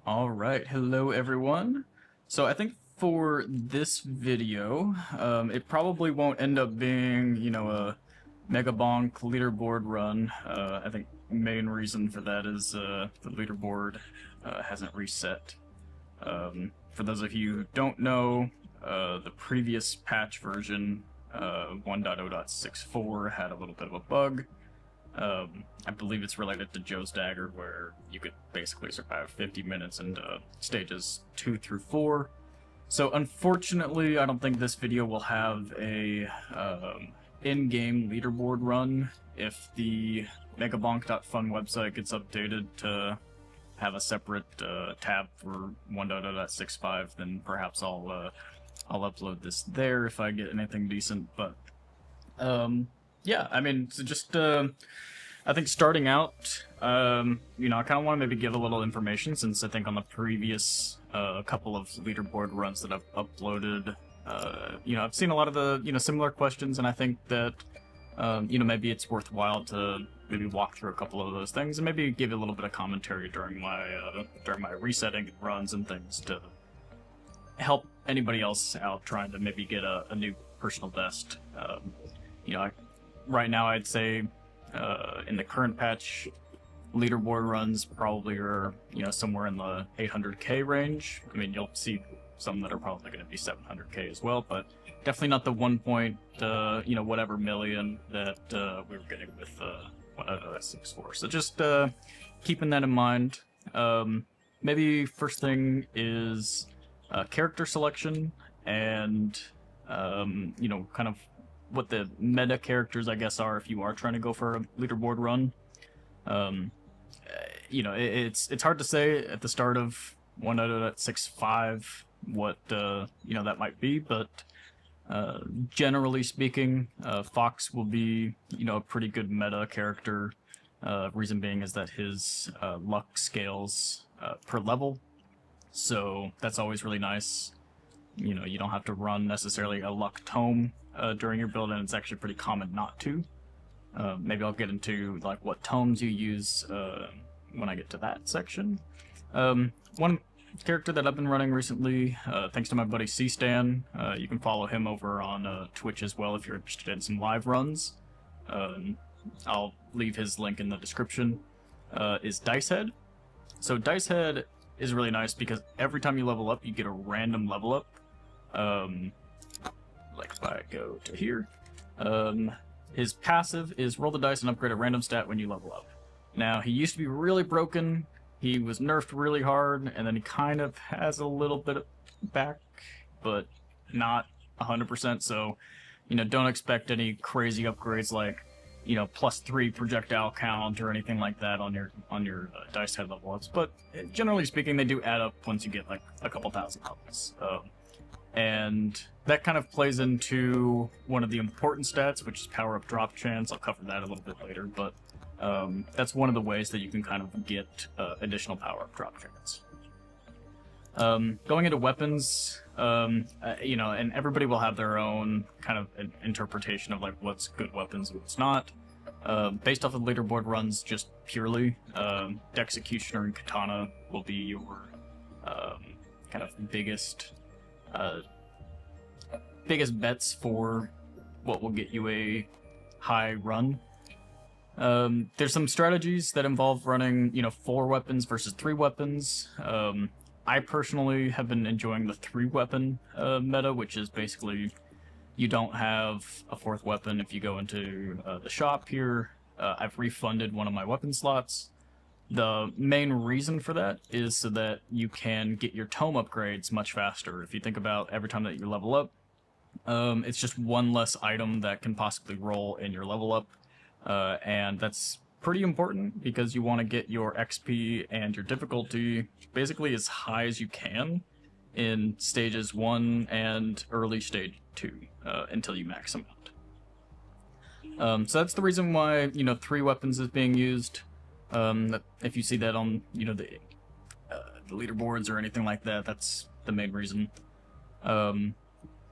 Alright, hello everyone. So I think for this video, it probably won't end up being, a MEGABONK leaderboard run. I think main reason for that is the leaderboard hasn't reset. For those of you who don't know, the previous patch version, 1.0.64, had a little bit of a bug. I believe it's related to Joe's Dagger, where you could basically survive 50 minutes into stages 2 through 4. So unfortunately, I don't think this video will have a in-game leaderboard run. If the megabonk.fun website gets updated to have a separate tab for 1.0.65, then perhaps I'll upload this there if I get anything decent. But yeah, I mean, so just, I think starting out, I kind of want to maybe give a little information, since I think on the previous couple of leaderboard runs that I've uploaded, I've seen a lot of the, similar questions, and I think that, maybe it's worthwhile to maybe walk through a couple of those things, and maybe give a little bit of commentary during my resetting runs and things to help anybody else out trying to maybe get a new personal best. Right now, I'd say in the current patch, leaderboard runs probably are somewhere in the 800k range. I mean, you'll see some that are probably going to be 700k as well, but definitely not the 1 point whatever million that we were getting with 1.0.64. So just keeping that in mind. Maybe first thing is character selection and kind of what the meta characters, I guess, are if you are trying to go for a leaderboard run. It's hard to say at the start of 1.0.65 what that might be, but generally speaking, Fox will be a pretty good meta character. Reason being is that his luck scales per level, so that's always really nice. You don't have to run necessarily a luck tome during your build, and it's actually pretty common not to. Maybe I'll get into like what tomes you use when I get to that section. One character that I've been running recently, thanks to my buddy C-Stan, you can follow him over on Twitch as well if you're interested in some live runs. I'll leave his link in the description. Is Dicehead. So Dicehead is really nice because every time you level up, you get a random level up. Like if I go to here, his passive is roll the dice and upgrade a random stat when you level up. Now, he used to be really broken, he was nerfed really hard, and then he kind of has a little bit back, but not 100%, so, don't expect any crazy upgrades like, +3 projectile count or anything like that on your dice head level ups, but generally speaking, they do add up once you get like a couple thousand levels. And that kind of plays into one of the important stats, which is power-up drop chance. I'll cover that a little bit later, but that's one of the ways that you can kind of get additional power-up drop chance. Going into weapons, and everybody will have their own kind of interpretation of like what's good weapons and what's not. Based off of leaderboard runs, just purely, Dexecutioner and Katana will be your kind of biggest bets for what will get you a high run. There's some strategies that involve running, 4 weapons versus 3 weapons. I personally have been enjoying the 3-weapon meta, which is basically you don't have a 4th weapon if you go into the shop here. I've refunded one of my weapon slots. The main reason for that is so that you can get your tome upgrades much faster. If you think about every time that you level up, it's just one less item that can possibly roll in your level up, and that's pretty important because you want to get your XP and your difficulty basically as high as you can in stages 1 and early stage 2 until you max them out. So that's the reason why 3 weapons is being used. If you see that on the leaderboards or anything like that, that's the main reason.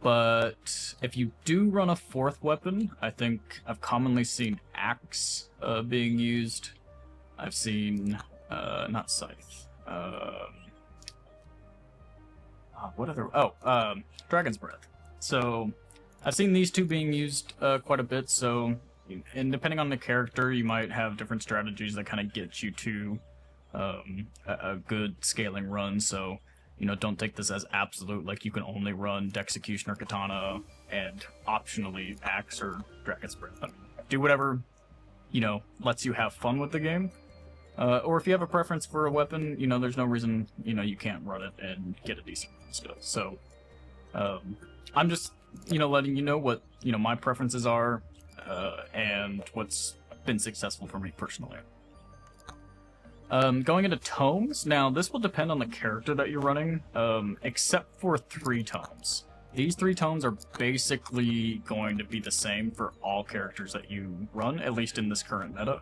But if you do run a 4th weapon, I think I've commonly seen Axe being used. I've seen, not Scythe, what other... Oh, Dragon's Breath. So, I've seen these two being used quite a bit, so... And depending on the character, you might have different strategies that kind of get you to a good scaling run, so... You know, don't take this as absolute, like you can only run Dexecution or Katana and optionally Axe or Dragon's Breath. I mean, do whatever, you know, lets you have fun with the game. Or if you have a preference for a weapon, you know, there's no reason, you know, you can't run it and get a decent run still. So, I'm just, you know, letting you know what, you know, my preferences are, and what's been successful for me personally. Going into tomes, now this will depend on the character that you're running, except for 3 tomes. These 3 tomes are basically going to be the same for all characters that you run, at least in this current meta.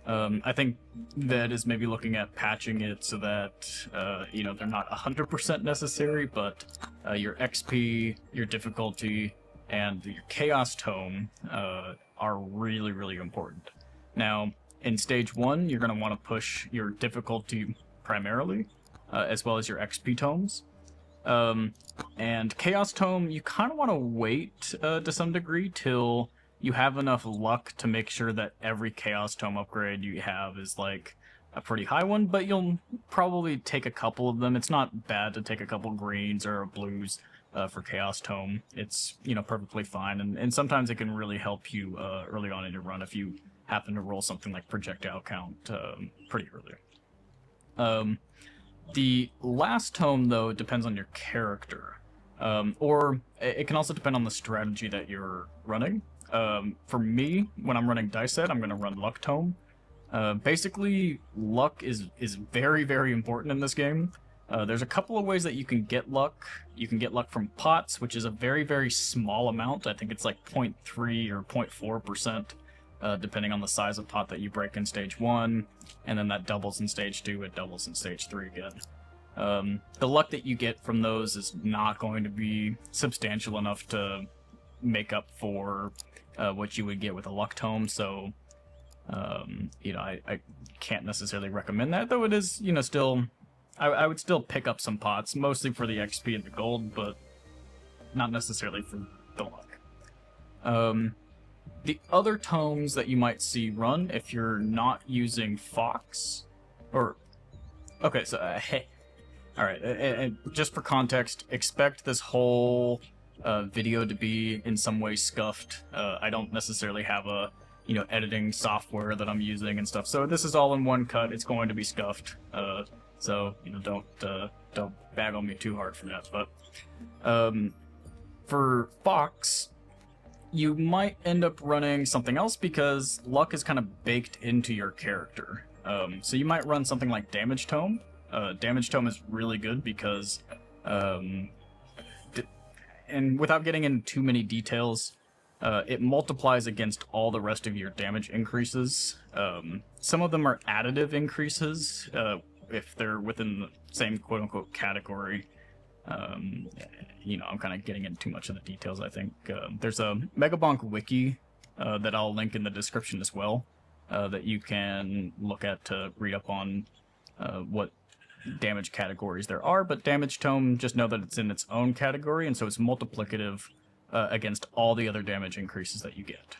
I think that is maybe looking at patching it so that, you know, they're not 100% necessary, but your XP, your difficulty, and your Chaos Tome are really, really important. Now, in Stage 1, you're going to want to push your difficulty primarily, as well as your XP tomes. And Chaos Tome, you kind of want to wait to some degree till you have enough luck to make sure that every Chaos Tome upgrade you have is like a pretty high one, but you'll probably take a couple of them. It's not bad to take a couple greens or blues for Chaos Tome. It's, you know, perfectly fine, and sometimes it can really help you early on in your run if you happen to roll something like projectile count pretty early. The last tome, though, depends on your character. Or it can also depend on the strategy that you're running. For me, when I'm running Dice Set, I'm going to run Luck Tome. Basically, luck is very, very important in this game. There's a couple of ways that you can get luck. You can get luck from pots, which is a very, very small amount. I think it's like 0.3 or 0.4%. Depending on the size of pot that you break in Stage 1, and then that doubles in Stage 2, it doubles in Stage 3 again. The luck that you get from those is not going to be substantial enough to make up for what you would get with a Luck Tome, so, you know, I can't necessarily recommend that, though it is, you know, still... I would still pick up some pots, mostly for the XP and the gold, but not necessarily for the luck. The other tomes that you might see run, if you're not using Fox, or... Okay, so, hey. Alright, and just for context, expect this whole video to be in some way scuffed. I don't necessarily have a, you know, editing software that I'm using and stuff, so this is all in one cut, it's going to be scuffed. So, you know, don't bag on me too hard for that, but... for Fox... you might end up running something else because luck is kind of baked into your character. So you might run something like Damage Tome. Damage Tome is really good because, and without getting into too many details, it multiplies against all the rest of your damage increases. Some of them are additive increases, if they're within the same quote-unquote category. You know, I'm kind of getting into too much of the details, I think. There's a MEGABONK wiki that I'll link in the description as well, that you can look at to read up on what damage categories there are, but Damage Tome, just know that it's in its own category, and so it's multiplicative against all the other damage increases that you get,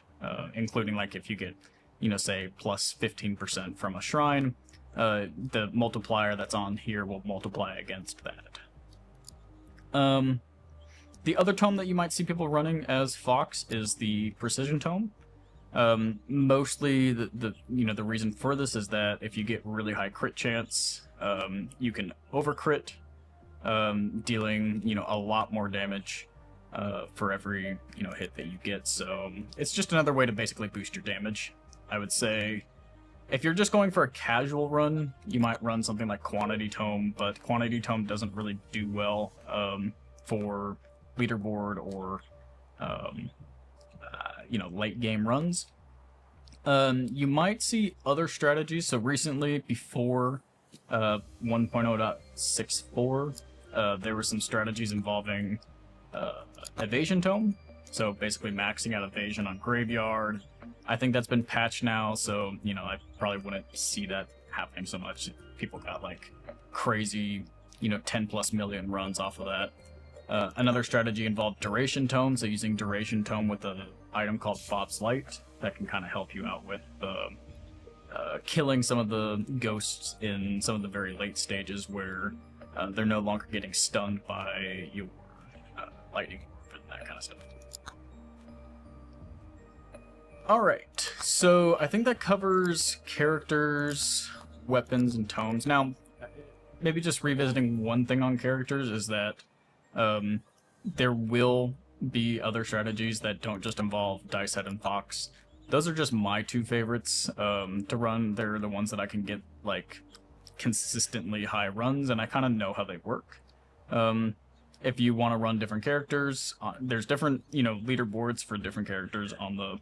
including, like, if you get, you know, say, plus 15% from a shrine, the multiplier that's on here will multiply against that. The other tome that you might see people running as Fox is the Precision Tome. Mostly the you know, the reason for this is that if you get really high crit chance, you can overcrit, dealing, you know, a lot more damage for every, you know, hit that you get. So it's just another way to basically boost your damage. I would say if you're just going for a casual run, you might run something like Quantity Tome, but Quantity Tome doesn't really do well for leaderboard or you know, late game runs. You might see other strategies. So recently, before 1.0.64, there were some strategies involving Evasion Tome. So basically maxing out Evasion on Graveyard. I think that's been patched now, so, you know, I probably wouldn't see that happening so much. People got, like, crazy you know, 10 plus million runs off of that. Another strategy involved duration tome, so using duration tome with an item called Bob's Light that can kind of help you out with killing some of the ghosts in some of the very late stages where they're no longer getting stunned by your lightning and that kind of stuff. Alright, so I think that covers characters, weapons, and tomes. Now, maybe just revisiting one thing on characters is that there will be other strategies that don't just involve Dice Head and Fox. Those are just my two favorites to run. They're the ones that I can get, like, consistently high runs, and I kind of know how they work. If you want to run different characters, there's different, you know, leaderboards for different characters on the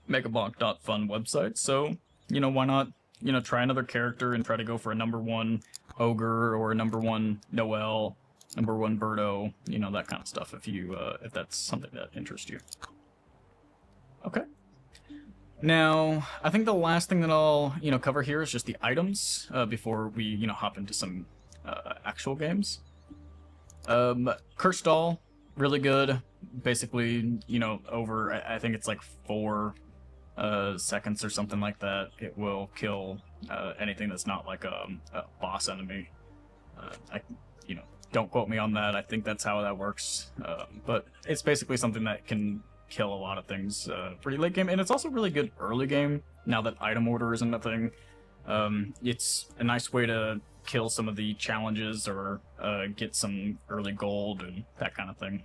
megabonk.fun website, so, you know, why not, you know, try another character and try to go for a #1 Ogre or a #1 Noel, #1 Birdo, you know, that kind of stuff, if that's something that interests you. Okay. Now, I think the last thing that I'll, you know, cover here is just the items before we, you know, hop into some actual games. Cursed Doll, really good. Basically, you know, over, I think it's like 4 seconds or something like that, it will kill anything that's not like a boss enemy. You know, don't quote me on that. I think that's how that works. But it's basically something that can kill a lot of things pretty late game, and it's also really good early game now that item order isn't a thing. It's a nice way to kill some of the challenges or get some early gold and that kind of thing.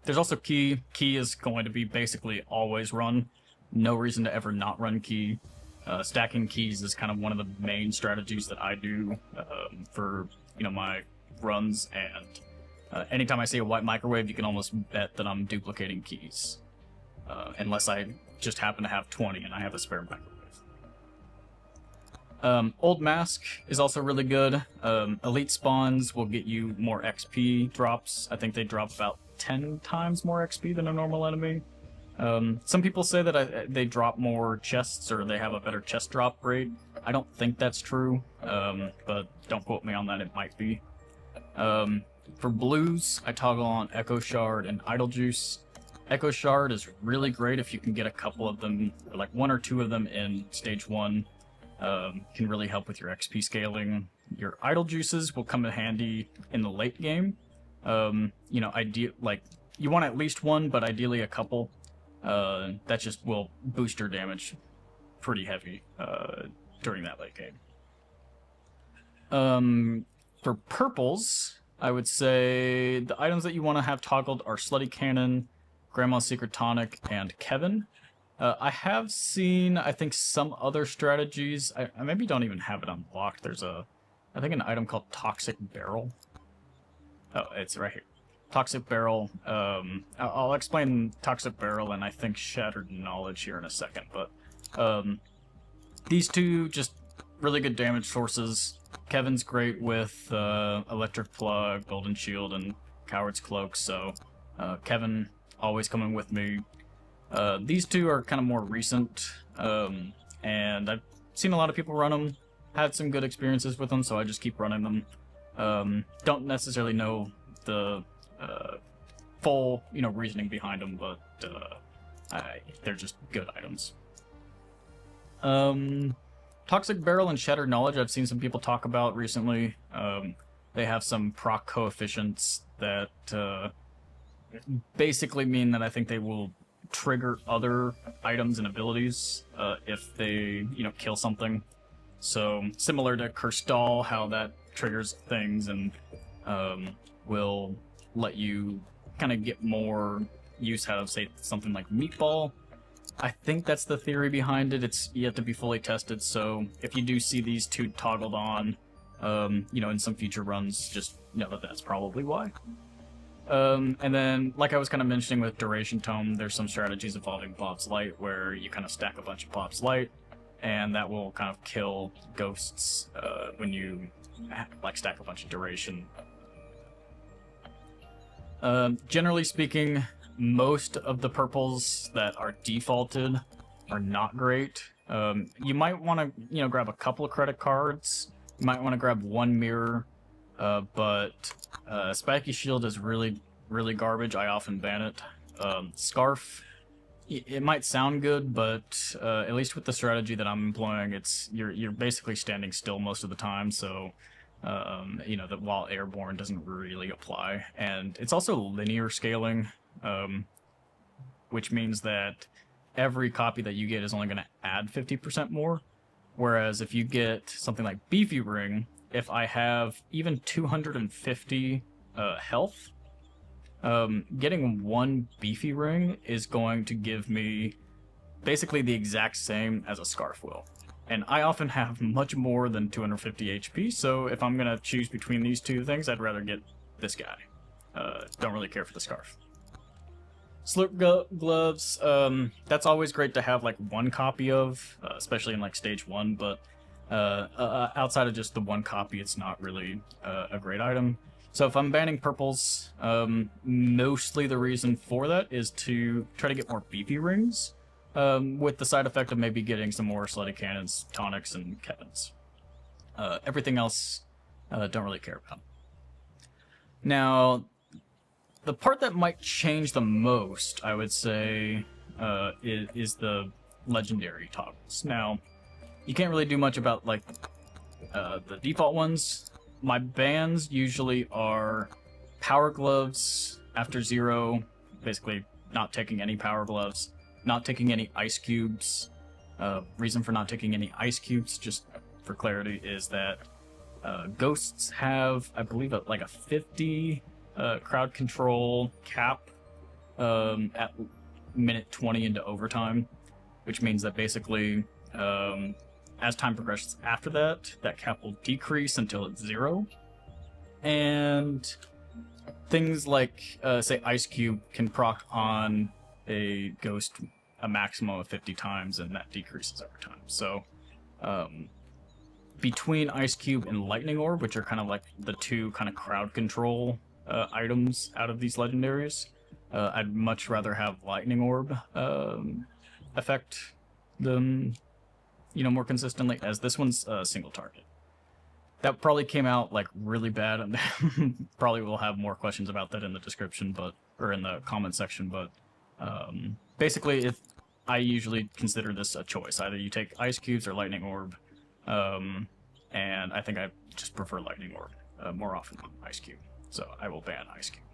There's also key. Key is going to be basically always run. No reason to ever not run key. Stacking keys is kind of one of the main strategies that I do for, you know, my runs, and anytime I see a white microwave, you can almost bet that I'm duplicating keys. Unless I just happen to have 20 and I have a spare microwave. Old Mask is also really good. Elite spawns will get you more XP drops. I think they drop about 10 times more XP than a normal enemy. Some people say that they drop more chests, or they have a better chest drop rate. I don't think that's true, but don't quote me on that, it might be. For blues, I toggle on Echo Shard and Idle Juice. Echo Shard is really great if you can get a couple of them, or like 1 or 2 of them in stage 1. Can really help with your XP scaling. Your Idle Juices will come in handy in the late game. You know, like, you want at least 1, but ideally a couple. That just will boost your damage pretty heavy during that late game. For purples, I would say the items that you want to have toggled are Slutty Cannon, Grandma's Secret Tonic, and Kevin. I have seen, I think, some other strategies. I maybe don't even have it unlocked. There's I think an item called Toxic Barrel. Oh, it's right here. Toxic Barrel. I'll explain Toxic Barrel and I think Shattered Knowledge here in a second, but these two just really good damage sources. Kevin's great with Electric Plug, Golden Shield, and Coward's Cloak, so Kevin always coming with me. These two are kind of more recent, and I've seen a lot of people run them, had some good experiences with them, so I just keep running them. Don't necessarily know the full, you know, reasoning behind them, but they're just good items. Toxic Barrel and Shattered Knowledge I've seen some people talk about recently. They have some proc coefficients that basically mean that I think they will trigger other items and abilities if they, you know, kill something. So similar to Cursed Doll, how that triggers things and will let you kind of get more use out of, say, something like Meatball. I think that's the theory behind it. It's yet to be fully tested, so if you do see these two toggled on, you know, in some future runs, just know that that's probably why. And then, like I was kind of mentioning with Duration Tome, there's some strategies involving Bob's Light, where you kind of stack a bunch of Bob's Light, and that will kind of kill ghosts when you, like, stack a bunch of Duration. Generally speaking, most of the purples that are defaulted are not great. You might want to, you know, grab a couple of credit cards. You might want to grab one mirror. but Spiky Shield is really, really garbage. I often ban it. Scarf, it might sound good, but at least with the strategy that I'm employing, you're basically standing still most of the time, so you know, that while airborne doesn't really apply. And it's also linear scaling, which means that every copy that you get is only going to add 50% more. Whereas if you get something like Beefy Ring, if I have even 250 health, getting one Beefy Ring is going to give me basically the exact same as a Scarf will. And I often have much more than 250 HP, so if I'm going to choose between these two things, I'd rather get this guy. Don't really care for the Scarf. Slurp gloves, that's always great to have like one copy of, especially in like stage 1, but outside of just the one copy, it's not really a great item. So if I'm banning purples, mostly the reason for that is to try to get more beefy rings, with the side effect of maybe getting some more slutty cannons, tonics, and Kevins. Everything else, don't really care about. Now, the part that might change the most, I would say, is the legendary toggles. Now, you can't really do much about, like, the default ones. My bans usually are power gloves after 0, basically not taking any power gloves, not taking any ice cubes. Reason for not taking any ice cubes, just for clarity, is that ghosts have, I believe, like a 50 crowd control cap at minute 20 into overtime, which means that basically as time progresses after that, that cap will decrease until it's 0. And things like, say, Ice Cube can proc on a ghost a maximum of 50 times, and that decreases over time. So, between Ice Cube and Lightning Orb, which are kind of like the two kind of crowd control items out of these legendaries, I'd much rather have Lightning Orb affect them, you know, more consistently, as this one's a single target. That probably came out like really bad, and probably will have more questions about that in the description, or in the comment section. But basically, I usually consider this a choice. Either you take Ice Cubes or Lightning Orb, and I think I just prefer Lightning Orb more often than Ice Cube. So I will ban Ice Cube.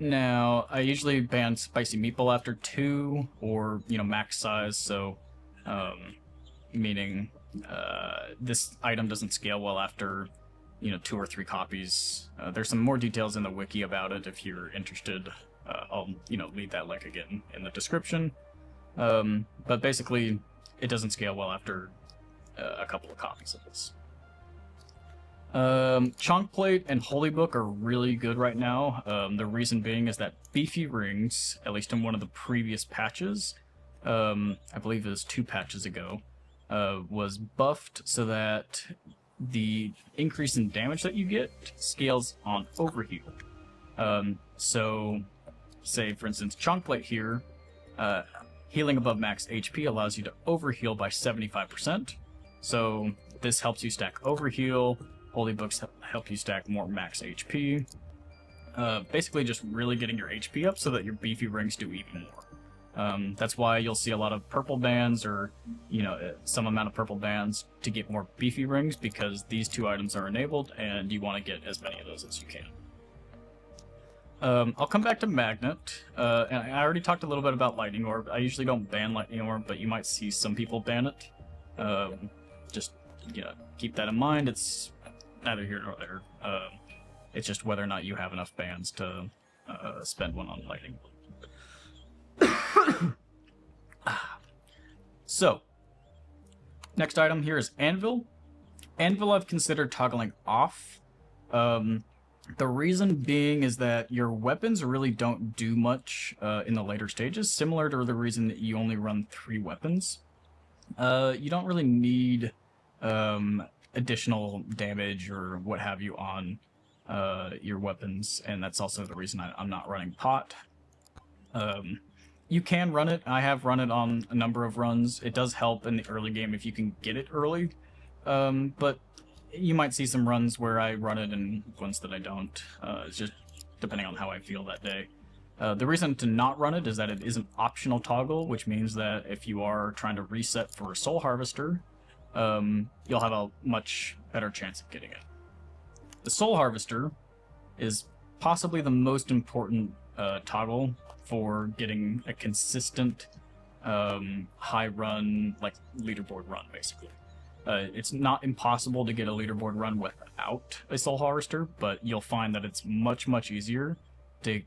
Now, I usually ban Spicy Meatball after 2, or, you know, max size, so, meaning, this item doesn't scale well after, you know, 2 or 3 copies. There's some more details in the wiki about it if you're interested. I'll, you know, leave that link again in the description. But basically, it doesn't scale well after a couple of copies of this. Chunk Plate and Holy Book are really good right now. The reason being is that Beefy Rings, at least in one of the previous patches, I believe it was 2 patches ago, was buffed so that the increase in damage that you get scales on overheal. So, say for instance, Chunk Plate here, healing above max HP allows you to overheal by 75%. So this helps you stack overheal. Holy Books help you stack more max HP. Basically just really getting your HP up so that your beefy rings do even more. That's why you'll see a lot of purple bands, or, you know, some amount of purple bands to get more beefy rings, because these 2 items are enabled and you want to get as many of those as you can. I'll come back to Magnet, and I already talked a little bit about Lightning Orb. I usually don't ban Lightning Orb, but you might see some people ban it. Just, you know, keep that in mind. It's neither here nor there. It's just whether or not you have enough bans to spend one on Lightning. So, next item here is Anvil. Anvil I've considered toggling off. The reason being is that your weapons really don't do much in the later stages, similar to the reason that you only run 3 weapons. You don't really need additional damage or what have you on your weapons, and that's also the reason I'm not running pot. You can run it. I have run it on a number of runs. It does help in the early game if you can get it early, but you might see some runs where I run it and ones that I don't. It's just depending on how I feel that day. The reason to not run it is that it is an optional toggle, which means that if you are trying to reset for a Soul Harvester, you'll have a much better chance of getting it. The Soul Harvester is possibly the most important toggle for getting a consistent high run, like leaderboard run, basically. It's not impossible to get a leaderboard run without a Soul Harvester, but you'll find that it's much, much easier to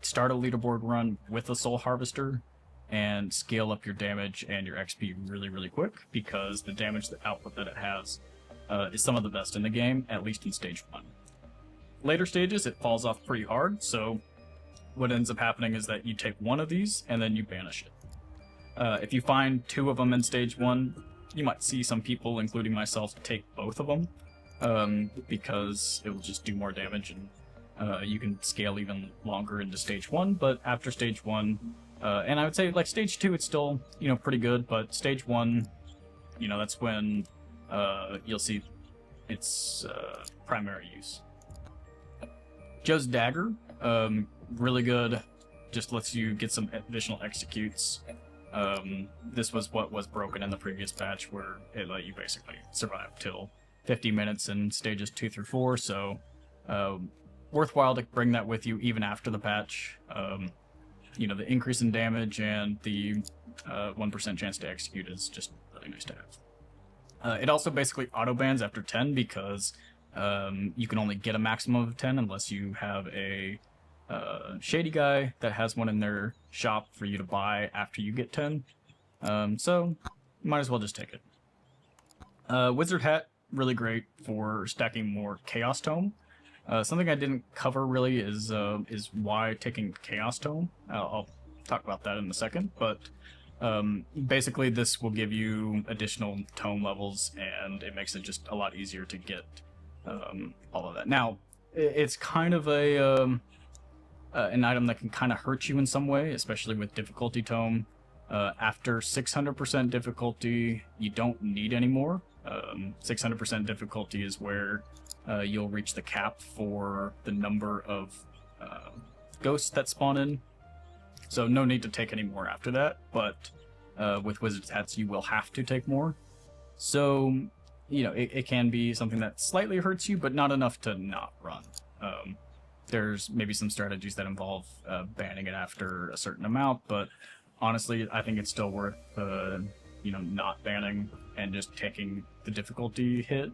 start a leaderboard run with a Soul Harvester and scale up your damage and your XP really, really quick, because the damage output that it has is some of the best in the game, at least in Stage 1. Later stages, it falls off pretty hard, so what ends up happening is that you take one of these and then you banish it. If you find two of them in Stage 1, you might see some people, including myself, take both of them, because it will just do more damage, and you can scale even longer into Stage 1, but after Stage 1, and I would say, like, Stage 2, it's still, pretty good, but Stage 1, that's when you'll see its primary use. Joe's Dagger, really good, just lets you get some additional executes. This was what was broken in the previous patch, where it let you basically survive till 50 minutes in stages 2 through 4, so worthwhile to bring that with you even after the patch. The increase in damage and the 1% chance to execute is just really nice to have. It also basically auto-bans after 10, because you can only get a maximum of 10 unless you have a shady guy that has one in their shop for you to buy after you get 10. So, might as well just take it. Wizard Hat, really great for stacking more Chaos Tome. Something I didn't cover really is why taking Chaos Tome. I'll talk about that in a second, but basically this will give you additional Tome levels, and it makes it just a lot easier to get all of that. Now, it's kind of an item that can kind of hurt you in some way, especially with difficulty Tome. After 600% difficulty, you don't need any more. 600% difficulty is where you'll reach the cap for the number of ghosts that spawn in. So no need to take any more after that, but with Wizard's Hats you will have to take more. So, it can be something that slightly hurts you, but not enough to not run. There's maybe some strategies that involve banning it after a certain amount, but honestly, I think it's still worth, not banning and just taking the difficulty hit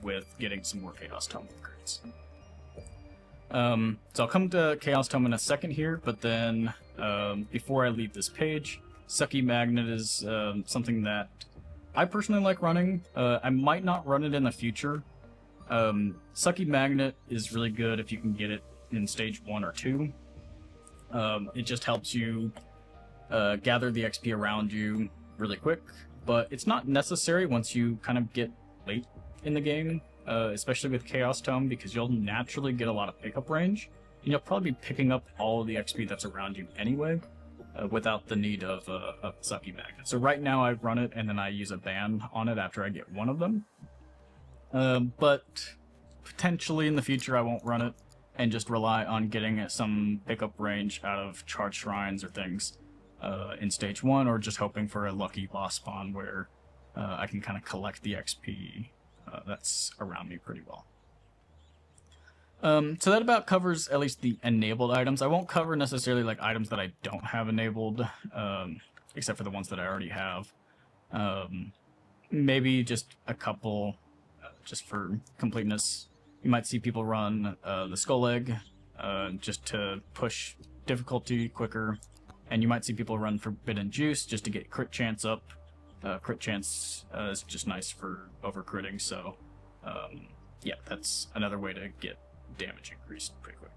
with getting some more Chaos Tome upgrades. So I'll come to Chaos Tome in a second here, but then before I leave this page, Sucky Magnet is something that I personally like running. I might not run it in the future. Sucky Magnet is really good if you can get it in Stage 1 or 2. It just helps you gather the XP around you really quick, but it's not necessary once you kind of get late in the game, especially with Chaos Tome, because you'll naturally get a lot of pickup range, and you'll probably be picking up all of the XP that's around you anyway, without the need of Sucky Magnet. So right now I run it, and then I use a ban on it after I get one of them. But potentially in the future I won't run it, and just rely on getting some pickup range out of charged shrines or things in Stage 1, or just hoping for a lucky boss spawn where I can kind of collect the XP that's around me pretty well. So that about covers at least the enabled items. I won't cover necessarily like items that I don't have enabled, except for the ones that I already have. Maybe just a couple, just for completeness. You might see people run the Skull Egg, just to push difficulty quicker, and you might see people run Forbidden Juice just to get crit chance up. Crit chance is just nice for over-critting, so yeah, that's another way to get damage increased pretty quick.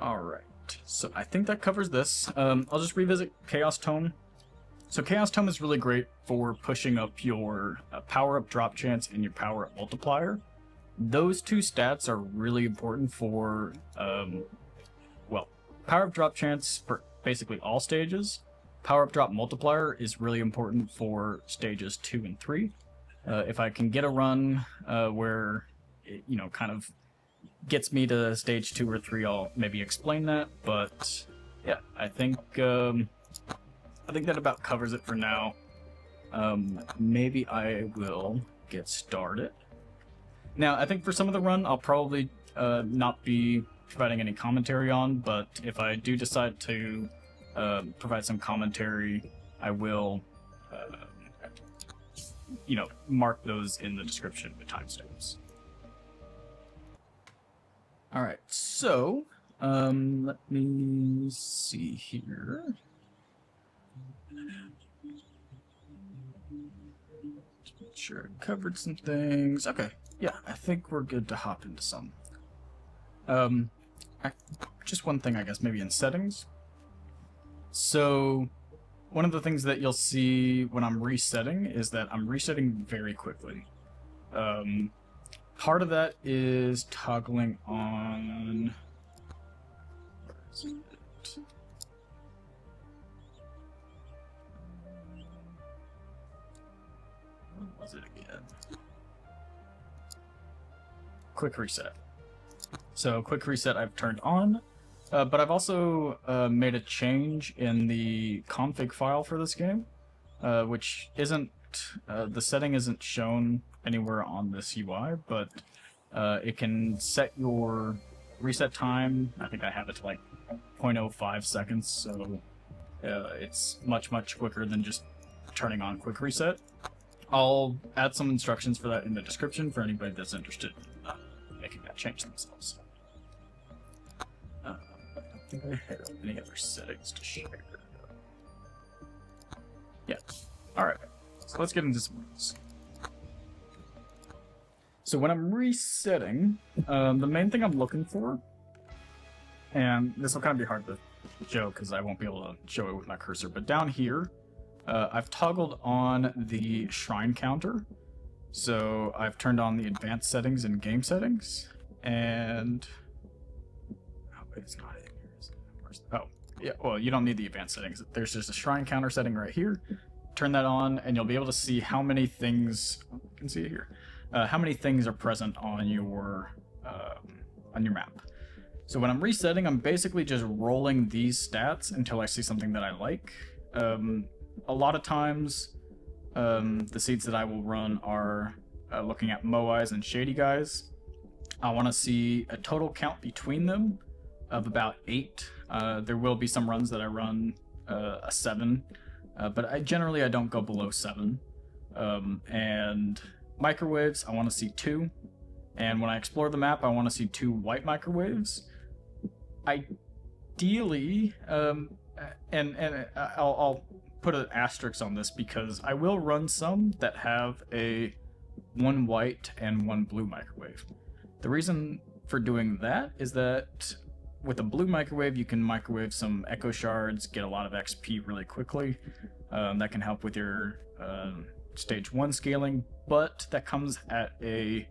Alright, so I think that covers this. I'll just revisit Chaos Tome. So Chaos Tome is really great for pushing up your power-up drop chance and your power-up multiplier. Those two stats are really important for, well, power-up drop chance for basically all stages, power-up drop multiplier is really important for stages 2 and 3. If I can get a run where it, kind of gets me to stage 2 or 3, I'll maybe explain that. But yeah, I think that about covers it for now. Maybe I will get started. Now, I think for some of the run, I'll probably not be providing any commentary on, but if I do decide to provide some commentary, I will, mark those in the description with timestamps. Alright, so, let me see here. Make sure I covered some things. Okay, yeah, I think we're good to hop into some. Just one thing, I guess, maybe in settings. So, one of the things that you'll see when I'm resetting is that I'm resetting very quickly. Part of that is toggling on... Where is it? What was it again? Quick reset. So quick reset I've turned on, but I've also made a change in the config file for this game, which isn't, the setting isn't shown anywhere on this UI, but it can set your reset time. I think I have it to like 0.05 seconds, so it's much quicker than just turning on quick reset. I'll add some instructions for that in the description for anybody that's interested in making that change themselves. I don't think I have any other settings to share. Yeah. Alright. So let's get into some rules. So when I'm resetting, the main thing I'm looking for, and this will kind of be hard to show because I won't be able to show it with my cursor, but down here, I've toggled on the shrine counter. So I've turned on the advanced settings and game settings, and... Oh, wait, it's not in here, is it? Oh, yeah, well, you don't need the advanced settings. There's just a shrine counter setting right here. Turn that on, and you'll be able to see how many things... You can see it here. How many things are present on your map. So when I'm resetting, I'm basically just rolling these stats until I see something that I like. A lot of times, the seeds that I will run are looking at Moais and Shady Guys. I want to see a total count between them of about 8. There will be some runs that I run a 7, but I generally don't go below 7. And microwaves, I want to see 2. And when I explore the map, I want to see 2 white microwaves. Ideally, and I'll put an asterisk on this because I will run some that have a 1 white and 1 blue microwave. The reason for doing that is that with a blue microwave, you can microwave some echo shards, get a lot of XP really quickly. That can help with your stage 1 scaling, but that comes at a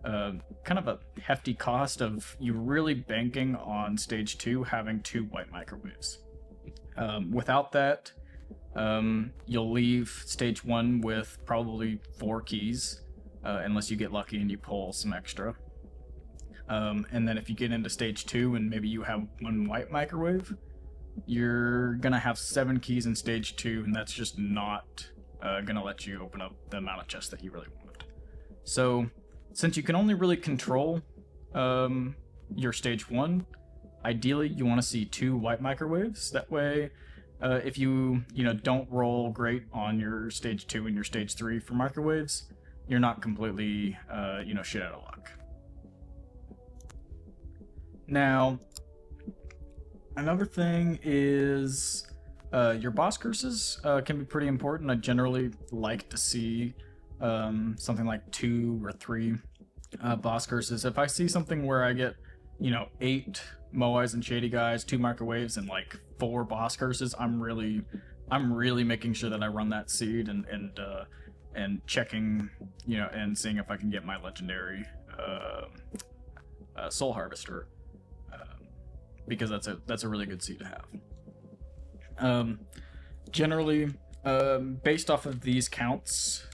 kind of a hefty cost of you really banking on stage 2 having 2 white microwaves. Without that, you'll leave stage 1 with probably 4 keys, unless you get lucky and you pull some extra. And then if you get into stage 2 and maybe you have 1 white microwave, you're gonna have 7 keys in stage 2, and that's just not gonna let you open up the amount of chests that you really want. So, since you can only really control your stage 1, ideally you want to see 2 white microwaves. That way, if you don't roll great on your stage 2 and your stage 3 for microwaves, you're not completely shit out of luck. Now, another thing is your boss curses can be pretty important. I generally like to see something like 2 or 3 boss curses. If I see something where I get 8 Moais and Shady Guys, 2 microwaves, and like 4 boss curses, I'm really making sure that I run that seed and checking and seeing if I can get my legendary Soul Harvester, because that's a really good seed to have. Generally, based off of these counts,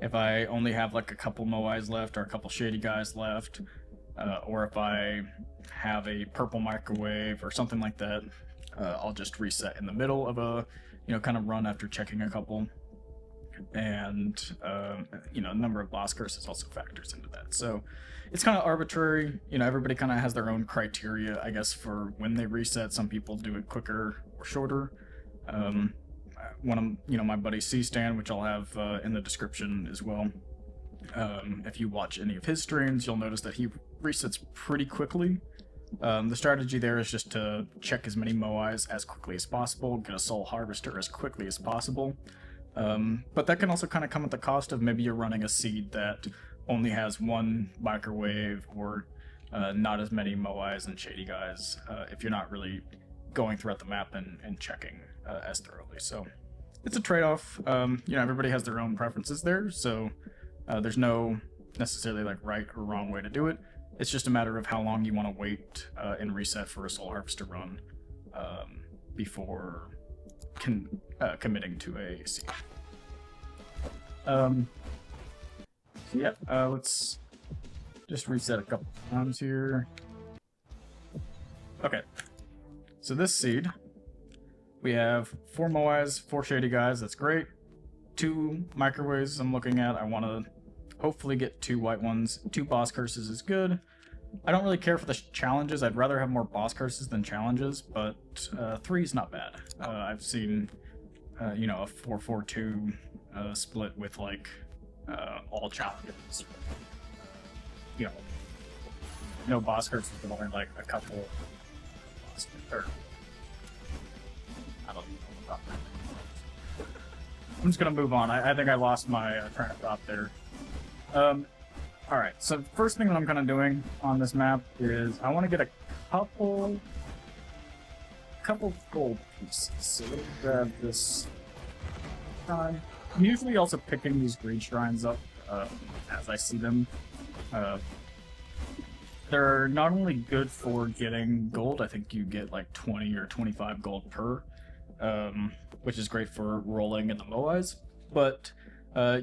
if I only have like a couple Moais left or a couple Shady Guys left, or if I have a purple microwave or something like that, I'll just reset in the middle of a, kind of run after checking a couple. And, number of boss curses also factors into that. So it's kind of arbitrary. Everybody kind of has their own criteria, I guess, for when they reset. Some people do it quicker or shorter. One of, my buddy C-Stan, which I'll have in the description as well. If you watch any of his streams, you'll notice that he resets pretty quickly. The strategy there is just to check as many Moais as quickly as possible, get a Soul Harvester as quickly as possible. But that can also kind of come at the cost of maybe you're running a seed that only has one microwave or not as many Moais and Shady Guys if you're not really going throughout the map and checking as thoroughly. So it's a trade-off. Everybody has their own preferences there, so there's no necessarily like right or wrong way to do it. It's just a matter of how long you want to wait and reset for a Soul Harvester run before committing to a seed. Let's just reset a couple times here. Okay, so this seed, we have 4 Moais, 4 Shady Guys, that's great. 2 microwaves I'm looking at. I want to hopefully get 2 white ones. 2 boss curses is good. I don't really care for the challenges. I'd rather have more boss curses than challenges, but 3 is not bad. I've seen, a 4-4-2 split with, like, all challenges. No boss curses, but only, like, a couple. Or, I don't know about that. I'm just gonna move on. I think I lost my train of thought there. Alright, so first thing that I'm kind of doing on this map is I want to get a couple gold pieces. So let me grab this shrine. I'm usually also picking these greed shrines up as I see them. They're not only good for getting gold, I think you get like 20 or 25 gold per, which is great for rolling in the Moais, but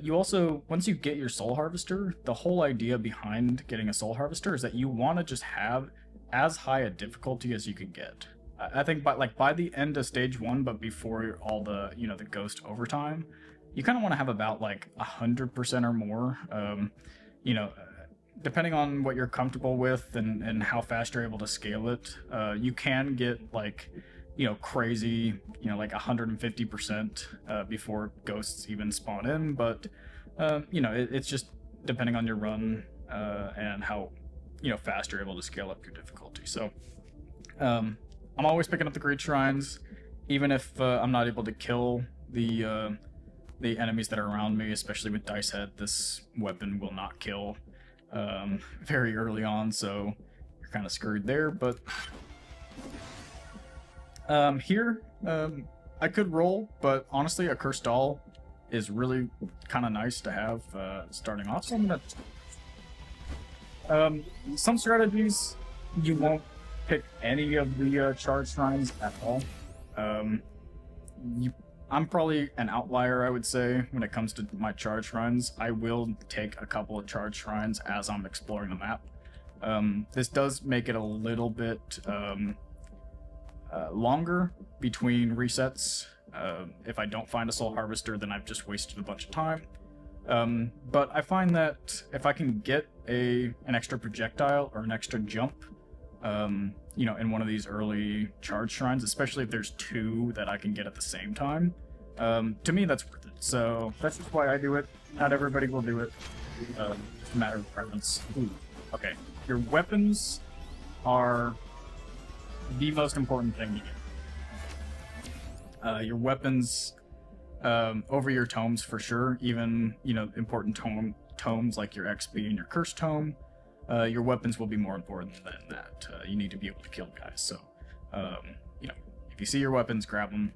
you also, once you get your Soul Harvester, the whole idea behind getting a Soul Harvester is that you want to just have as high a difficulty as you can get. I think by the end of stage 1, but before all the, the ghost overtime, you kind of want to have about like 100% or more. Depending on what you're comfortable with and how fast you're able to scale it, you can get like, crazy, like 150% before ghosts even spawn in, but, it's just depending on your run and how, fast you're able to scale up your difficulty. So, I'm always picking up the greed shrines, even if I'm not able to kill the enemies that are around me, especially with Dice Head. This weapon will not kill very early on, so you're kind of screwed there, but here, I could roll, but honestly, a Cursed Doll is really kind of nice to have starting off. So I'm gonna... some strategies, you won't pick any of the charge shrines at all. I'm probably an outlier, I would say, when it comes to my charge shrines. I will take a couple of charge shrines as I'm exploring the map. This does make it a little bit longer between resets. If I don't find a Soul Harvester, then I've just wasted a bunch of time. But I find that if I can get an extra projectile or an extra jump, in one of these early charge shrines, especially if there's 2 that I can get at the same time, to me that's worth it. So that's just why I do it. Not everybody will do it. It's a matter of preference. Ooh. Okay, your weapons are the most important thing to get. Your weapons over your tomes for sure. Even important tomes like your XP and your Curse Tome. Your weapons will be more important than that. You need to be able to kill guys. So, if you see your weapons, grab them,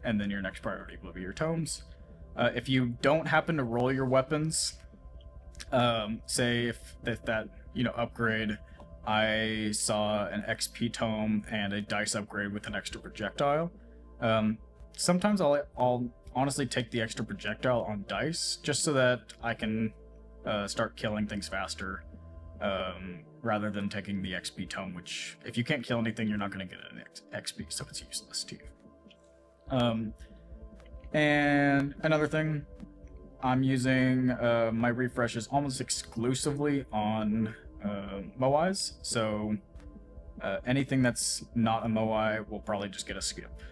and then your next priority will be your tomes. If you don't happen to roll your weapons, say if that upgrade, I saw an XP tome and a dice upgrade with an extra projectile, Sometimes I'll honestly take the extra projectile on dice just so that I can start killing things faster, rather than taking the XP tome, which if you can't kill anything, you're not going to get an XP, so it's useless to you. And another thing, I'm using my refreshes almost exclusively on Moais, so anything that's not a Moai will probably just get a skip.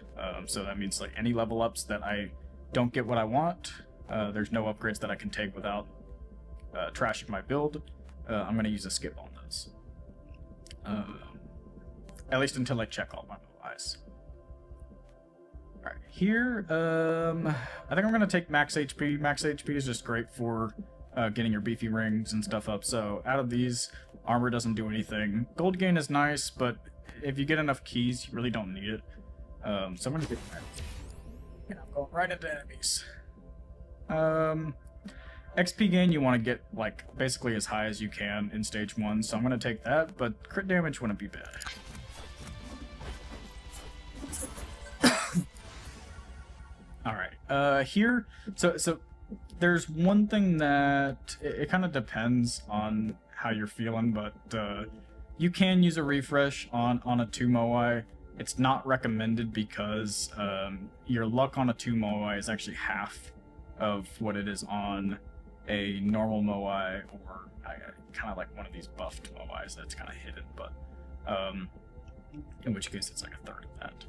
So that means like any level ups that I don't get what I want, there's no upgrades that I can take without trashing my build. I'm going to use a skip on those. At least until I check all my Moais. Alright, here, I think I'm going to take max HP. Max HP is just great for getting your beefy rings and stuff up. So out of these, armor doesn't do anything. Gold gain is nice, but if you get enough keys, you really don't need it. So I'm going to get that. And I'm going right into enemies. XP gain you want to get like basically as high as you can in stage 1, so I'm going to take that, but crit damage wouldn't be bad. Alright, here, so there's one thing that, it kind of depends on how you're feeling, but you can use a refresh on a 2 Moai. It's not recommended because your luck on a 2 Moai is actually half of what it is on a normal Moai, or kind of like one of these buffed Moais that's kind of hidden, but in which case it's like a third of that.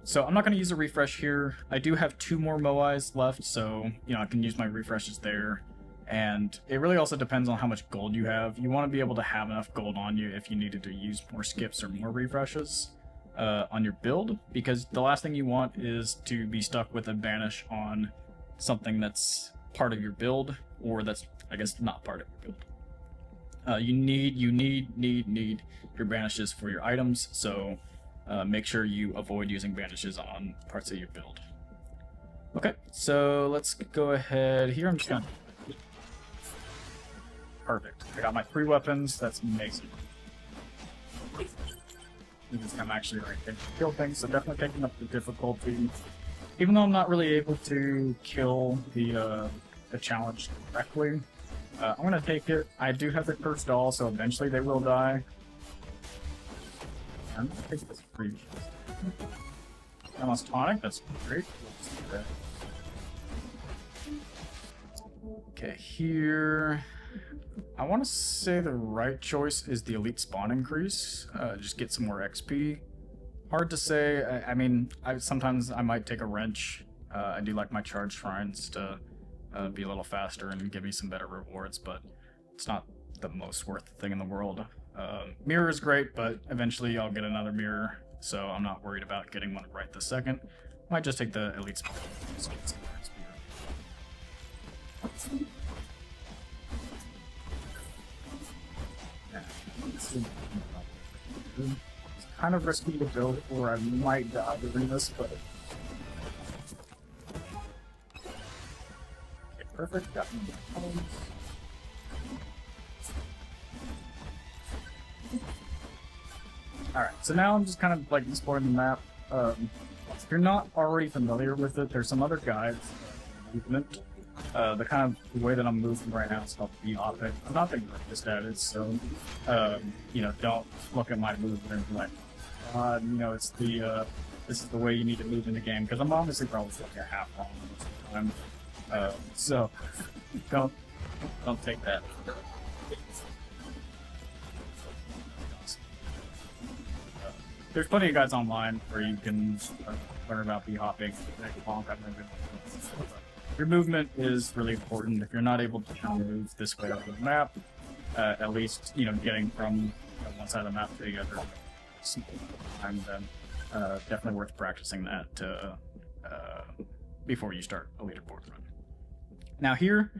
So I'm not going to use a refresh here. I do have 2 more Moais left, so I can use my refreshes there. And it really also depends on how much gold you have. You want to be able to have enough gold on you if you needed to use more skips or more refreshes on your build, because the last thing you want is to be stuck with a banish on something that's part of your build, or that's, I guess, not part of your build. You need your banishes for your items, so make sure you avoid using banishes on parts of your build. Okay, so let's go ahead here. I'm just gonna... Perfect. I got my 3 weapons. That's amazing. I'm actually right there to kill things, so definitely taking up the difficulty. Even though I'm not really able to kill the challenge directly, I'm gonna take it. I do have the cursed doll, so eventually they will die. I'm gonna take this free. Almost tonic, that's great. Okay, here. I want to say the right choice is the elite spawn increase. Just get some more XP. Hard to say. I mean, sometimes I might take a wrench. I do like my charge shrines to be a little faster and give me some better rewards, but it's not the most worth thing in the world. Mirror is great, but eventually I'll get another mirror, so I'm not worried about getting one right this second. Might just take the elite spawn. It's kind of risky to build, or I might die during this, but... Okay, perfect, got me. Alright, so now I'm just kind of like exploring the map. If you're not already familiar with it, there's some other guides, movement. The kind of way that I'm moving right now is called B-Opic. I'm not the greatest at it, so, don't look at my movement and be like, it's the, this is the way you need to move in the game, because I'm honestly probably like a half wrong most of the time. So, don't take that. There's plenty of guys online where you can learn about B-hopping, your movement is really important. If you're not able to move this way up the map, at least, getting from one side of the map to the other, and then definitely worth practicing that before you start a leaderboard run. Now here,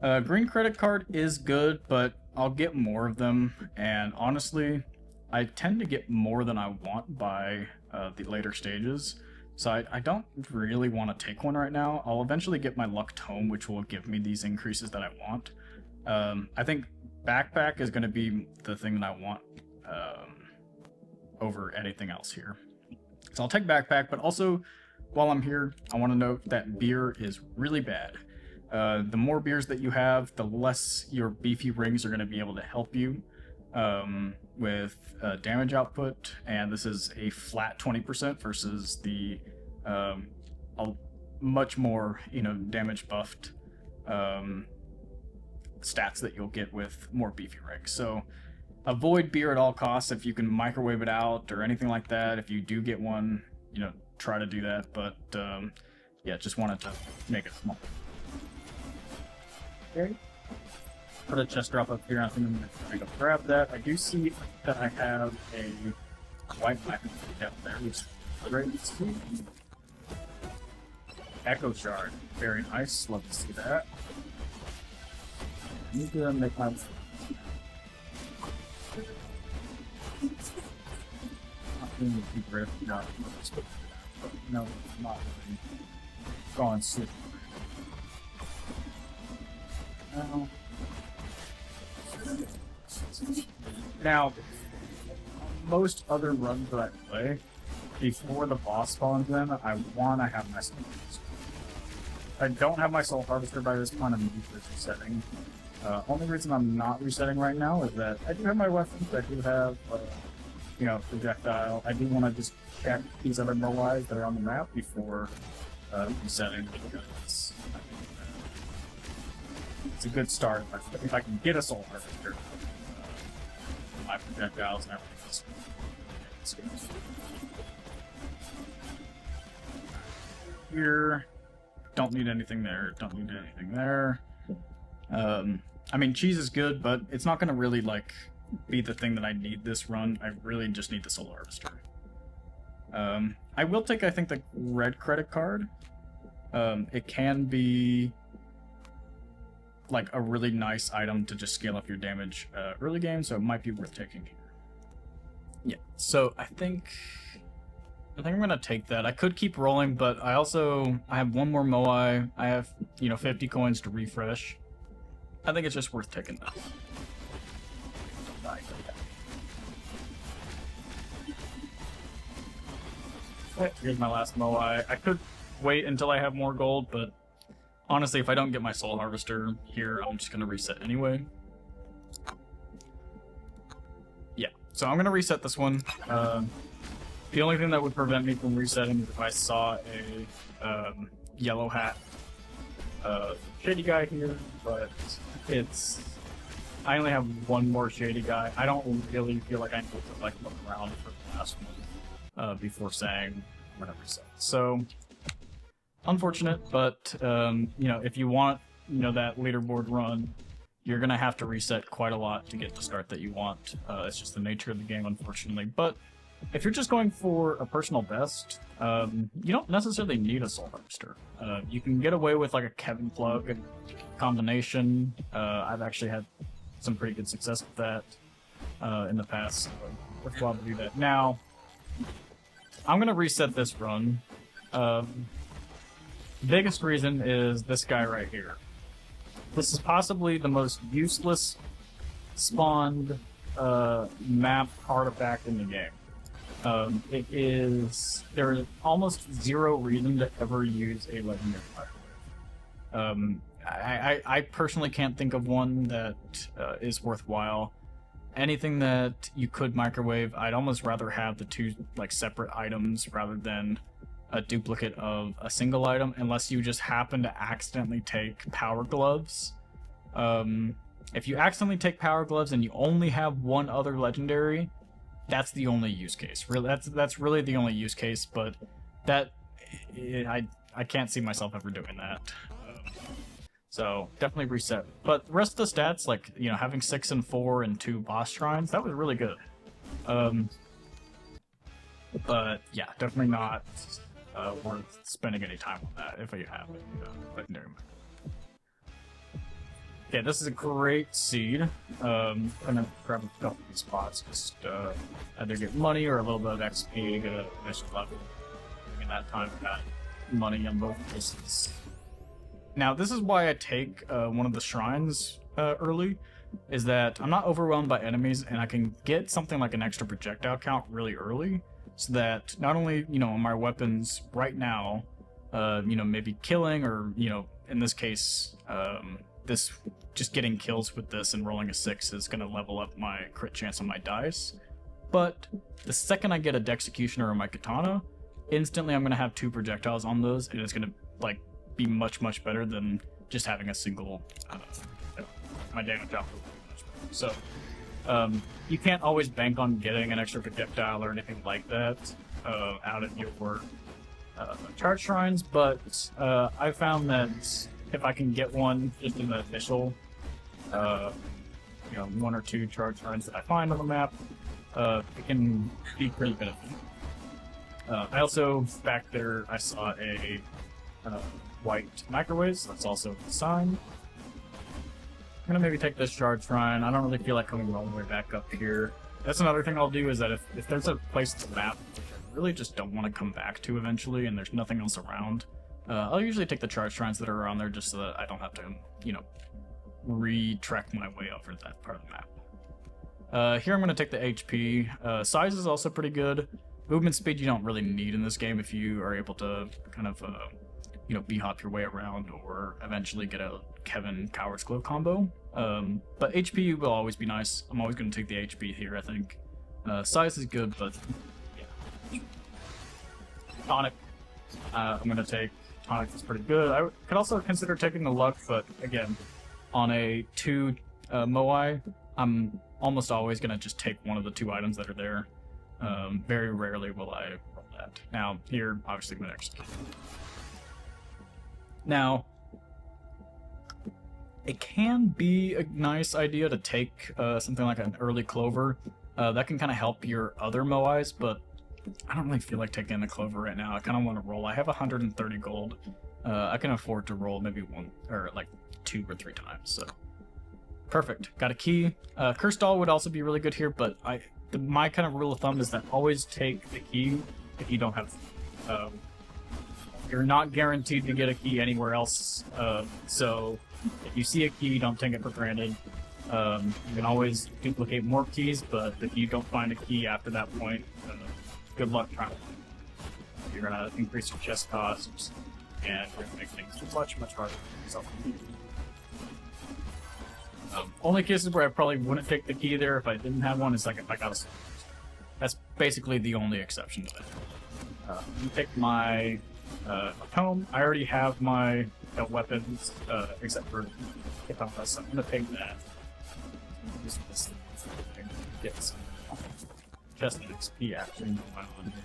green credit card is good, but I'll get more of them, and honestly, I tend to get more than I want by the later stages. So I don't really want to take one right now. I'll eventually get my luck tome, which will give me these increases that I want. I think backpack is going to be the thing that I want over anything else here. So I'll take backpack, but also while I'm here, I want to note that beer is really bad. The more beers that you have, the less your beefy rings are going to be able to help you with damage output, and this is a flat 20% versus the a much more, damage buffed stats that you'll get with more beefy rings. So avoid beer at all costs. If you can microwave it out or anything like that, if you do get one, try to do that. But yeah, just wanted to make it small. Okay. Put a chest drop up here. I think I'm going to go grab that. I do see that I have a white weapon down there, which is great. Echo shard. Very nice. Love to see that. I need to make my... No, I'm not really going super. Now, most other runs that I play, before the boss spawns in, I want to have my soul harvester. If I don't have my soul harvester by this point, I'm usually resetting. Only reason I'm not resetting right now is that I do have my weapons, I do have, projectile. I do want to just check these other moais that are on the map before resetting, because I think it's a good start. If I can get a soul harvester, my projectiles and everything else. It's good. Here, don't need anything there. Don't need anything there. I mean, cheese is good, but it's not going to really be the thing that I need this run. I really just need the soul harvester. I will take, I think, the red credit card. It can be a really nice item to just scale up your damage early game, so it might be worth taking here. Yeah, so I think I'm gonna take that. I could keep rolling, but I have one more moai. I have 50 coins to refresh. I think it's just worth taking that. Here's my last moai. I could wait until I have more gold, but honestly, if I don't get my soul harvester here, I'm just gonna reset anyway. Yeah, so I'm gonna reset this one. The only thing that would prevent me from resetting is if I saw a yellow hat shady guy here, but I only have one more shady guy. I don't really feel like I need to look around for the last one before saying I'm gonna reset. So unfortunate, but if you want that leaderboard run, you're gonna have to reset quite a lot to get the start that you want. It's just the nature of the game, unfortunately. But if you're just going for a personal best, you don't necessarily need a soul harvester. You can get away with a Kevin plug combination. I've actually had some pretty good success with that in the past. So worthwhile to do that. Now, I'm gonna reset this run. Biggest reason is this guy right here. This is possibly the most useless spawned map artifact in the game. There is almost zero reason to ever use a legendary microwave. I personally can't think of one that is worthwhile. Anything that you could microwave, I'd almost rather have the two separate items rather than a duplicate of a single item, unless you just happen to accidentally take power gloves. If you accidentally take power gloves and you only have one other legendary, that's the only use case. Really, that's really the only use case. But I can't see myself ever doing that. So definitely reset. But the rest of the stats, having 6 and 4 and 2 boss shrines, that was really good. But yeah, definitely not worth spending any time on that if you have legendary. Okay, this is a great seed. I'm gonna grab a couple of these spots, just either get money or a little bit of XP to get a mission level. In that time, I got money on both places. Now, this is why I take one of the shrines early, is that I'm not overwhelmed by enemies, and I can get something like an extra projectile count really early. so that not only, you know, my weapons right now, you know, maybe killing or, you know, in this case, this just getting kills with this and rolling a 6 is going to level up my crit chance on my dice. But the second I get a Dexecutioner or my Katana, instantly I'm going to have 2 projectiles on those, and it's going to, like, be much, much better than just having a single, my damage output. So, you can't always bank on getting an extra projectile or anything like that out of your charge shrines, but I found that if I can get one just in the initial, you know, 1 or 2 charge shrines that I find on the map, it can be pretty beneficial. I also, back there, I saw a white microwave, so that's also a sign. I'm gonna maybe take this charge shrine. I don't really feel like coming all the way back up here. That's another thing I'll do, is that if there's a place in the map which I really just don't want to come back to eventually and there's nothing else around, I'll usually take the charge shrines that are around there just so that I don't have to, you know, re-trek my way over that part of the map. Here I'm going to take the HP. Size is also pretty good. Movement speed you don't really need in this game if you are able to kind of, you know, b-hop your way around or eventually get a Kevin Coward's Glove combo. But HP will always be nice. I'm always going to take the HP here, I think. Size is good, but yeah. Tonic. I'm going to take Tonic, is pretty good. I could also consider taking the Luck, but again, on a 2 Moai, I'm almost always going to just take one of the 2 items that are there. Very rarely will I roll that. Now, here, obviously, I'm going to execute. Now, it can be a nice idea to take something like an early Clover. That can kind of help your other Moais, but I don't really feel like taking the Clover right now. I kind of want to roll. I have 130 gold. I can afford to roll maybe 1 or like 2 or 3 times, so perfect. Got a key. Cursed Doll would also be really good here, but my kind of rule of thumb is that always take the key if you don't have. You're not guaranteed to get a key anywhere else, so if you see a key, don't take it for granted. You can always duplicate more keys, but if you don't find a key after that point, good luck trying to find it. You're going to increase your chest costs, and you're going to make things much, much harder for yourself. Only cases where I probably wouldn't take the key there if I didn't have one is like if I got a sword. That's basically the only exception to that. You take my Tome. I already have my weapons, except for Katana, so I'm going to take that. Use this thing to get some chest XP action going on here.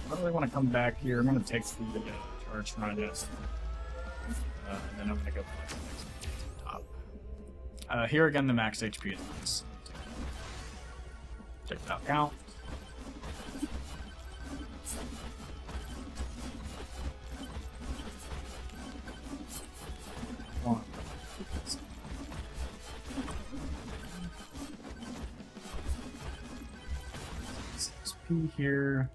I don't really want to come back here. I'm going to take the charge shrine, and then I'm going to go for the next top. Here again, the max HP is nice. Take that out. XP here.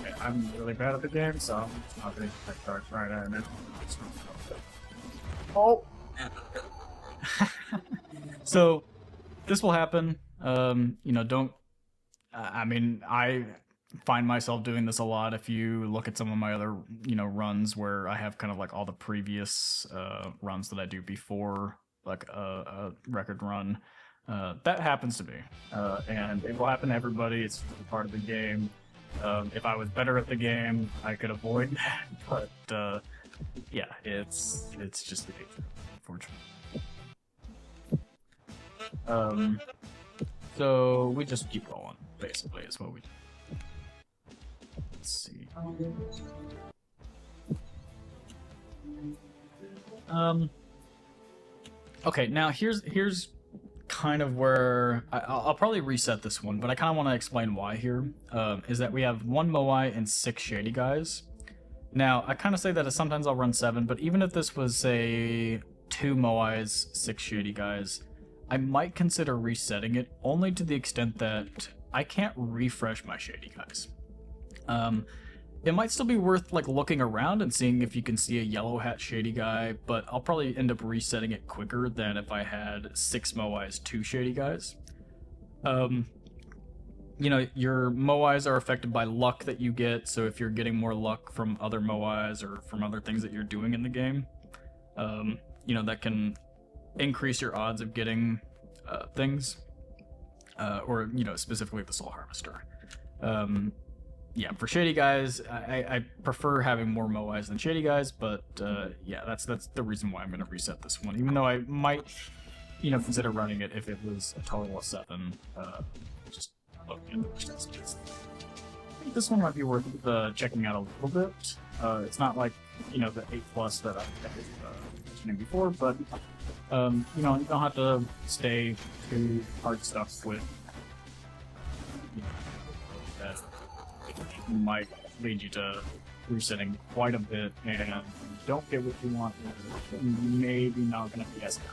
Okay, I'm really bad at the game, so I'm not going to get that charge right out of it. Oh! So, this will happen. You know, don't... I mean, I find myself doing this a lot. If you look at some of my other, you know, runs where I have kind of like all the previous runs that I do before, like a record run, that happens to me. And it will happen to everybody. It's part of the game. If I was better at the game, I could avoid that. But, yeah, it's just the nature, unfortunately. So we just keep rolling, basically, is what we do. Let's see. Okay, now here's kind of where I'll probably reset this one, but I kind of want to explain why here. Is that we have 1 Moai and 6 Shady Guys. Now, I kind of say that sometimes I'll run 7, but even if this was, say, 2 Moais, 6 Shady Guys, I might consider resetting it, only to the extent that I can't refresh my Shady Guys. It might still be worth like looking around and seeing if you can see a yellow hat shady guy, but I'll probably end up resetting it quicker than if I had 6 Moais, 2 shady guys. You know, your Moais are affected by luck that you get, so if you're getting more luck from other Moais or from other things that you're doing in the game, you know, that can increase your odds of getting things, or, you know, specifically the Soul Harvester. Yeah, for shady guys, I prefer having more Moais than shady guys, but yeah, that's the reason why I'm going to reset this one, even though I might, you know, consider running it if it was a total of 7. Just looking at the stats. I think this one might be worth checking out a little bit. It's not like, you know, the 8+ that I was mentioning before, but you know, you don't have to stay too hard stuff with, you know, that might lead you to resetting quite a bit, and you don't get what you want, maybe not going to be as happy.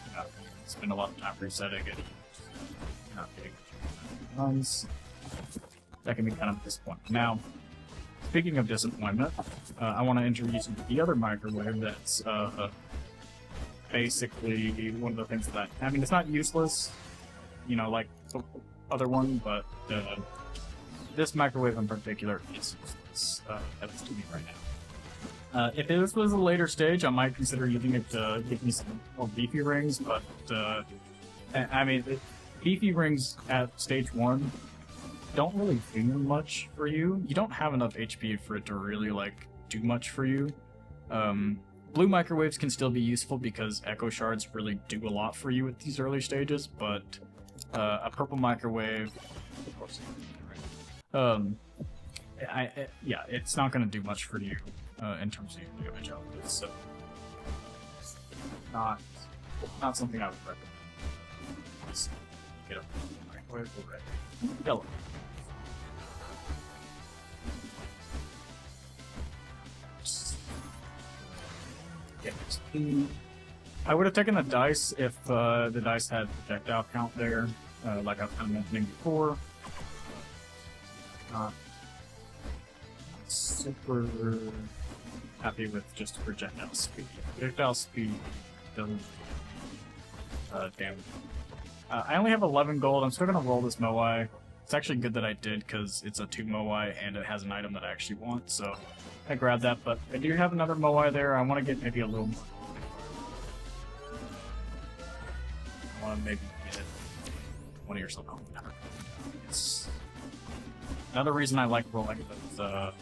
You know, spend a lot of time resetting it, not getting runs. That can be kind of disappointing. Now, speaking of disappointment, I want to introduce you to the other microwave that's basically one of the things that, I mean, it's not useless, you know, like the other one, but this microwave in particular is useless, at least to me right now. If this was a later stage, I might consider using it to give me some more beefy rings, but I mean, beefy rings at stage 1 don't really do much for you. You don't have enough HP for it to really, like, do much for you. Blue microwaves can still be useful because echo shards really do a lot for you at these early stages, but a purple microwave, of course, yeah, it's not going to do much for you in terms of your damage output, so not something I would recommend. Let's get a microwave already. Yellow. I would have taken the dice if the dice had projectile count there, like I was kind of mentioning before. Not super happy with just projectile speed. Projectile speed does damage. I only have 11 gold. I'm still going to roll this Moai. It's actually good that I did because it's a 2 Moai and it has an item that I actually want, so I grabbed that. But I do have another Moai there. I want to get maybe a little more. I want to maybe get 20 or something. It's another reason I like rolling those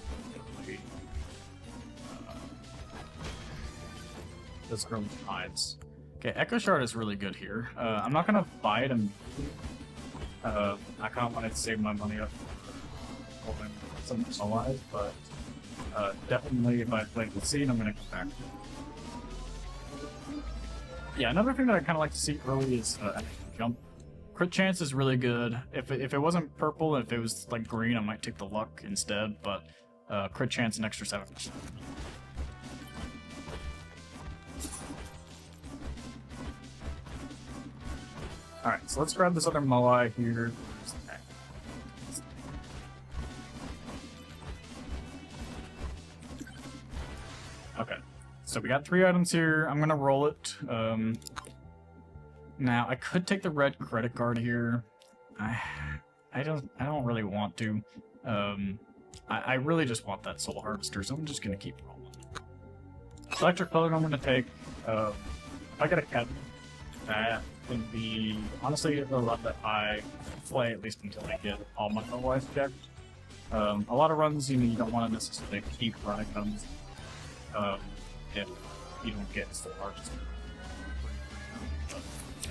those early hides. Okay, Echo Shard is really good here. I'm not gonna buy it immediately. I kind of wanted to save my money up for holding some alive, but definitely if I play the scene, I'm gonna come back. Yeah, another thing that I kind of like to see early is jump. Crit chance is really good. If it wasn't purple, if it was like green, I might take the luck instead, but crit chance an extra 7%. Alright, so let's grab this other Moai here. Okay, so we got 3 items here. I'm gonna roll it. Now I could take the red credit card here. I don't really want to. I really just want that Soul Harvester, so I'm just gonna keep rolling. Electric Cloak I'm gonna take. If I get a cat, that would be honestly the luck that I play at least until I get all my Moais checked. A lot of runs, you know, you don't want to necessarily keep running them if you don't get Soul Harvester.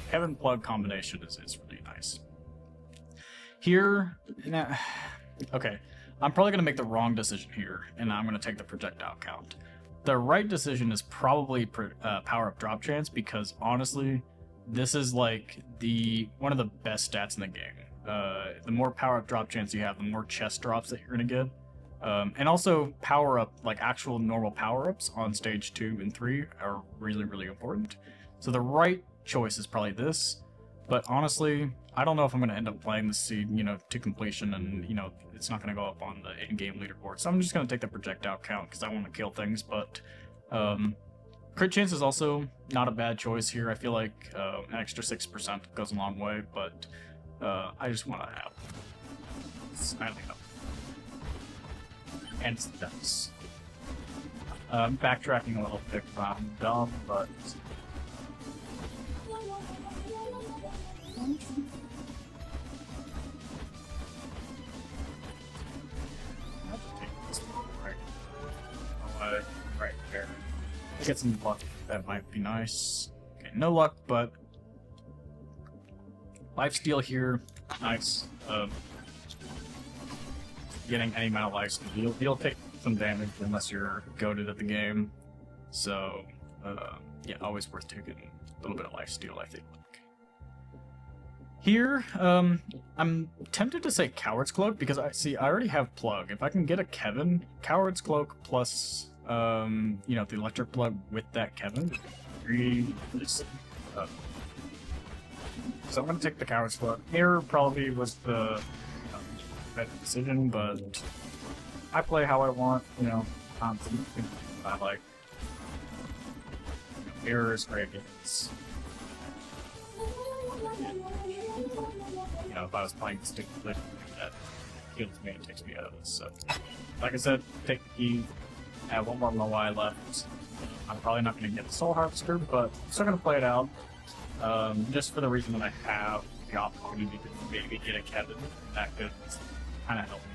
Heaven Plug combination is really nice. Here, now, okay, I'm probably going to make the wrong decision here, and I'm going to take the projectile count. The right decision is probably power-up drop chance, because honestly, this is like one of the best stats in the game. The more power-up drop chance you have, the more chest drops that you're going to get. And also, power-up, like actual normal power-ups on stage 2 and 3 are really, really important. So the right choice is probably this, but honestly, I don't know if I'm gonna end up playing the seed, you know, to completion, and you know, it's not gonna go up on the in-game leaderboard. So I'm just gonna take the projectile count because I want to kill things. But crit chance is also not a bad choice here. I feel like an extra 6% goes a long way, but I just want to have smiling up. And that's backtracking a little bit. I'm dumb, but. Right there. Get some luck. That might be nice. Okay, no luck, but lifesteal here. Nice. Getting any amount of lifesteal. You'll take some damage unless you're goated at the game. So, yeah, always worth taking a little bit of lifesteal, I think. Here, I'm tempted to say Coward's Cloak because I already have Plug. If I can get a Kevin, Coward's Cloak plus, you know, the Electric Plug with that Kevin, really so I'm gonna take the Coward's Cloak. Mirror probably was the better decision, but I play how I want, you know, I like. Mirror is great. It's, you know, if I was playing stick that heals me and takes me out of this. So, like I said, take the key. I have one more Moai left. I'm probably not going to get the Soul Harvester, but I'm still going to play it out. Just for the reason that I have the opportunity to maybe get a Kevin. That could kind of help me.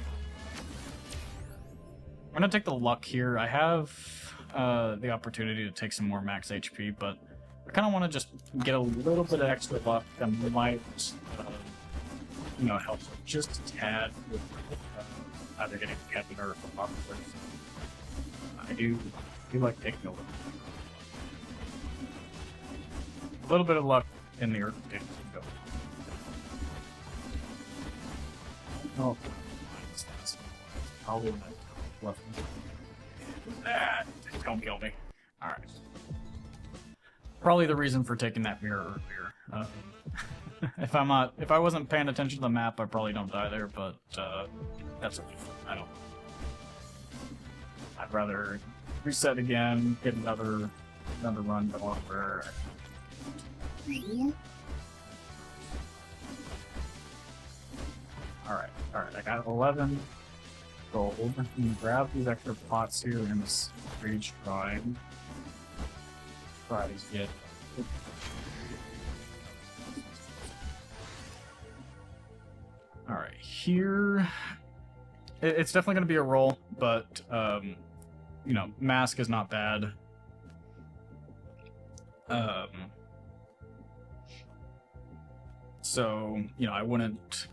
I'm going to take the luck here. I have the opportunity to take some more max HP, but I kind of want to just get a little bit of extra luck that might, you know, help just a tad with either getting Kevin or a lot of players. I do like taking a little bit of luck in the earth. Oh, probably not left. Don't kill me. All right. Probably the reason for taking that mirror earlier. If I wasn't paying attention to the map, I probably don't die there. But that's okay. I don't. I'd rather reset again, get another run going where. All right. I got 11 gold. I'm gonna grab these extra pots here and just rage try to get. All right, here it's definitely going to be a roll, but you know, mask is not bad. So you know, I wouldn't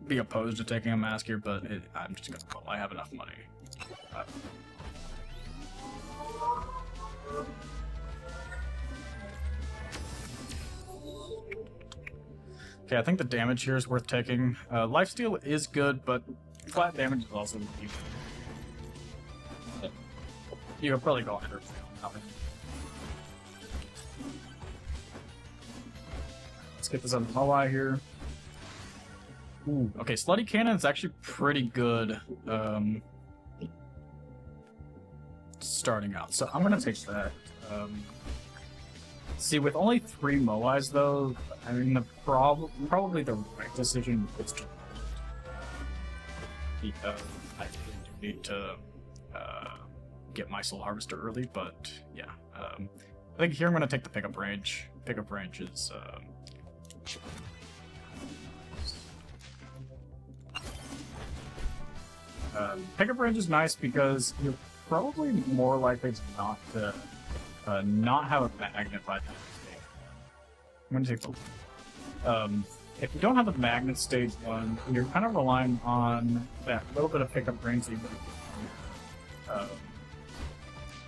be opposed to taking a mask here, but I'm just gonna roll. I have enough money. Okay, I think the damage here is worth taking. Lifesteal is good, but flat damage is also good. You could probably go under. Let's get this on the Moai here. Ooh, okay, Slutty Cannon is actually pretty good starting out, so I'm gonna take that. See, with only 3 Moais though, I mean, probably the right decision is to because I do need to get my Soul Harvester early, but yeah. I think here I'm going to take the pickup range. Pickup range is... pickup range is nice because you're probably more likely to not have a magnet by the end of the stage. I'm going to take the... if you don't have a magnet stage 1, you're kind of relying on that little bit of pickup range that you get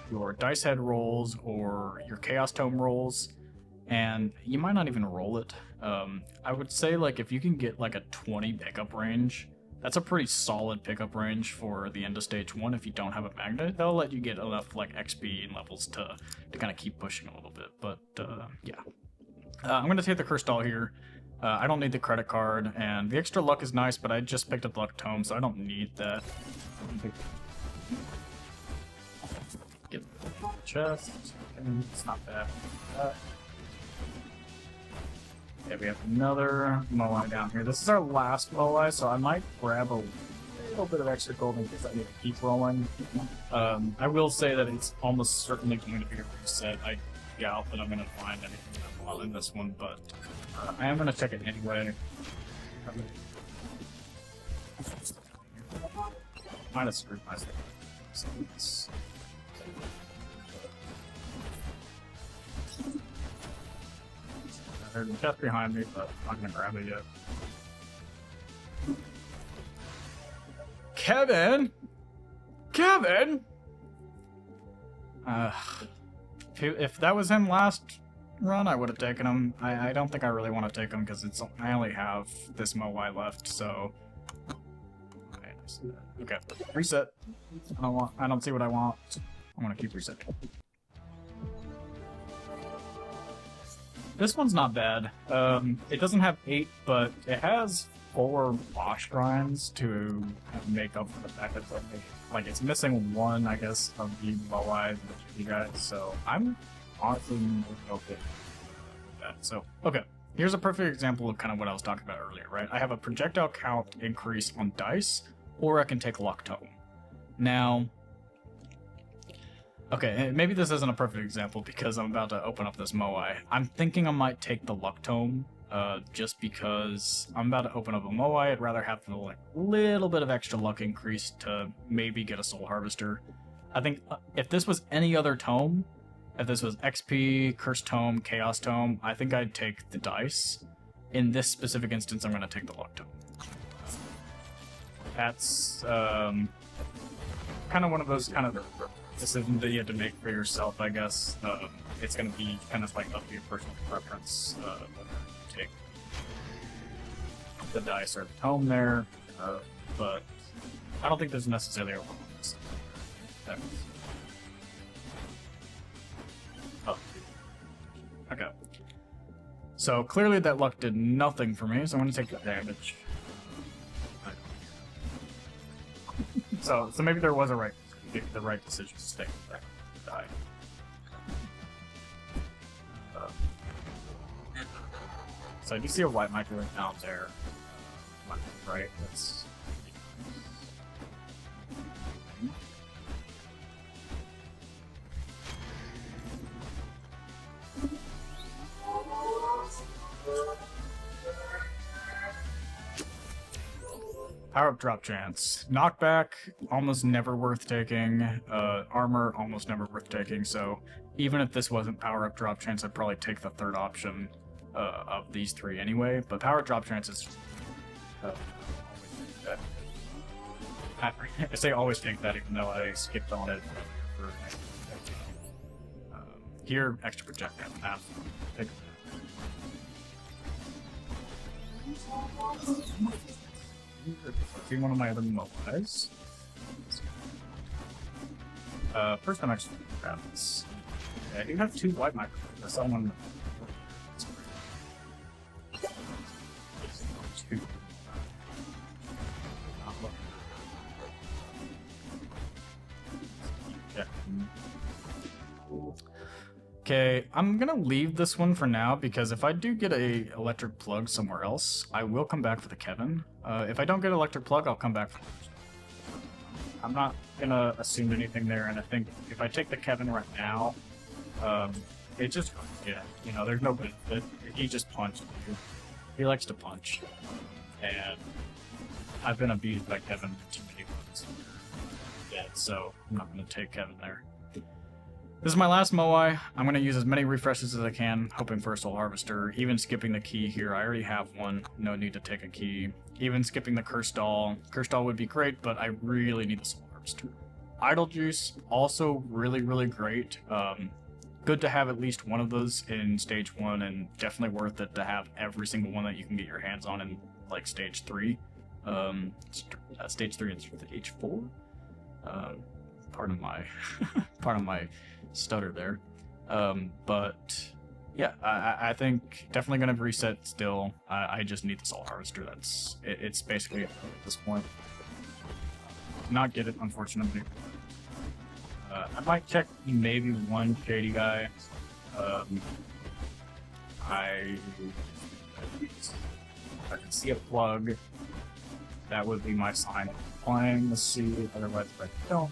your Dice Head rolls or your Chaos Tome rolls, and you might not even roll it. I would say, like, if you can get like a 20 pickup range, that's a pretty solid pickup range for the end of stage 1. If you don't have a magnet, they'll let you get enough like XP and levels to kind of keep pushing a little bit. But yeah, I'm gonna take the Cursed Doll here. I don't need the credit card, and the extra luck is nice, but I just picked up the luck tome, so I don't need that. Get the chest, and it's not bad. Yeah, we have another Moai down here. This is our last Moai, so I might grab a little bit of extra gold in case I need to keep rolling. I will say that it's almost certainly going to be a reset. I doubt that I'm going to find anything that well in this one, but I am going to check it anyway. Might have screwed myself. There's a chest behind me, but I'm not going to grab it yet. Kevin! Kevin! If that was him last run, I would have taken him. I don't think I really want to take him because I only have this Moai left, so... Okay, reset. I don't see what I want. I want to keep resetting. This one's not bad. It doesn't have 8, but it has 4 boss shrines to make up for the fact that it's only, like, it's missing 1, I guess, of the Moai that you guys, so I'm honestly okay with that. So, okay. Here's a perfect example of kind of what I was talking about earlier, right? I have a projectile count increase on dice, or I can take luck tome. Now, okay, maybe this isn't a perfect example because I'm about to open up this Moai. I'm thinking I might take the luck tome, just because I'm about to open up a Moai. I'd rather have the like little bit of extra luck increase to maybe get a soul harvester. I think if this was any other tome, if this was XP, Curse Tome, Chaos Tome, I think I'd take the dice. In this specific instance, I'm going to take the luck tome. That's kind of one of those kind of decisions that you have to make for yourself, I guess. It's going to be kind of like up to your personal preference whether you take the dice or the tome there, but I don't think there's necessarily a wrong answer. Oh. Okay. So clearly that luck did nothing for me, so I'm going to take the damage. So maybe there was the right decision to stay with that die. So I do see a white micro down there, right? That's power-up drop chance. Knockback, almost never worth taking. Armor, almost never worth taking. So even if this wasn't power-up drop chance, I'd probably take the third option of these 3 anyway. But power-up drop chance is... I say always take that, even though I skipped on it. Here, extra projectile. Take see one of my other Moais. First I'm actually gonna grab this. Okay, I do have 2 white microphones. I saw one. 2. Okay, I'm gonna leave this one for now because if I do get a electric plug somewhere else, I will come back for the Kevin. If I don't get electric plug, I'll come back for I'm not gonna assume anything there, and I think if I take the Kevin right now, it just, yeah, you know, there's no benefit. He just punched me. He likes to punch. And I've been abused by Kevin too many times. Yeah, so I'm not gonna take Kevin there. This is my last Moai. I'm going to use as many refreshes as I can, hoping for a Soul Harvester. Even skipping the key here. I already have one. No need to take a key. Even skipping the Curse Doll. Curse Doll would be great, but I really need the Soul Harvester. Idle Juice, also really, really great. Good to have at least one of those in Stage 1, and definitely worth it to have every single one that you can get your hands on in, like, Stage 3. Stage 3 and Stage 4. Pardon my stutter there. But Yeah, I think definitely gonna reset still. I just need the Soul Harvester. It's basically it at this point. Not get it, unfortunately. I might check maybe one shady guy. I can see a plug. That would be my sign of playing. Let's see. Otherwise, if I don't,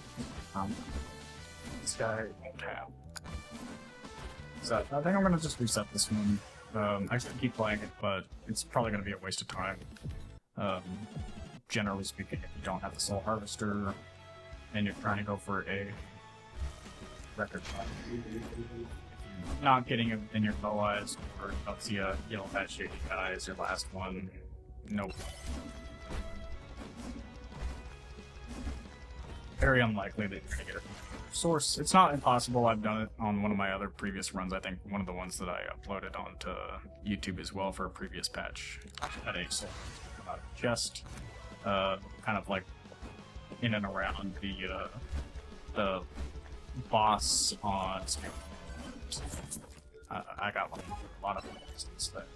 this guy won't have. So I think I'm gonna just reset this one. I should keep playing it, but it's probably gonna be a waste of time. Generally speaking, if you don't have the Soul Harvester and you're trying to go for a record fight, not getting it in your low eyes, or you don't see a yellow hat shady guy as your last one. Nope. Very unlikely that you're gonna get it. Source. It's not impossible. I've done it on one of my other previous runs. I think one of the ones that I uploaded onto YouTube as well for a previous patch. Had a soul come out of chest, kind of like in and around the boss on. I got a lot of reasons that.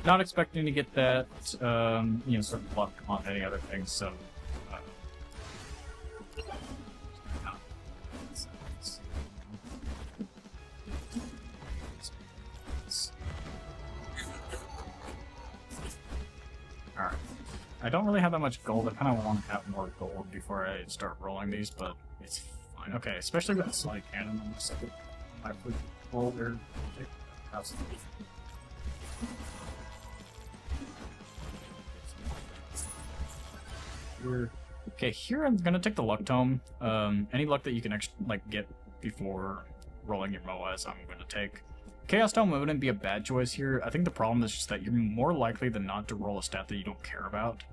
Not expecting to get that, sort of luck on any other things. So. Alright. I don't really have that much gold. I kind of want to have more gold before I start rolling these, but it's fine. Okay, especially with the slide cannon on the second. I put roll there. Okay, here I'm gonna take the luck tome. Any luck that you can actually get before rolling your MOAs, I'm gonna take. Chaos Tome wouldn't be a bad choice here. I think the problem is just that you're more likely than not to roll a stat that you don't care about.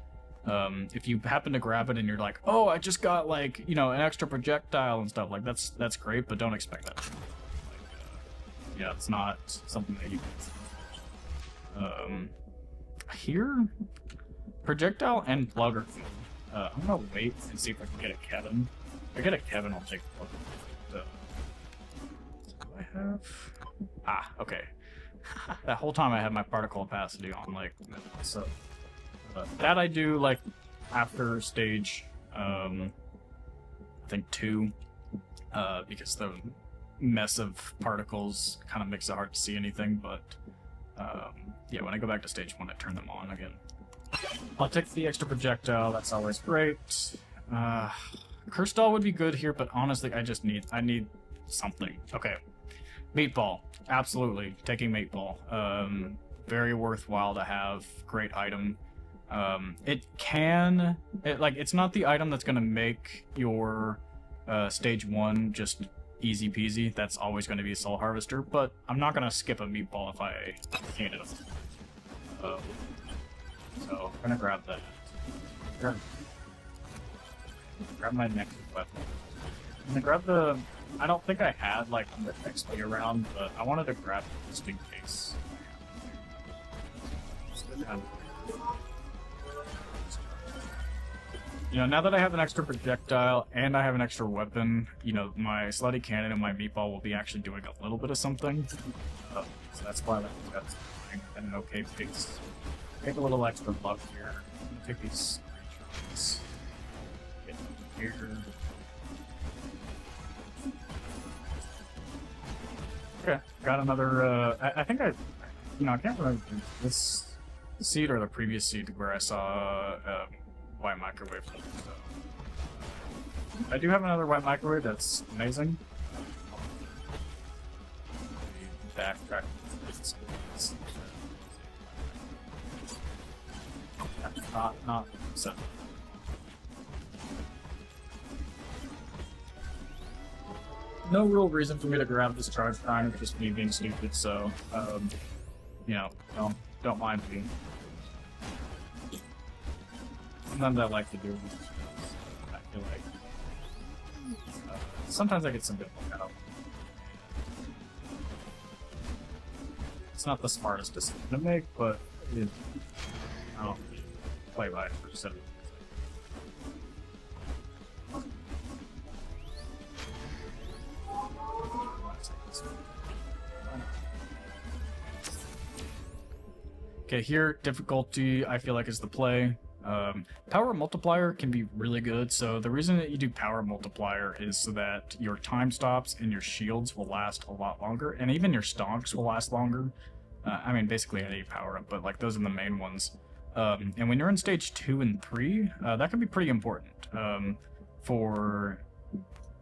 If you happen to grab it and you're like, oh, I just got an extra projectile and stuff, like that's great, but don't expect that. Yeah, it's not something that you can. Here, projectile and plug are. I'm gonna wait and see if I can get a Kevin. If I get a Kevin, I'll take the plug. Do I have? Ah, okay. That whole time I had my particle opacity on, so. That I do, after stage, I think 2, because the mess of particles kind of makes it hard to see anything, but, yeah, when I go back to stage 1, I turn them on again. I'll take the extra projectile, that's always great. Curse Doll would be good here, but honestly, I need something. Okay. Meatball. Absolutely. Taking Meatball. Very worthwhile to have. Great item. It's not the item that's going to make your stage 1 just easy peasy. That's always going to be a Soul Harvester, but I'm not going to skip a Meatball if I can't it. So I'm gonna grab that. Grab my next weapon. I'm gonna grab the. I don't think I had the XP around, but I wanted to grab it just in case. Now that I have an extra projectile and I have an extra weapon, my slutty cannon and my meatball will be actually doing a little bit of something. So that's why that's an okay pace. Take a little extra luck here. I'm gonna take these screenshots. Get them here. Okay, got another. I think I can't remember this seed or the previous seed where I saw white microwave. So, I do have another white microwave that's amazing. Backtrack. Not so. No real reason for me to grab this charge time, it's just me being stupid, so don't mind me. Sometimes I like to do I feel like sometimes I get some good luck out. It's not the smartest decision to make, but I'll play by it for just a second. Okay, here, difficulty, I feel like, is the play. Power multiplier can be really good, so the reason that you do power multiplier is so that your time stops and your shields will last a lot longer, and even your stonks will last longer. I mean, basically any power-up, but like those are the main ones. And when you're in stage 2 and 3, that can be pretty important for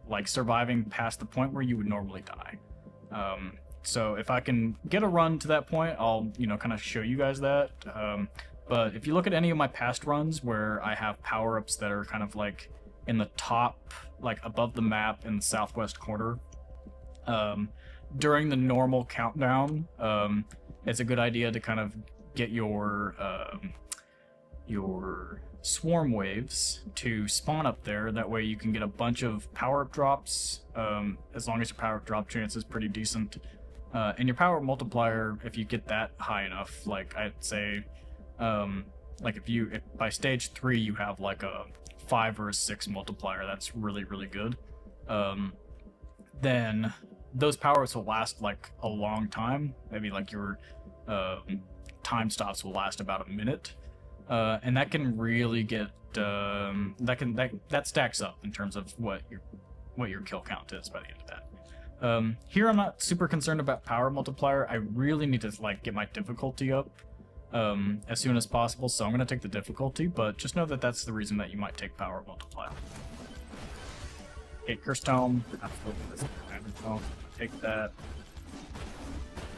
like surviving past the point where you would normally die. So if I can get a run to that point, I'll, you know, kind of show you guys that. But if you look at any of my past runs where I have power-ups that are kind of like in the top, like above the map in the southwest corner, during the normal countdown, it's a good idea to kind of get your swarm waves to spawn up there. That way you can get a bunch of power-up drops, as long as your power-up drop chance is pretty decent. And your power multiplier, if you get that high enough, like I'd say, like if by stage 3 you have like a 5 or a 6 multiplier, that's really, really good. Then those powers will last like a long time. Maybe like your time stops will last about a minute. And that can really get that stacks up in terms of what your kill count is by the end of that. Here I'm not super concerned about power multiplier. I really need to like get my difficulty up as soon as possible, so I'm going to take the difficulty, but just know that that's the reason that you might take power multiplier. Okay, Curse Tome. Take that.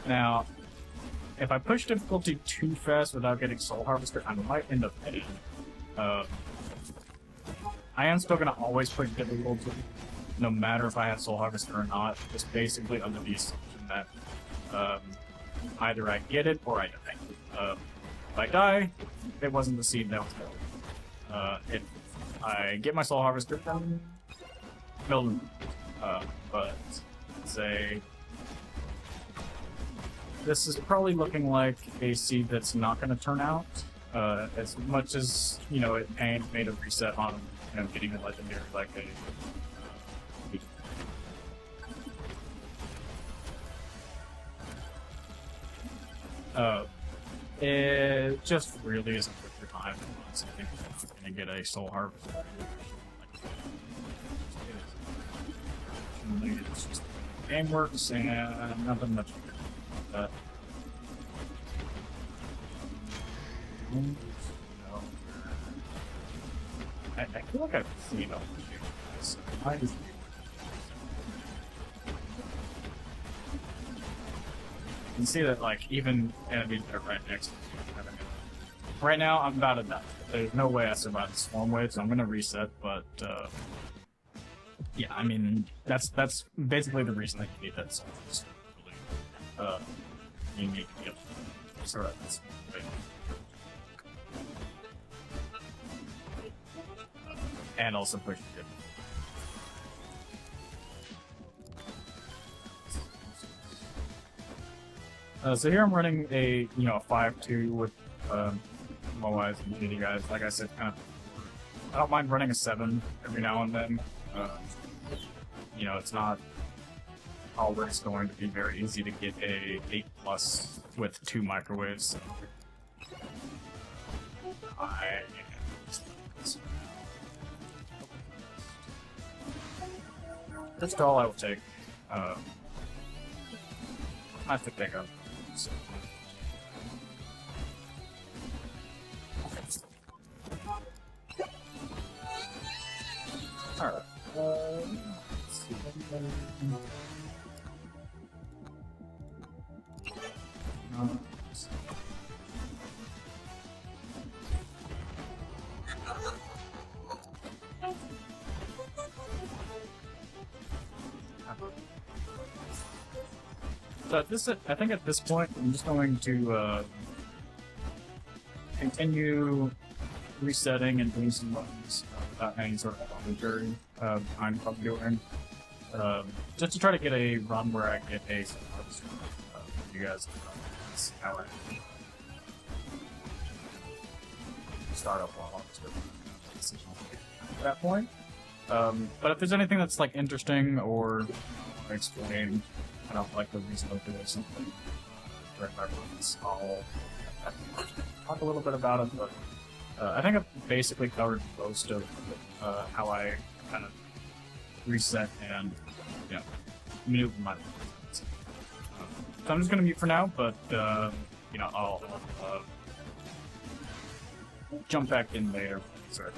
Now, if I push difficulty too fast without getting Soul Harvester, I might end up hitting. I am still going to always push difficulty, no matter if I have Soul Harvester or not, just basically under the assumption that either I get it or I die. If I die, it wasn't the seed that was built. If I get my Soul Harvester, then build. But say this is probably looking like a seed that's not going to turn out. As much as, you know, it made a reset on, you know, getting a legendary like a. It just really isn't worth your time. I think I'm gonna get a Soul Harvest. It's just game works and nothing much about that. I feel like I've seen all this. You can see that, like, even enemies that are right next to me. Right now, I'm about to die. There's no way I survive the swarm wave, so I'm gonna reset, but, yeah, I mean, that's basically the reason that you need that song. You need to get sort of this way. And also push it. So here I'm running a 5-2 with Moais and Giddy guys. Like I said, kind of, I don't mind running a 7 every now and then. It's not always going to be very easy to get a 8+ with 2 microwaves. That's all I will take. I have to pick up. So. Alright. Let's see. So I think at this point, I'm just going to continue resetting and doing some buttons without any sort of commentary behind what I'm doing. Just to try to get a run where I get a for you guys. That's how I start up while at that point. But if there's anything that's like interesting or explain, I don't like the reason of doing something during my runs, I'll talk a little bit about it, but I think I've basically covered most of how I kind of reset and, you know, maneuver my movements. So I'm just going to mute for now, but, you know, I'll jump back in later. Sorry.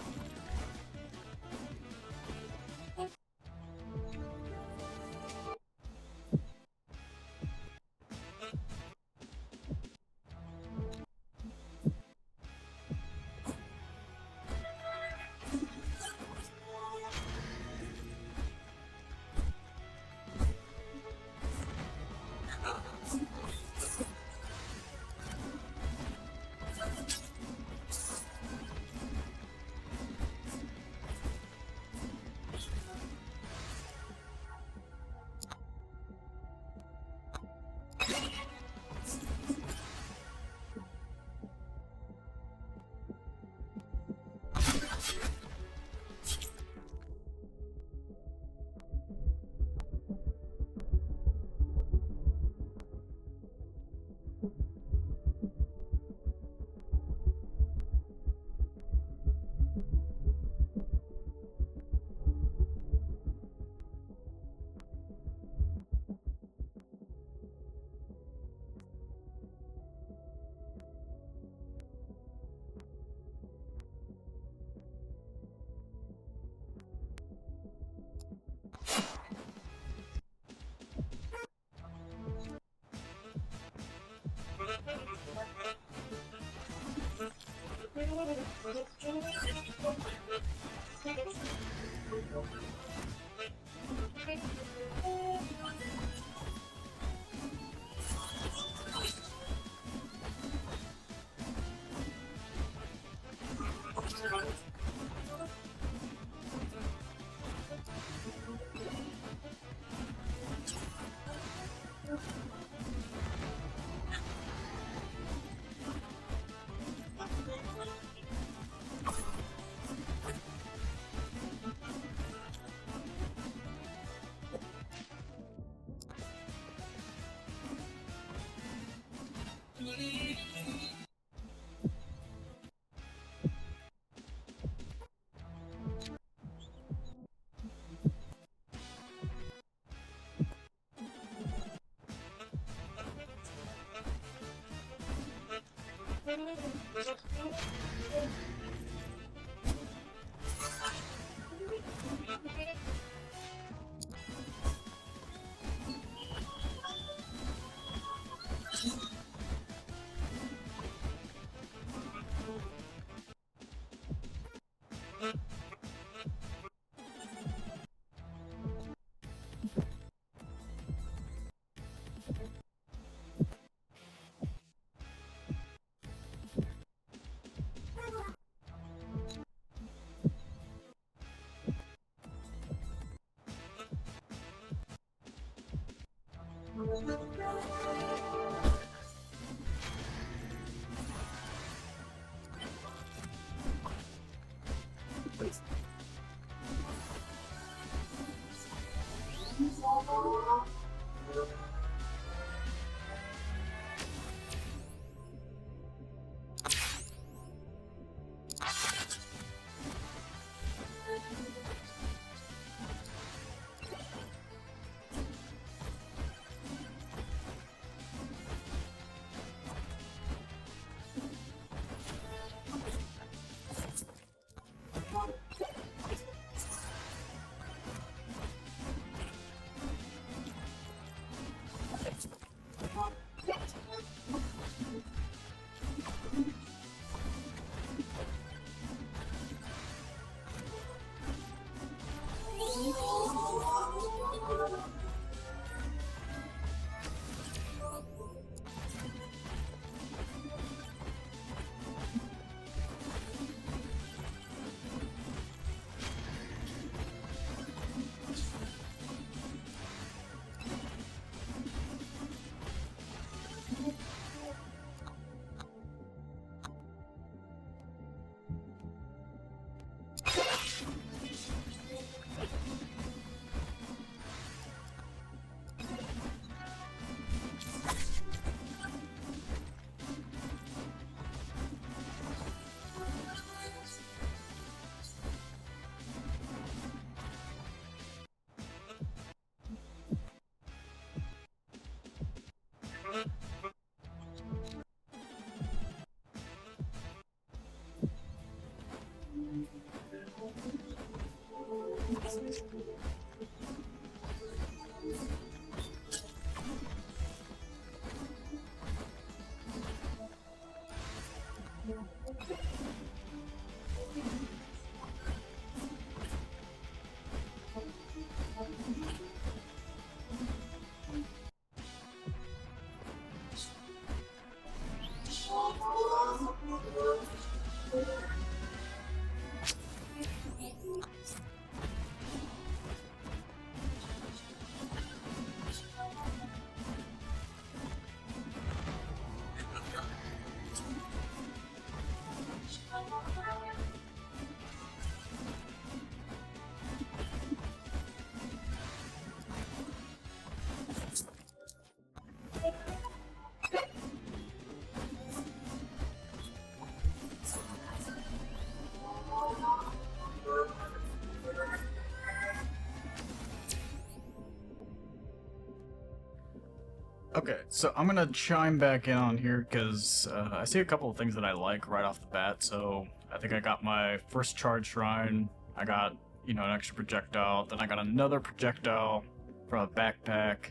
Okay, so I'm gonna chime back in on here because I see a couple of things that I like right off the bat. So I think I got my first charge shrine. I got, you know, an extra projectile. Then I got another projectile from a backpack.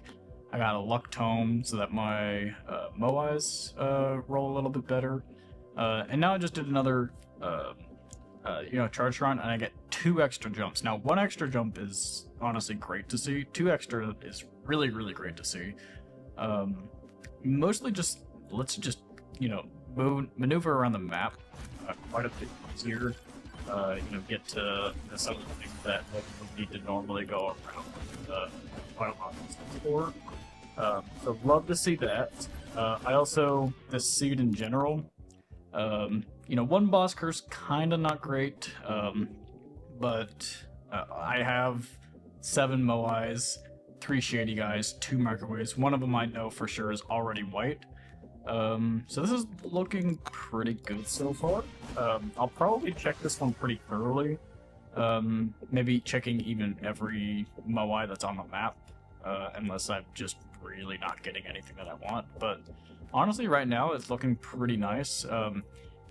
I got a luck tome so that my Moais roll a little bit better. And now I just did another, you know, charge shrine, and I get 2 extra jumps. Now, 1 extra jump is honestly great to see. 2 extra is really, really great to see. Mostly just, let's just, you know, maneuver around the map quite a bit easier. You know, get to some of the things that would need to normally go around quite a lot for. So love to see that. I also, this seed in general, you know, 1 boss curse, kinda not great, but I have 7 Moais, 3 shady guys, 2 microwaves. One of them I know for sure is already white. So this is looking pretty good so far. I'll probably check this one pretty thoroughly. Maybe checking even every Moai that's on the map, unless I'm just really not getting anything that I want. But honestly, right now it's looking pretty nice.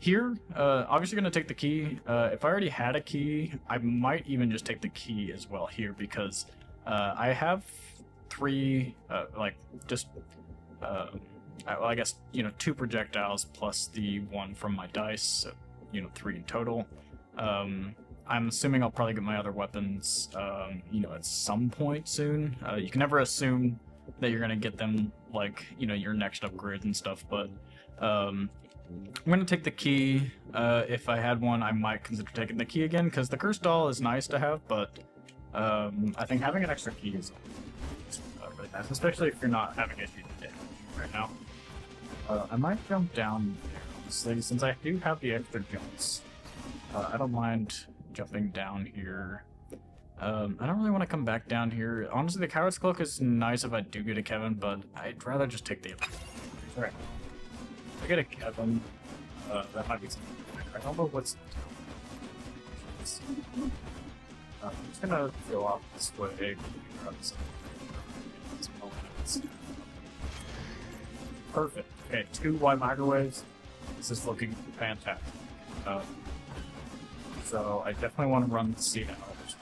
Here, obviously gonna take the key. If I already had a key, I might even just take the key as well here because I have 3, like, just, well, I guess, you know, 2 projectiles plus the 1 from my dice, so, you know, 3 in total. I'm assuming I'll probably get my other weapons, you know, at some point soon. You can never assume that you're gonna get them, like, you know, your next upgrades and stuff, but, I'm gonna take the key. If I had one, I might consider taking the key again, because the curse doll is nice to have, but I think having an extra key is really nice, especially if you're not having issues right now. I might jump down there, honestly, since I do have the extra jumps. I don't mind jumping down here. I don't really want to come back down here. Honestly, the Coward's Cloak is nice if I do get a Kevin, but I'd rather just take the other. Alright. If I get a Kevin, that might be something. I don't know what's... I'm just gonna go off this way. Perfect. Okay, 2 white microwaves. This is looking fantastic. So I definitely want to run the seed out.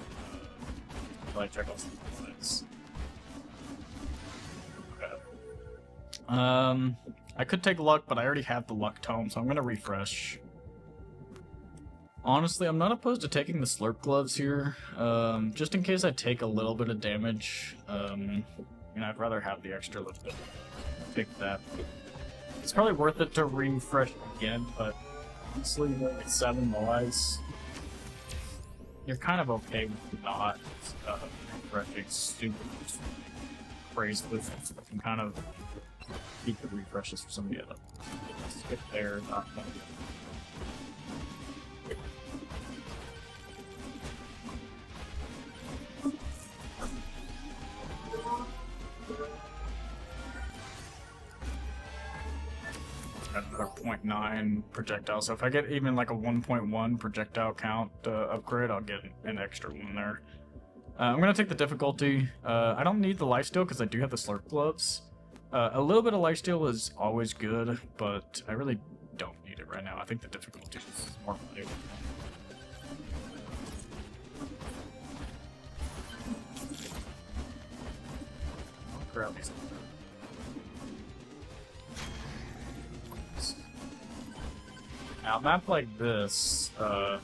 While I check out some things. Okay. I could take luck, but I already have the luck tome, so I'm gonna refresh. Honestly, I'm not opposed to taking the slurp gloves here, just in case I take a little bit of damage. And I'd rather have the extra little bit. Take that. It's probably worth it to refresh again, but honestly, with 7 Moais, you're kind of okay with not refreshing super crazy with it. You can kind of keep the refreshes for some of the other. Skip there, not much. Another 0.9 projectile, so if I get even like a 1.1 projectile count upgrade, I'll get an extra one there. I'm gonna take the difficulty. I don't need the lifesteal because I do have the slurp gloves. A little bit of lifesteal is always good, but I really don't need it right now. I think the difficulty is more valuable. I'll grab these. Now, a map like this can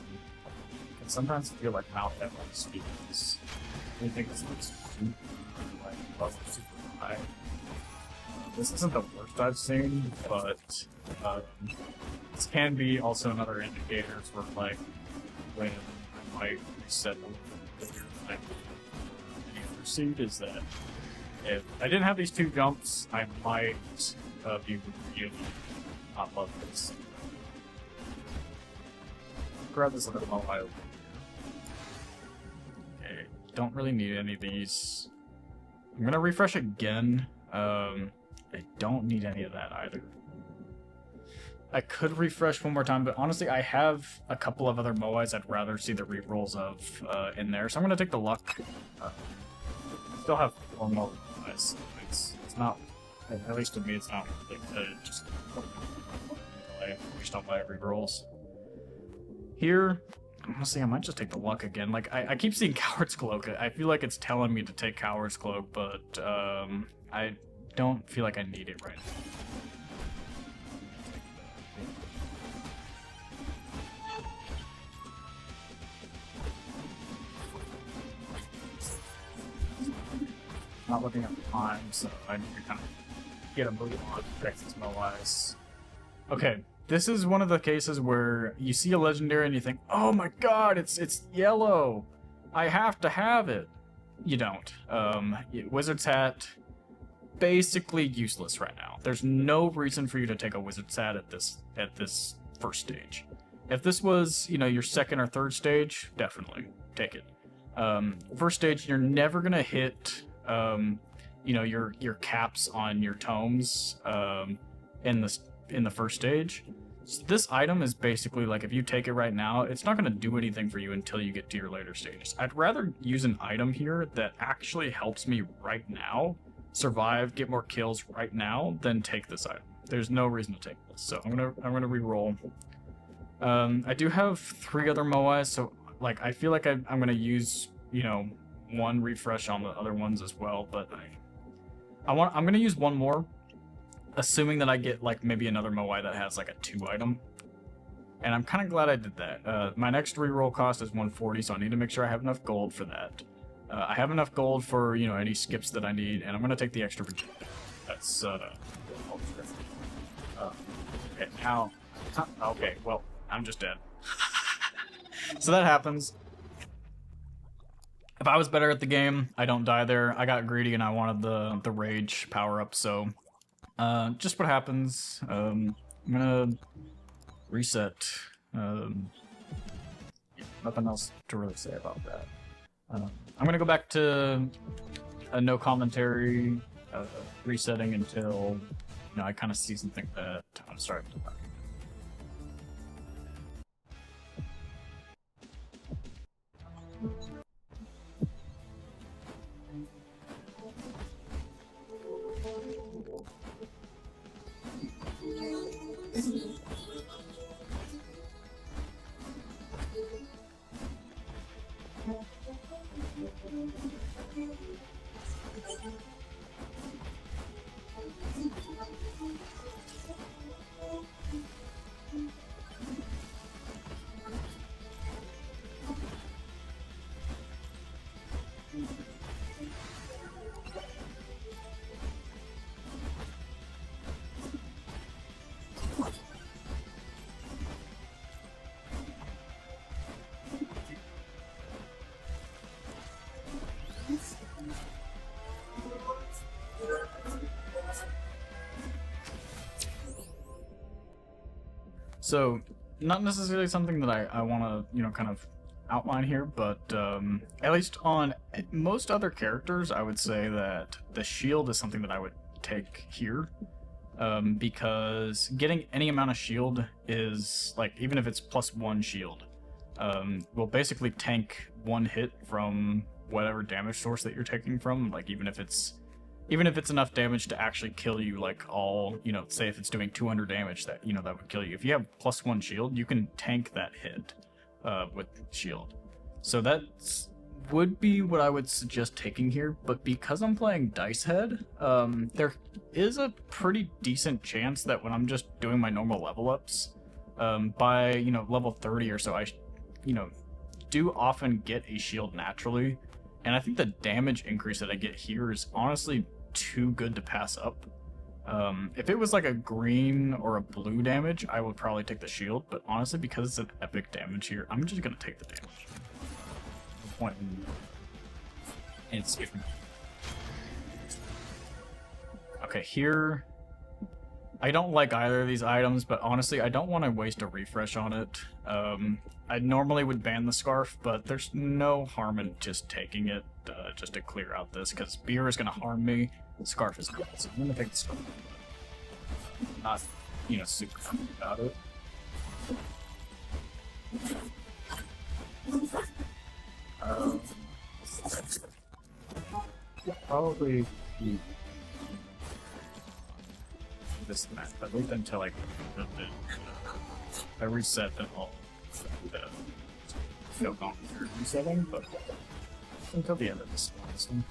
sometimes feel like Mount Everest because I think this looks super, like, level super high. This isn't the worst I've seen, but this can be also another indicator for, like, when I might reset the seed is that if I didn't have these 2 jumps, I might be really not love this. Grab this little Moai. Okay, don't really need any of these. I'm gonna refresh again. I don't need any of that either. I could refresh one more time, but honestly, I have a couple of other Moais I'd rather see the rerolls of in there, so I'm gonna take the luck. Still have 4 Moais. It's not At least to me, it's not worth it to just waste all my rerolls. Here, honestly, I might just take the luck again. Like, I keep seeing Coward's Cloak. I feel like it's telling me to take Coward's Cloak, but I don't feel like I need it right now. Not looking at the time, so I need to kind of get a move on, fix this Moais. Okay, this is one of the cases where you see a legendary and you think, oh my god, it's yellow! I have to have it! You don't. Wizard's Hat, basically useless right now. There's no reason for you to take a Wizard's Hat at this first stage. If this was, you know, your second or third stage, definitely take it. First stage, you're never gonna hit you know, your caps on your tomes in the first stage. So this item is basically like, if you take it right now, it's not going to do anything for you until you get to your later stages. I'd rather use an item here that actually helps me right now survive, get more kills right now, than take this item. There's no reason to take this, so I'm gonna re-roll. I do have 3 other Moais, so like I feel like I'm gonna use, you know, 1 refresh on the other ones as well, but I'm gonna use 1 more, assuming that I get like maybe another Moai that has like a 2 item, and I'm kind of glad I did that. My next reroll cost is 140, so I need to make sure I have enough gold for that. I have enough gold for, you know, any skips that I need, and I'm gonna take the extra. That's okay. Now, okay, well, I'm just dead. So that happens. If I was better at the game, I don't die there. I got greedy and I wanted the rage power up, so just what happens. I'm gonna reset. Nothing else to really say about that. I'm gonna go back to a no commentary, resetting until, you know, I kind of see something that I'm starting to like. So, not necessarily something that I want to, you know, kind of outline here, but at least on most other characters, I would say that the shield is something that I would take here, because getting any amount of shield is, like, even if it's +1 shield, will basically tank 1 hit from whatever damage source that you're taking from, like, even if it's enough damage to actually kill you, like, all, you know, say if it's doing 200 damage, that, you know, that would kill you. If you have +1 shield, you can tank that hit with shield. So that would be what I would suggest taking here, but because I'm playing Dice Head, there is a pretty decent chance that when I'm just doing my normal level ups, by, you know, level 30 or so, I, you know, do often get a shield naturally, and I think the damage increase that I get here is honestly too good to pass up. If it was like a green or a blue damage, I would probably take the shield, but honestly, because it's an epic damage here, I'm just gonna take the damage. No point in skipping. Okay, here, I don't like either of these items, but honestly, I don't want to waste a refresh on it. I normally would ban the scarf, but there's no harm in just taking it, just to clear out this, because beer is going to harm me, scarf is not, so I'm going to take the scarf. Not, you know, super happy about it. Probably... this map, at least until like I reset then I'll no commentary resetting, but until the end of this one.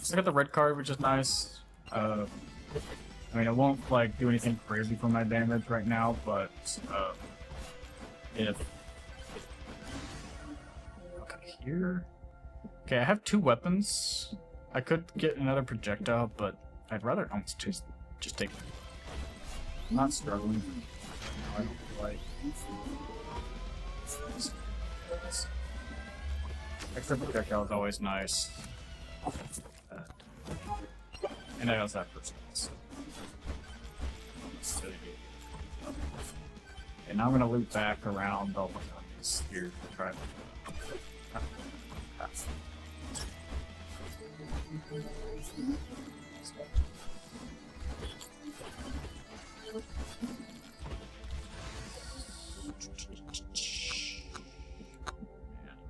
So I got the red card, which is nice. I mean, it won't like do anything crazy for my damage right now, but if okay, here, okay, I have 2 weapons. I could get another projectile, but I'd rather almost just take. I'm not struggling. I don't like. Extra projectile is always nice. And I also have percents. And now I'm gonna loop back around all the enemies here to try to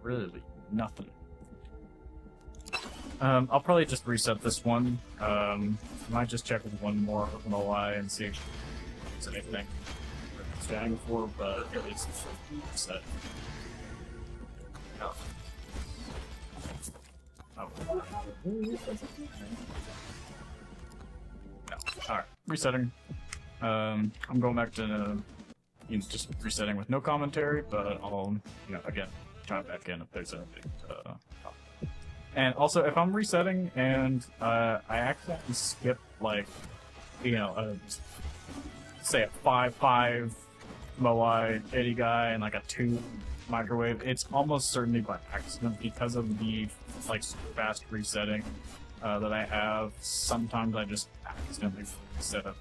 really nothing. I'll probably just reset this one. Might just check with one more MOI and see if there's anything we're standing for, but at least it's reset. No. Oh. No. Alright, resetting. I'm going back to just resetting with no commentary, but I'll, again, try back in if there's anything. And also, if I'm resetting and I accidentally skip, like, say a 5-5 Moai 80 guy and like a 2 microwave, it's almost certainly by accident because of the like fast resetting that I have. Sometimes I just accidentally reset a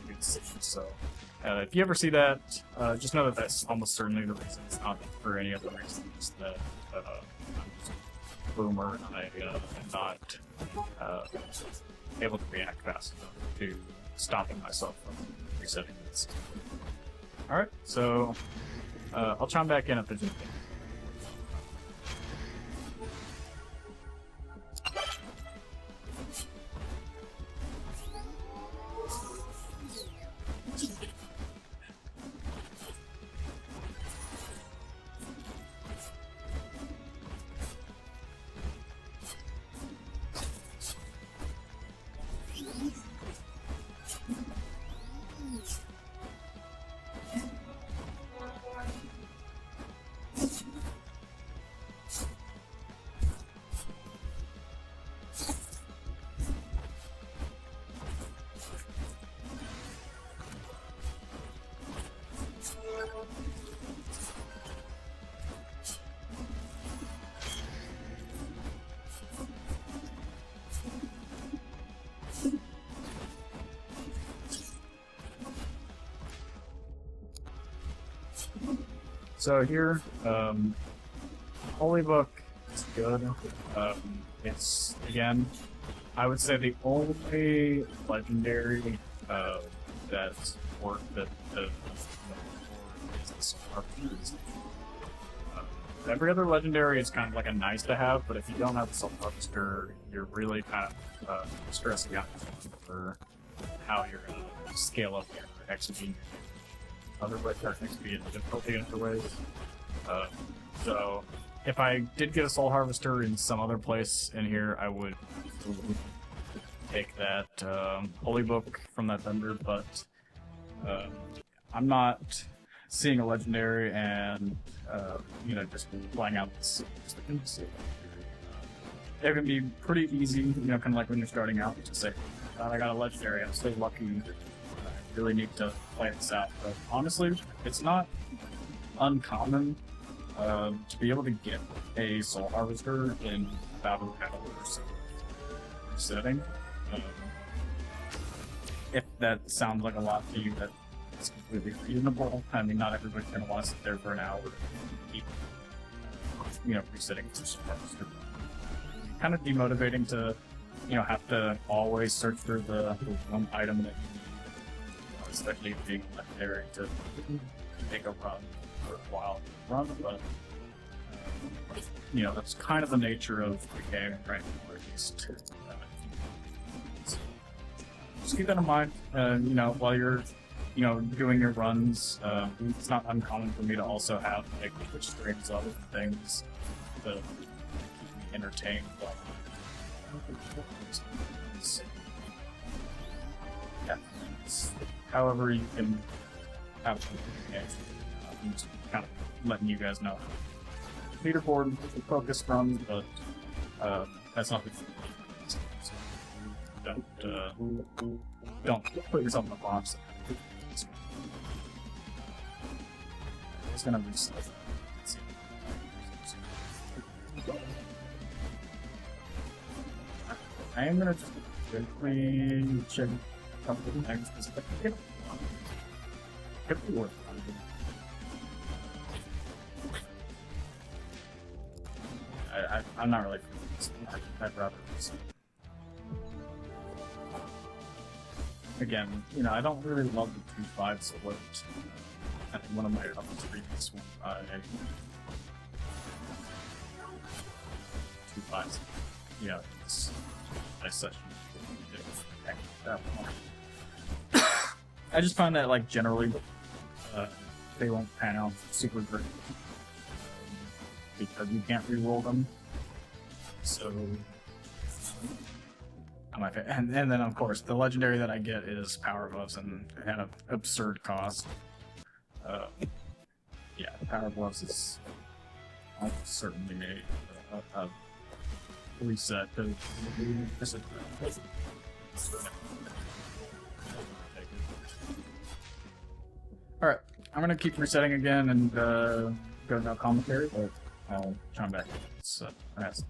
good decision. So if you ever see that, just know that that's almost certainly the reason. It's not for any other reason. Just that I'm just a boomer and I am not able to react fast enough to stopping myself from resetting this. Alright, so I'll chime back in if there's anything. So here, Holy Book is good. It's, again, I would say the only legendary that's worth it is the Spark. Every other legendary is kind of like a nice to have, but if you don't have the Soul Harvester, you're really kind of stressing out for how you're going to scale up your XP. Other ways are XP and difficulty in other ways. So if I did get a Soul Harvester in some other place in here, I would take that Holy Book from that vendor, but I'm not seeing a legendary and just flying out this. It can be pretty easy, kind of like when you're starting out, to say, I got a legendary, I'm so lucky. Really need to play this out, but honestly, it's not uncommon to be able to get a Soul Harvester in about an hour or so setting. If that sounds like a lot to you, that's completely reasonable. I mean, not everybody's going to want to sit there for an hour and keep, resetting for Soul Harvester. Kind of demotivating to, have to always search for the one item that you need. Especially being legendary to make a run, worthwhile run, but you know, that's kind of the nature of the game, right? Or at least, so just keep that in mind. You know, while you're, you know, doing your runs, it's not uncommon for me to also have like Twitch streams of other things to keep me entertained. But, yeah, however you can have a game. I'm just kind of letting you guys know. Leaderboard focus runs, but that's not the don't put yourself in a box. It's gonna be stuff. I am gonna just quickly check a couple of things because it could be worth it. I'm not really feeling this. I'd rather this. Again, you know, I don't really love the 2-5 split. I think one of my other previous one, 2-5s. Yeah, I such that one. I just find that like generally they won't pan out super great. Because you can't reroll them. So, and then of course the legendary that I get is power gloves and at an absurd cost. Yeah, power gloves is almost certainly a reset. All right, I'm gonna keep resetting again and go no commentary, but I'll chime back. It's that's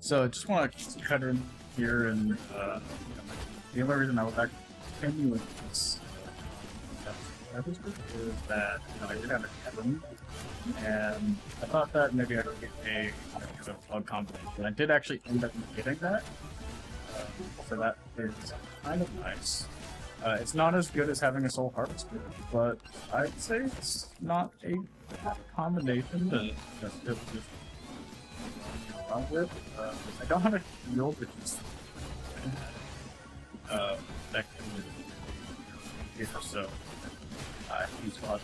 So I just want to cut in here, and the only reason I was actually continuing with this episode is that I did have a Kevin, and I thought that maybe I could get a plug combination. I did actually end up getting that, so that is kind of nice. It's not as good as having a Soul Harvester, but I'd say it's not a bad combination to just run with. I don't have a heal, which is that can here, so I use a lot of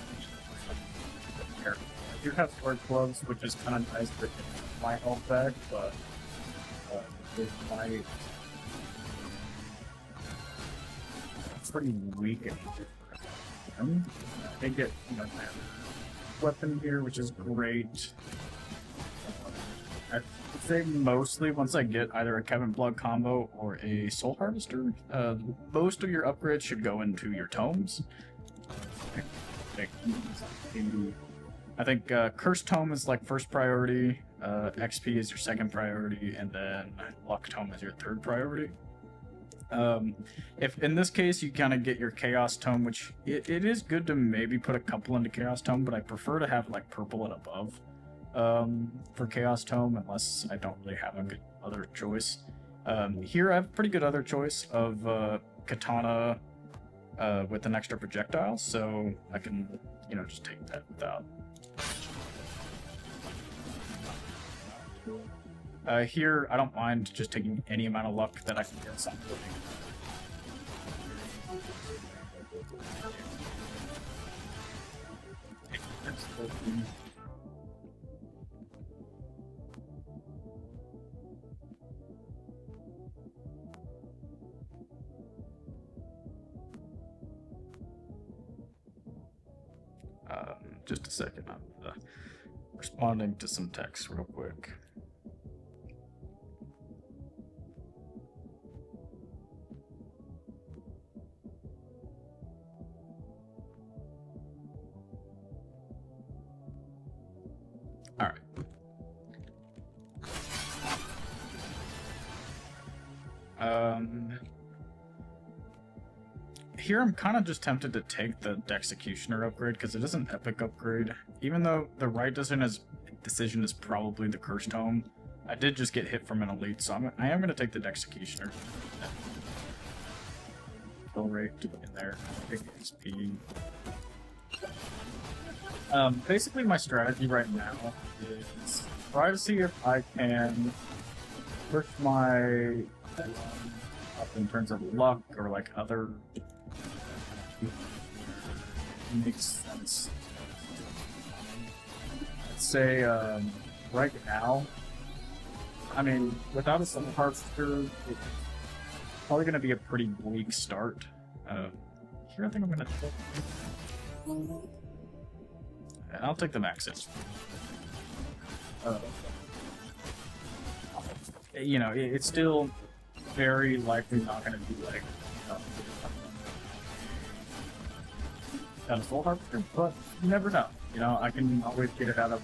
here. I do have sword gloves, which is kind of nice to get my health back, but it might pretty weak and they get weapon here, which is great. I'd say mostly once I get either a Kevin Blood combo or a Soul Harvester, most of your upgrades should go into your tomes. I think Cursed Tome is like first priority, XP is your second priority, and then Luck Tome is your third priority. If in this case you kind of get your Chaos Tome, which it is good to maybe put a couple into Chaos Tome, but I prefer to have like purple and above for Chaos Tome, unless I don't really have a good other choice. Here I have a pretty good other choice of Katana with an extra projectile, so I can just take that without Here, I don't mind just taking any amount of luck that I can get something. Just a second, I'm responding to some text real quick. All right. Here I'm kind of just tempted to take the Executioner upgrade because it is an epic upgrade. Even though the right decision is probably the Curse Tome, I did just get hit from an elite, so I am going to take the Executioner. Kill rate in there. Big XP. Basically my strategy right now is try to see if I can push my up in terms of luck or like other makes sense. Let's say right now, I mean, without a Sun Harvester, it's probably going to be a pretty weak start. Here I think I'm going to and I'll take the maxes. You know, it's still very likely not going to be like out of full harvester, but you never know. You know, I can always get it out of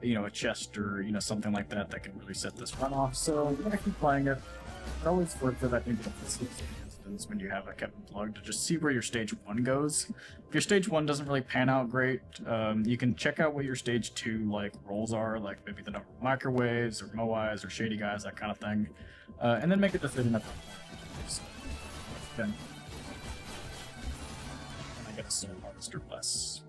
you know, a chest or you know something like that that can really set this run off. So I'm gonna keep playing it. It's always worth it, I think, in this instance when you have a Kevin plug to just see where your stage 1 goes. If your stage 1 doesn't really pan out great, you can check out what your stage 2 like roles are, like maybe the number of microwaves or moais or shady guys, that kind of thing, and then make a decision at that point. So, then I get a soul harvester less.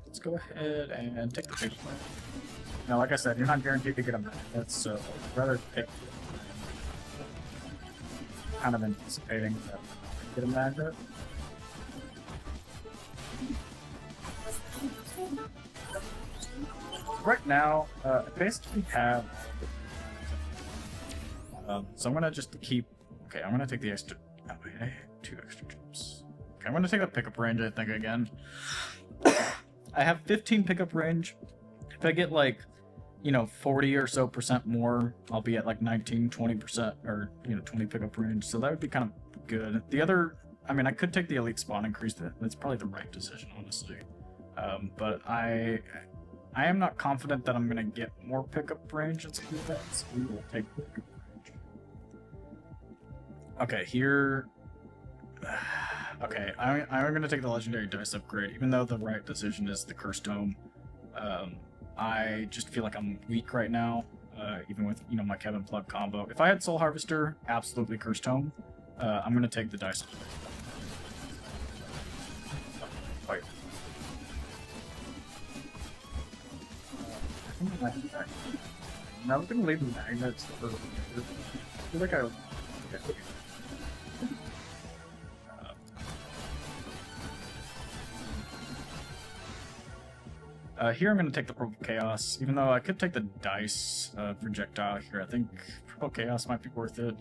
Let's go ahead and take the big one. Now, like I said, you're not guaranteed to get a magnet, so I'd rather take kind of anticipating that I get a magnet. Right now, I basically have so I'm gonna just keep. Okay, I'm gonna take the extra. Oh, wait, I have 2 extra jumps. Okay, I'm gonna take the pickup range, I think, again. I have 15 pickup range. If I get like, you know, 40 or so % more, I'll be at like 19, 20%, or, you know, 20 pickup range. So that would be kind of good. The other, I mean, I could take the elite spawn increase. That's probably the right decision, honestly. But I am not confident that I'm going to get more pickup range and stuff like that, so we will take pickup range. Okay, here. Okay, I'm going to take the legendary dice upgrade, even though the right decision is the Curse Tome. I just feel like I'm weak right now, even with, you know, my Kevin plug combo. If I had Soul Harvester, absolutely Curse Tome. I'm going to take the dice. Wait. I was going to leave the magnets for... I feel like I... Here I'm going to take the Purple Chaos, even though I could take the Dice projectile here. I think Purple Chaos might be worth it.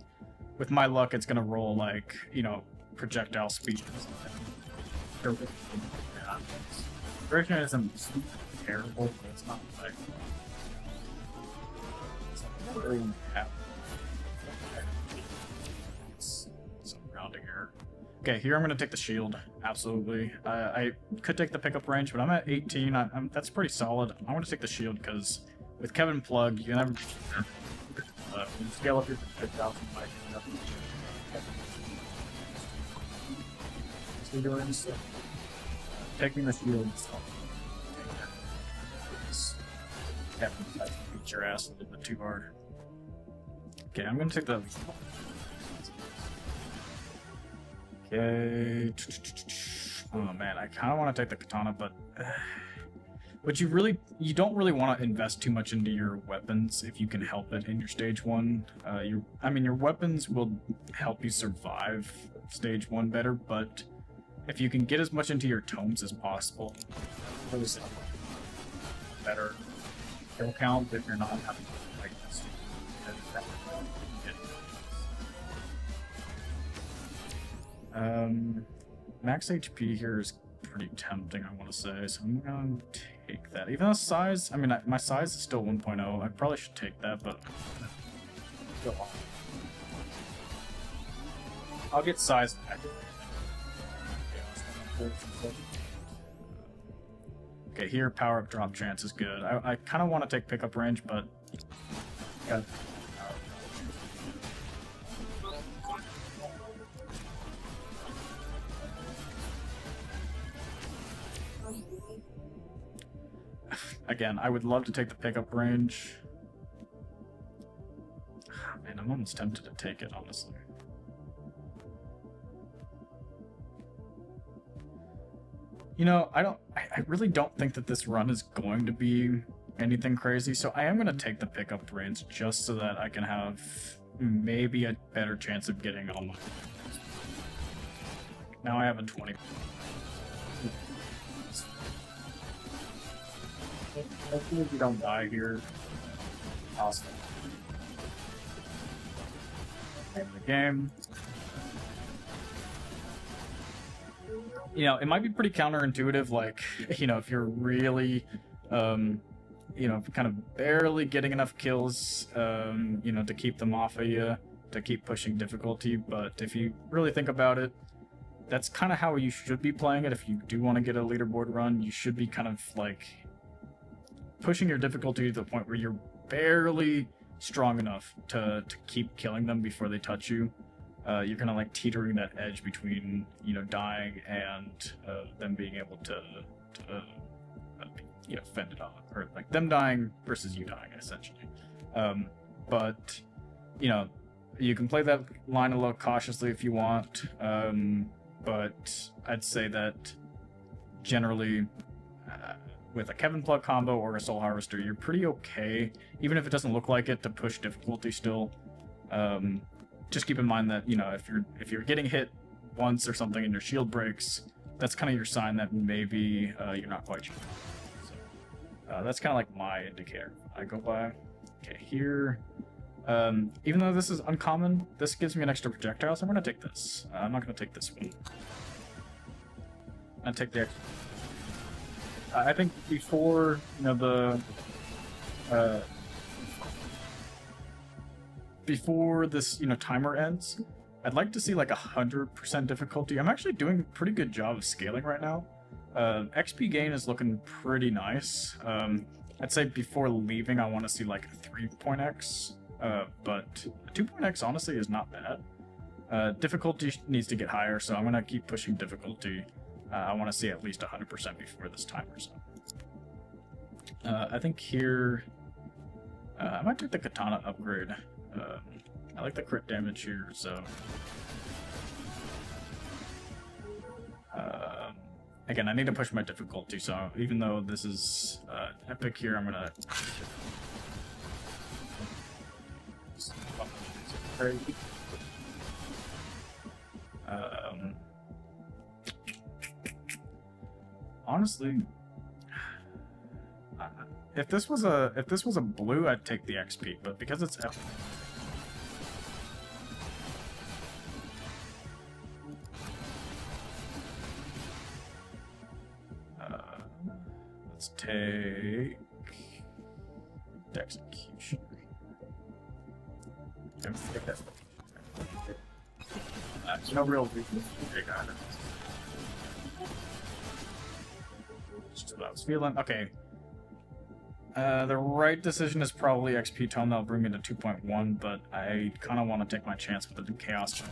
With my luck, it's going to roll, like, you know, projectile speed. Duration isn't terrible, but it's not like... It's not really happy. Some rounding error. Okay, here I'm going to take the shield, absolutely. I could take the pickup range, but I'm at 18. That's pretty solid. I want to take the shield because with Kevin plug, you never you scale up your 50,000 by taking the shield. Yeah, beat your ass a little bit too hard. Okay, I'm gonna take the... Okay... Oh man, I kind of want to take the katana, but... But you don't really want to invest too much into your weapons if you can help it in your stage 1. Your weapons will help you survive stage 1 better, but if you can get as much into your tomes as possible, those better kill count if you're not having to like this. Max HP here is pretty tempting, I want to say, so I'm gonna take that. Even though size, my size is still 1.0, I probably should take that, but I'll get size back. Okay, here power up drop chance is good. I kind of want to take pickup range, but yeah. Again, I would love to take the pickup range. Man, I'm almost tempted to take it, honestly. You know, I really don't think that this run is going to be anything crazy, so I am going to take the pickup range just so that I can have maybe a better chance of getting on my... Now I have a 20. Hopefully we don't die here. Awesome. End the game. You know, it might be pretty counterintuitive, like, you know, if you're really, you know, kind of barely getting enough kills, you know, to keep them off of you, to keep pushing difficulty, but if you really think about it, that's kind of how you should be playing it. If you do want to get a leaderboard run, you should be kind of, like, pushing your difficulty to the point where you're barely strong enough to keep killing them before they touch you. You're kind of like teetering that edge between, you know, dying and them being able to you know, fend it off, or like them dying versus you dying, essentially. But you know, you can play that line a little cautiously if you want, but I'd say that generally with a Kevin Plug combo or a Soul Harvester, you're pretty okay, even if it doesn't look like it, to push difficulty still. Just keep in mind that, you know, if you're getting hit once or something and your shield breaks, that's kind of your sign that maybe you're not quite sure. So, that's kind of like my indicator I go by. Okay, here, even though this is uncommon, this gives me an extra projectile, so I'm going to take this. I'm not going to take this one. I'm going to take the extra. I think before, you know, before this, you know, timer ends, I'd like to see like 100% difficulty. I'm actually doing a pretty good job of scaling right now. XP gain is looking pretty nice. I'd say before leaving, I want to see like a 3.x, but a 2.x honestly is not bad. Difficulty needs to get higher, so I'm going to keep pushing difficulty. I want to see at least 100% before this timer's up. I think here, I might take the katana upgrade. I like the crit damage here, so... again, I need to push my difficulty, so even though this is epic here, I'm gonna... honestly, if this was a blue, I'd take the XP, but because it's epic. Let's take execution. There's no real reason to take either. Just what I was feeling. Okay. The right decision is probably XP Tome. That'll bring me to 2.1, but I kind of want to take my chance with the Chaos.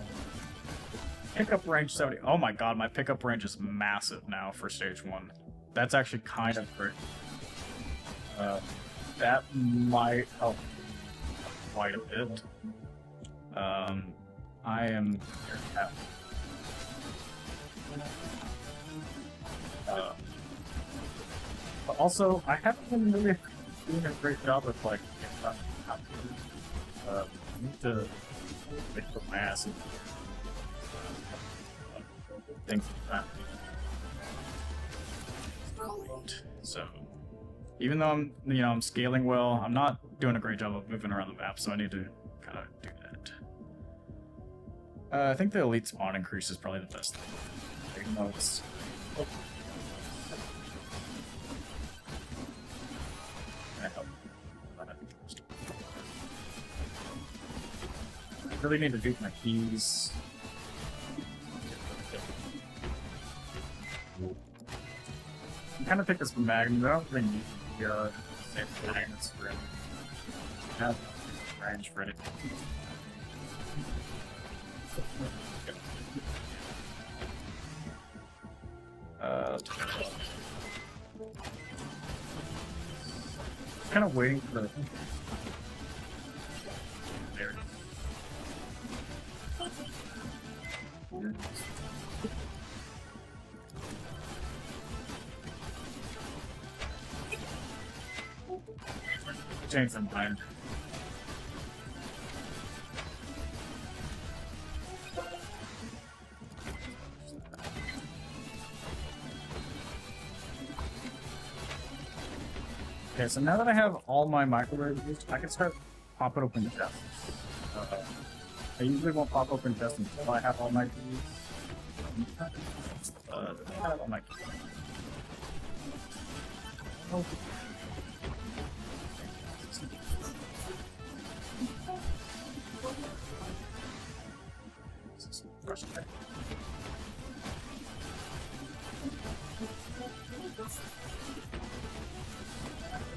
Pickup range 70. Oh my god, my pickup range is massive now for stage 1. That's actually kind of great. that might help quite a bit. I am but also, I haven't been really doing a great job of like I need to put my ass in things like that. So even though I'm scaling well, I'm not doing a great job of moving around the map, so I need to kind of do that. I think the elite spawn increase is probably the best thing. Even though it's I really need to do my keys. I kind of think this magnet. I don't really need the same magnets for it. I have range for it. Kind of waiting for the. There it is. Change some time. Okay, so now that I have all my microwaves used, I can start popping open chests. I usually won't pop open chests until I have all my keys. I have all my keys. Oh.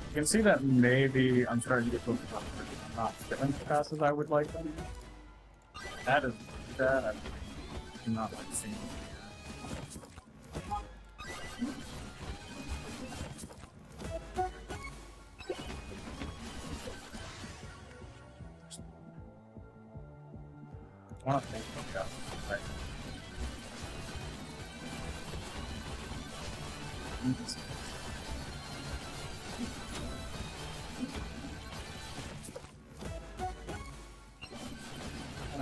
You can see that maybe I'm starting to get not spinning as fast as I would like them. That is that I'm not like seeing I want to think about that. Right. I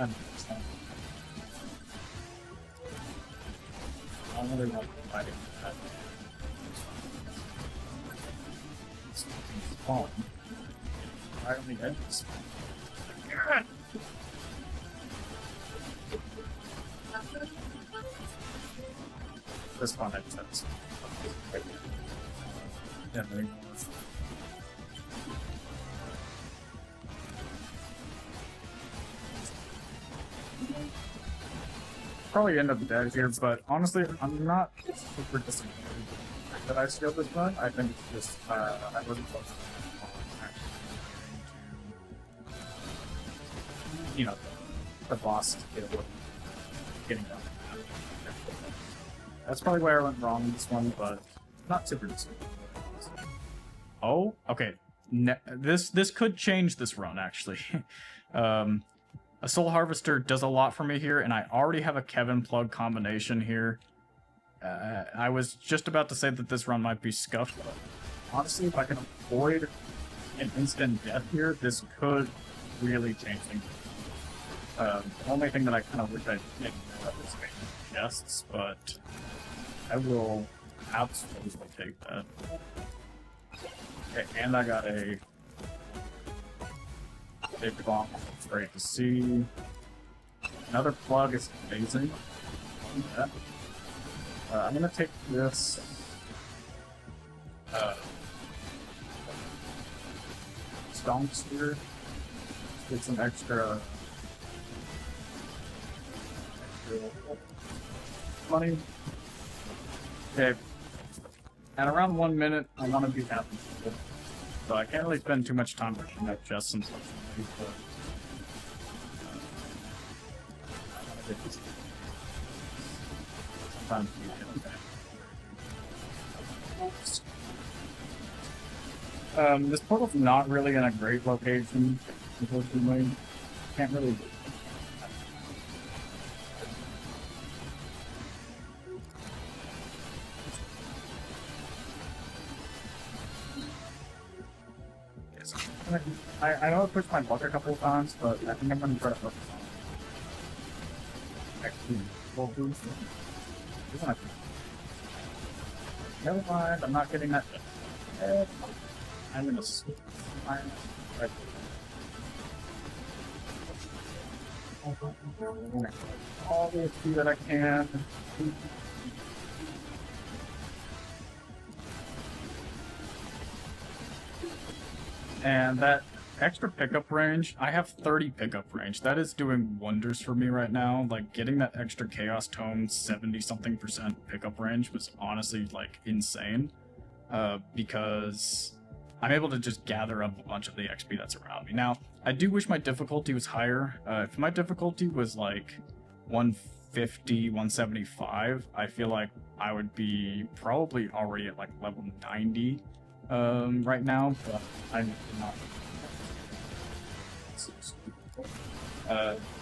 don't really want to fight that. It's spawn. Right on the edges. This one makes sense. Yeah, there you go. Probably end up dead here, but honestly, I'm not super disappointed that I scaled this run. I think it's just I wasn't focused on actually getting to, the boss skill getting done. That's probably where I went wrong in this one, but not super disappointed. Oh, okay. This could change this run actually. A Soul Harvester does a lot for me here, and I already have a Kevin plug combination here. I was just about to say that this run might be scuffed, but honestly, if I can avoid an instant death here, this could really change things. The only thing that I kind of wish I didn't know is making chests, but I will absolutely take that. Okay, and I got a MEGABONK, great to see. Another plug is amazing. Yeah. I'm gonna take this. Stonks here. Get some extra money. Okay. At around 1 minute, I want to be happy. So I can't really spend too much time pushing up chests and stuff. Sometimes you get This portal's not really in a great location, unfortunately. Can't really... I know I pushed my luck a couple of times, but I think I'm going to try to focus on it. Actually, full boost. Never mind, I'm not getting that. I'm going to switch my right. All the XP that I can. And that extra pickup range, I have 30 pickup range. That is doing wonders for me right now. Like, getting that extra Chaos Tome 70-something% pickup range was honestly, like, insane. Because I'm able to just gather up a bunch of the XP that's around me. Now, I do wish my difficulty was higher. If my difficulty was, like, 150, 175, I feel like I would be probably already at, like, level 90. Right now, but I'm not.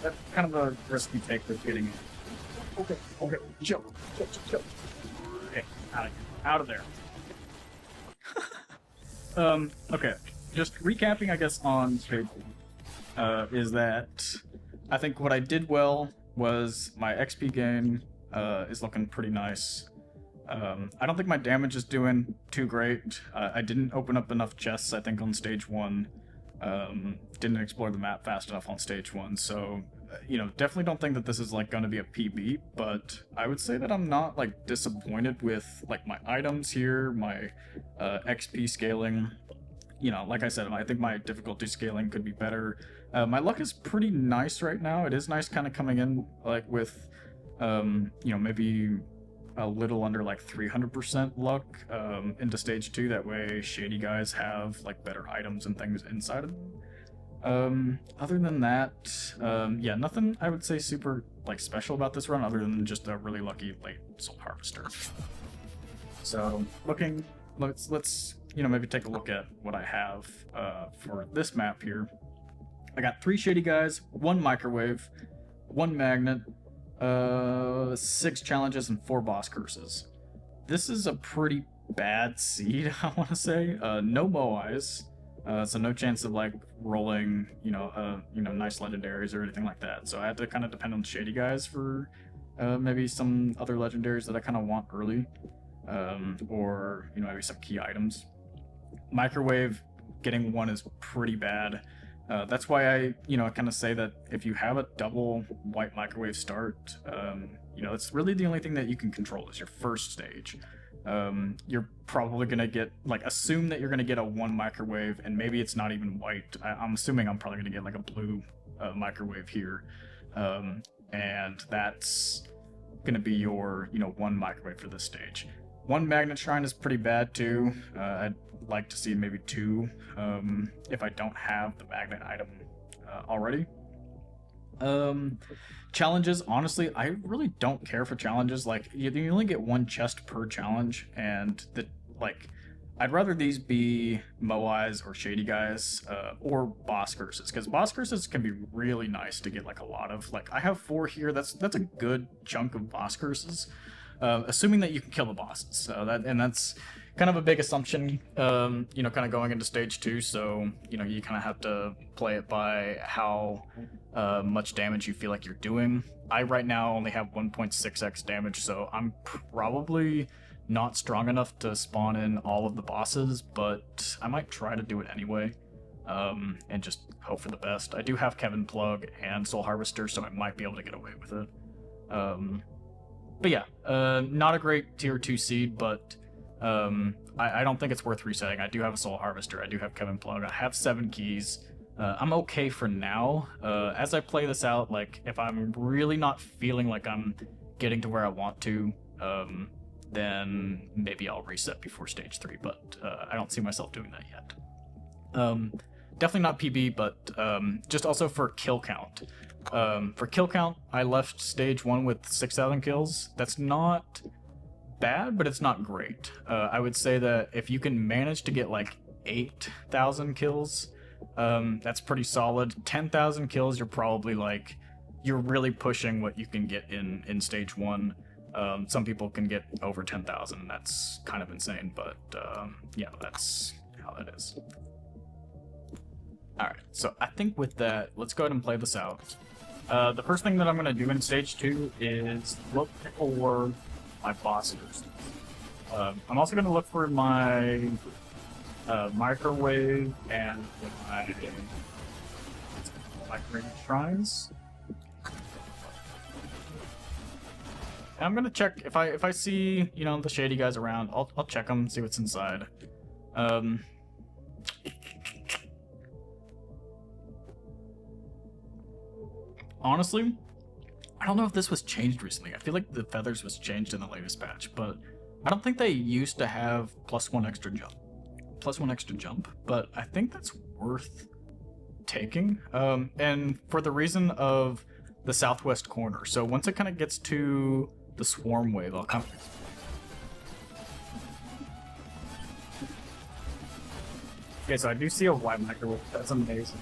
That's kind of a risky take with getting it. Okay, chill. Okay, out of there. Okay, just recapping, I guess, on stage is that I think what I did well was my XP gain is looking pretty nice. I don't think my damage is doing too great. I didn't open up enough chests, I think, on stage 1. Didn't explore the map fast enough on stage 1, so, you know, definitely don't think that this is, like, gonna be a PB, but I would say that I'm not, like, disappointed with, like, my items here, my XP scaling. You know, like I said, I think my difficulty scaling could be better. My luck is pretty nice right now. It is nice kind of coming in, like, with, you know, maybe a little under like 300% luck into stage 2. That way shady guys have like better items and things inside of them. Other than that, yeah, nothing I would say super like special about this run other than just a really lucky late soul harvester. So let's you know, maybe take a look at what I have for this map here. I got 3 shady guys, 1 microwave, 1 magnet, 6 challenges, and 4 boss curses. This is a pretty bad seed, I want to say. No Moais, so no chance of like rolling, you know, nice legendaries or anything like that. So I had to kind of depend on shady guys for maybe some other legendaries that I kind of want early, or you know, maybe some key items. Microwave getting 1 is pretty bad. That's why I, you know, kind of say that if you have a double white microwave start, you know, it's really the only thing that you can control is your first stage. You're probably going to get, like, assume that you're going to get a 1 microwave, and maybe it's not even white. I'm assuming I'm probably going to get, like, a blue microwave here. And that's going to be your, you know, 1 microwave for this stage. 1 magnet shrine is pretty bad, too. I'd like to see maybe 2 if I don't have the magnet item already. Challenges, honestly, I really don't care for challenges. Like, you only get 1 chest per challenge, and I'd rather these be Moais or shady guys, or boss curses, because boss curses can be really nice to get like a lot of. Like, I have 4 here. That's a good chunk of boss curses, assuming that you can kill the bosses. So that's kind of a big assumption, you know, kind of going into stage 2. So, you know, you kind of have to play it by how much damage you feel like you're doing. I right now only have 1.6x damage, so I'm probably not strong enough to spawn in all of the bosses, but I might try to do it anyway, and just hope for the best. I do have Kevin Plug and Soul Harvester, so I might be able to get away with it. But yeah, not a great tier 2 seed, but I don't think it's worth resetting. I do have a Soul Harvester, I do have Kevin Plug, I have 7 keys. I'm okay for now. As I play this out, like, if I'm really not feeling like I'm getting to where I want to, then maybe I'll reset before stage 3, but I don't see myself doing that yet. Definitely not PB, but just also for kill count. For kill count, I left stage 1 with 6,000 kills. That's not bad, but it's not great. I would say that if you can manage to get like 8,000 kills. That's pretty solid. 10,000 kills, you're probably like, you're really pushing what you can get in stage 1. Some people can get over 10,000. That's kind of insane, but yeah, that's how that is. Alright, so I think with that, let's go ahead and play this out. The first thing that I'm going to do in stage 2 is look for my bosses. I'm also going to look for my microwave and my green shrines. And I'm gonna check if I see, you know, the shady guys around. I'll check them, see what's inside. Honestly, I don't know if this was changed recently. I feel like the feathers was changed in the latest patch, but I don't think they used to have +1 extra jump. +1 extra jump, but I think that's worth taking. And for the reason of the southwest corner. So once it kind of gets to the swarm wave, I'll come. Okay, so I do see a white microwave. That's amazing.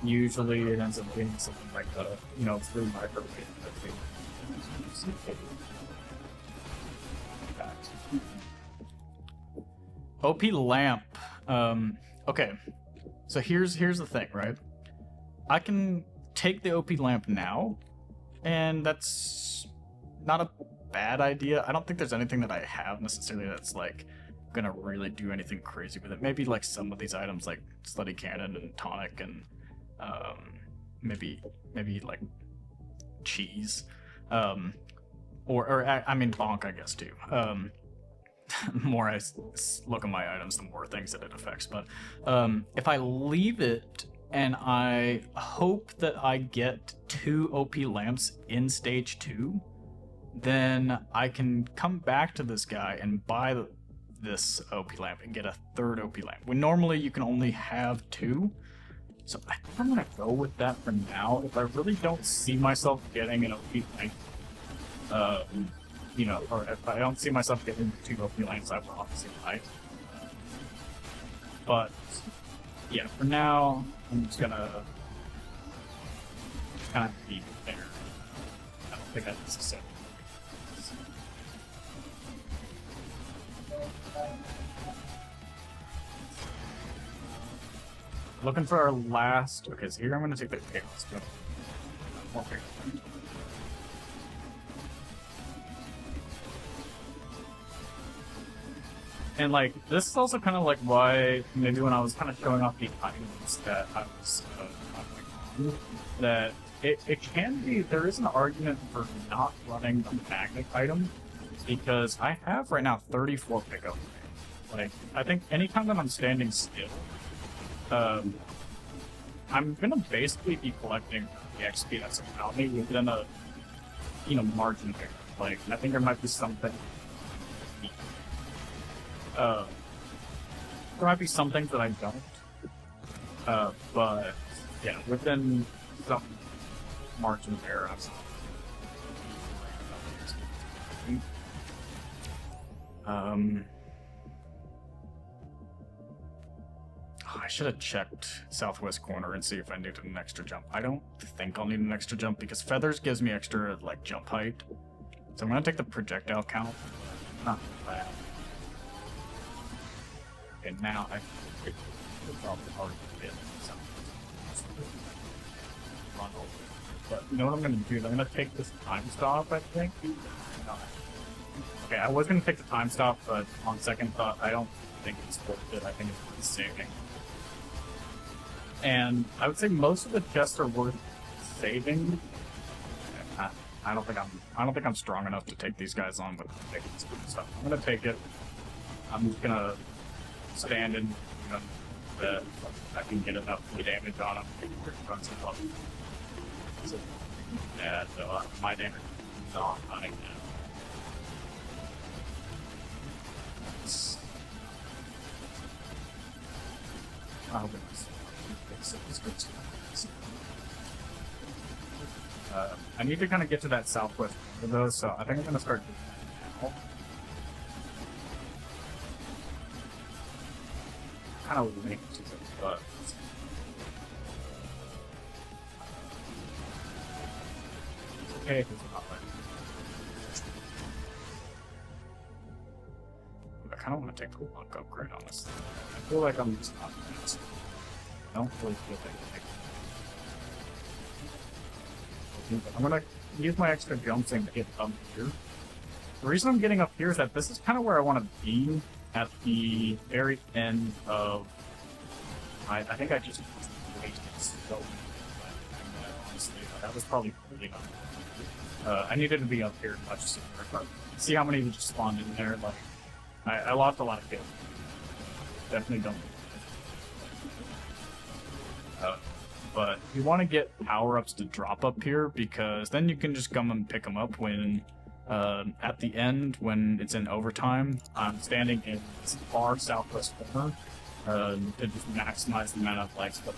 Usually it ends up being something like a, you know, 3 microwave. OP lamp. Okay, so here's the thing, right? I can take the OP lamp now, and that's not a bad idea. I don't think there's anything that I have necessarily that's like gonna really do anything crazy with it. Maybe like some of these items like Slutty Cannon and Tonic and maybe like cheese, or I mean bonk, I guess too. The more I look at my items, the more things that it affects. But if I leave it and I hope that I get 2 OP lamps in stage 2, then I can come back to this guy and buy this OP lamp and get a 3rd OP lamp. When normally you can only have 2. So I think I'm gonna go with that for now. If I really don't see myself getting an OP lamp, you know, or if I don't see myself getting 2 OP lamps, I will obviously buy. But yeah, for now, I'm just gonna kind of leave it there. I don't think I necessarily. Looking for our last. Okay, so here I'm gonna take the chaos. Okay. And like, this is also kind of like why maybe when I was kind of showing off the items that I was that it can be, there is an argument for not running a magnet item, because I have right now 34 pickup. Like, I think anytime that I'm standing still, I'm gonna basically be collecting the XP that's around me within a, you know, margin there. Like, I think there might be something. There might be some things that I don't. But yeah, within some margin there, I should have checked southwest corner and see if I needed an extra jump. I don't think I'll need an extra jump because feathers gives me extra like jump height. So I'm gonna take the projectile count. Not bad. And now I could probably already fit something. Run over. But you know what I'm gonna do? I'm gonna take this time stop, I think. No. Okay, I was gonna take the time stop, but on second thought, I don't think it's worth it. I think it's worth saving. And I would say most of the chests are worth saving. I don't think I'm strong enough to take these guys on with taking this stuff. I'm gonna take it. I'm just gonna stand in, you know, that I can get enough damage on him. So, yeah, so my damage is not running now. Oh, goodness. I need to kind of get to that southwest though, so I think I'm going to start doing that now. kind of linked to it, but okay, it's not like I kind of want to take the luck upgrade, honestly. I feel like I'm just not fast. I don't really feel like I'm gonna use my extra jump thing to get up here. The reason I'm getting up here is that this is kind of where I want to be at the very end of. I think I just wasted so much. Honestly, that was probably really not. I needed to be up here much sooner, but see how many just spawned in there. Like, I lost a lot of kills. Definitely don't. But you want to get power-ups to drop up here, because then you can just come and pick them up when, at the end, when it's in overtime. I'm standing in this far southwest corner to just maximize the amount of lights. But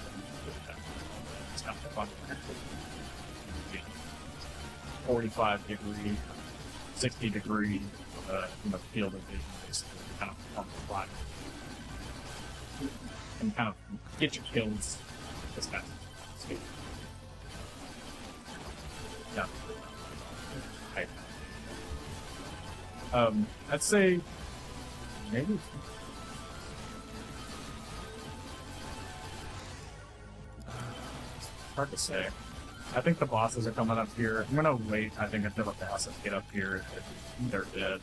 it's kind of fun. 45 degree, 60 degree, field of vision, basically, kind of on the fly. And kind of get your kills as fast as you can. Yeah. Right. I'd say maybe. Hard to say. I think the bosses are coming up here. I'm gonna wait, I think, until the bosses get up here if they're dead.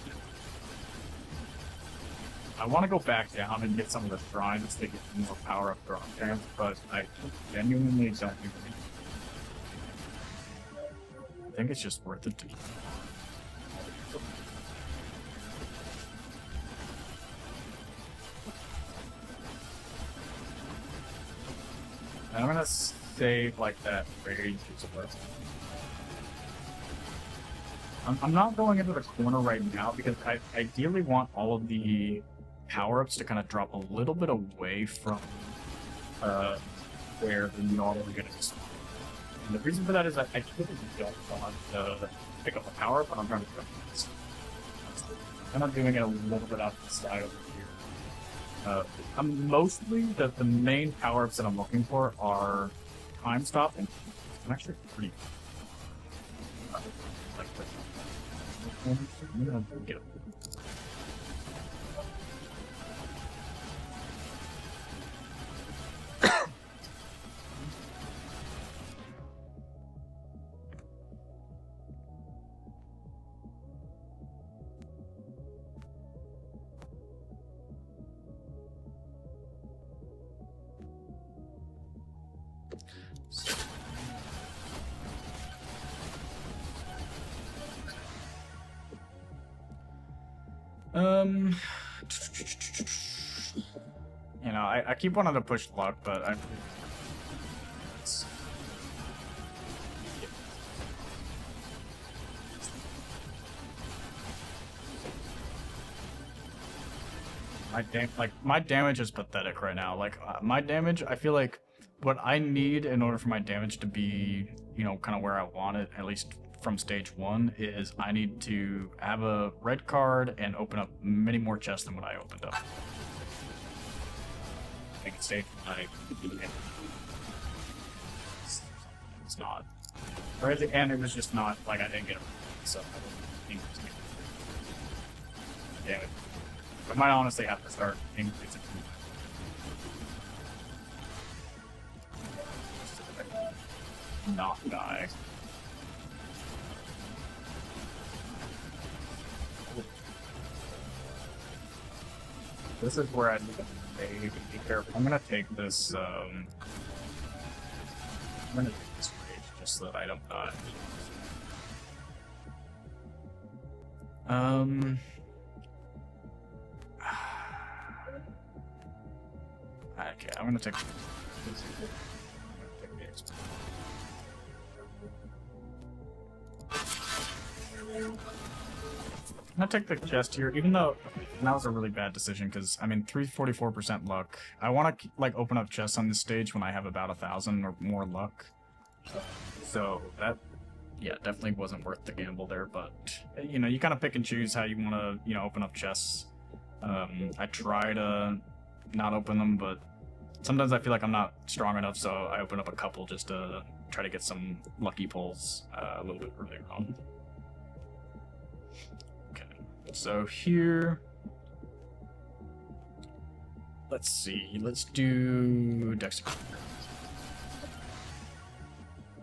I want to go back down and get some of the shrines to get more power up drop chance, but I genuinely don't think I think it's just worth it to. I'm gonna save like that rage is worth it. I'm not going into the corner right now because I ideally want all of the power-ups to kind of drop a little bit away from where the normal are going to be spawned. And the reason for that is I typically don't want to pick up a power-up, but I'm trying to pick up this. I'm not doing it a little bit off the side over here. I'm mostly, the main power-ups that I'm looking for are time stop, and I'm actually pretty like this. I'm gonna get it. You know, I keep wanting to push luck, but I. My damage is pathetic right now. Like my damage, I feel like what I need in order for my damage to be, you know, kind of where I want it, at least from stage 1, is I need to have a red card and open up many more chests than what I opened up. I think stage 1, it's not. Or at the end, it was just not, like, I didn't get it. So I don't think it's good. Damn it. I might honestly have to start increasing. Not die. This is where I need to maybe be careful. I'm gonna take this, I'm gonna take this rage just so that I don't die. Okay, I'm gonna take the XP. I'm gonna take the chest here, even though that was a really bad decision, because, I mean, 344% luck. I want to, like, open up chests on this stage when I have about 1,000 or more luck. So, that, yeah, definitely wasn't worth the gamble there, but, you know, you kind of pick and choose how you want to, you know, open up chests. I try to not open them, but sometimes I feel like I'm not strong enough, so I open up a couple just to try to get some lucky pulls a little bit earlier on. Okay, so here, let's see, let's do Dex.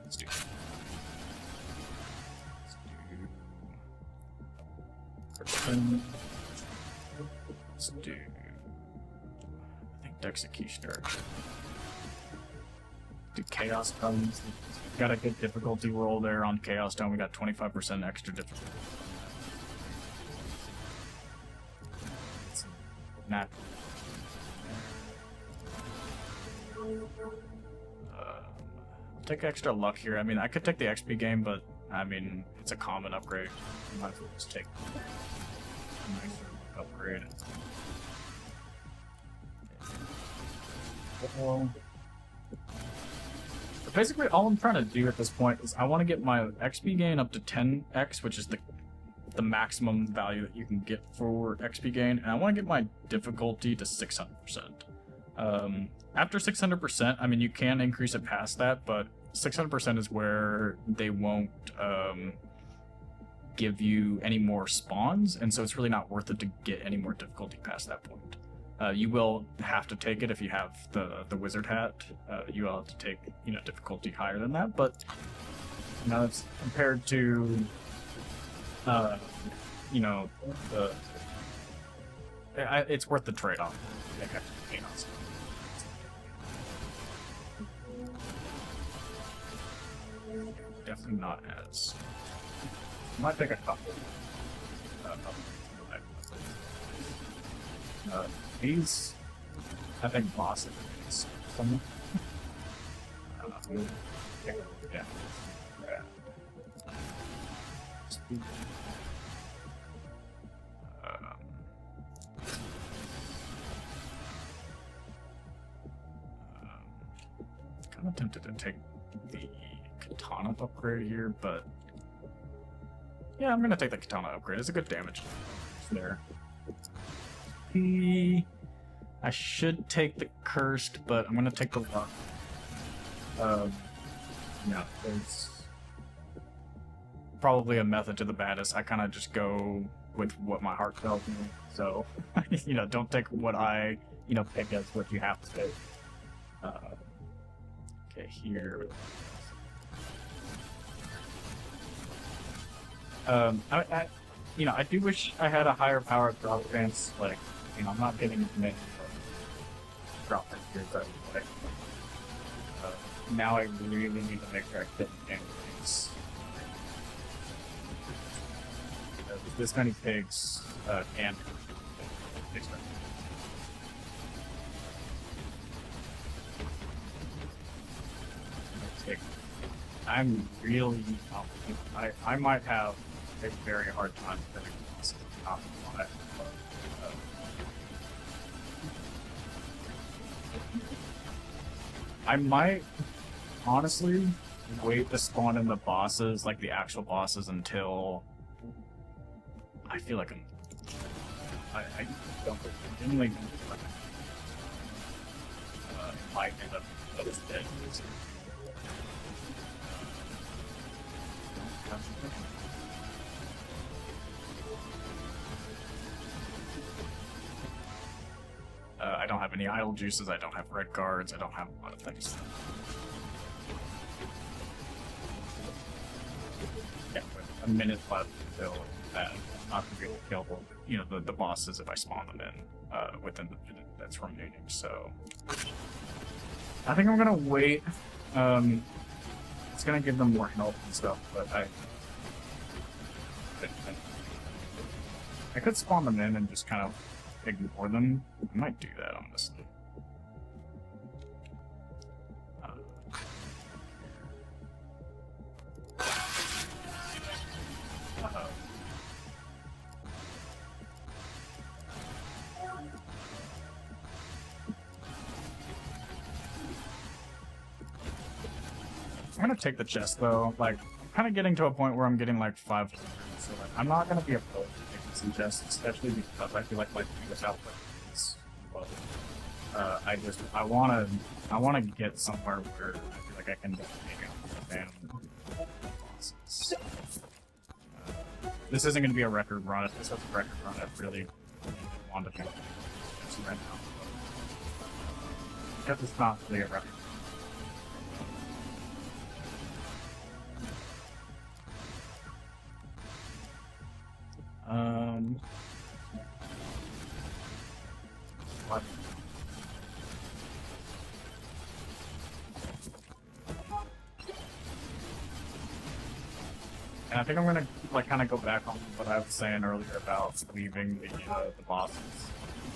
Let's do. Let's do. I think Dexecutioner. Do Chaos Tome. Got a good difficulty roll there on Chaos Tome. We got 25% extra difficulty. Not. I'll take extra luck here. I mean, I could take the XP game, but I mean, it's a common upgrade. Might as well just take a nice upgrade. Well, basically, all I'm trying to do at this point is I want to get my XP gain up to 10x, which is the maximum value that you can get for XP gain, and I want to get my difficulty to 600%. After 600%, I mean, you can increase it past that, but 600% is where they won't give you any more spawns, and so it's really not worth it to get any more difficulty past that point. You will have to take it if you have the wizard hat. You will have to take, you know, difficulty higher than that, but you know, it's compared to you know, it's worth the trade-off. Okay. Definitely not as. Might take a couple. These, I think, bosses. Some. Yeah. Kind of tempted to take the katana upgrade here, but yeah, I'm gonna take the katana upgrade. It's a good damage there. I should take the cursed, but I'm gonna take the luck. No, there's probably a method to the madness. I kind of just go with what my heart tells me. So, you know, don't take what I, you know, pick as what you have to take. Okay, here. I you know, I do wish I had a higher power drop chance. Like, you know, I'm not getting as many drop here, so like, now I really need to make sure I get things. This many pigs can expect. I'm really I might have a very hard time getting this top of it. I might honestly wait to spawn in the bosses, like the actual bosses, until I feel like I don't genuinely might end up dead. I don't have any idle juices, I don't have red cards, I don't have a lot of things. Yeah, with a minute left until I'm not going to be able to kill, you know, the bosses if I spawn them in within the minute that's remaining, so I think I'm gonna wait. It's gonna give them more health and stuff, but I could spawn them in and just kind of ignore them. I might do that, honestly. I'm gonna take the chest though. Like, I'm kind of getting to a point where I'm getting like 5. So like, I'm not gonna be opposed to taking some chests, especially because I feel like this output is low. I wanna get somewhere where I feel like I can take out the damn bosses. This isn't gonna be a record run. If this was a record run, I really wanted to make this right now. Because it's not really a record. What? And I think I'm gonna like kind of go back on what I was saying earlier about leaving the bosses.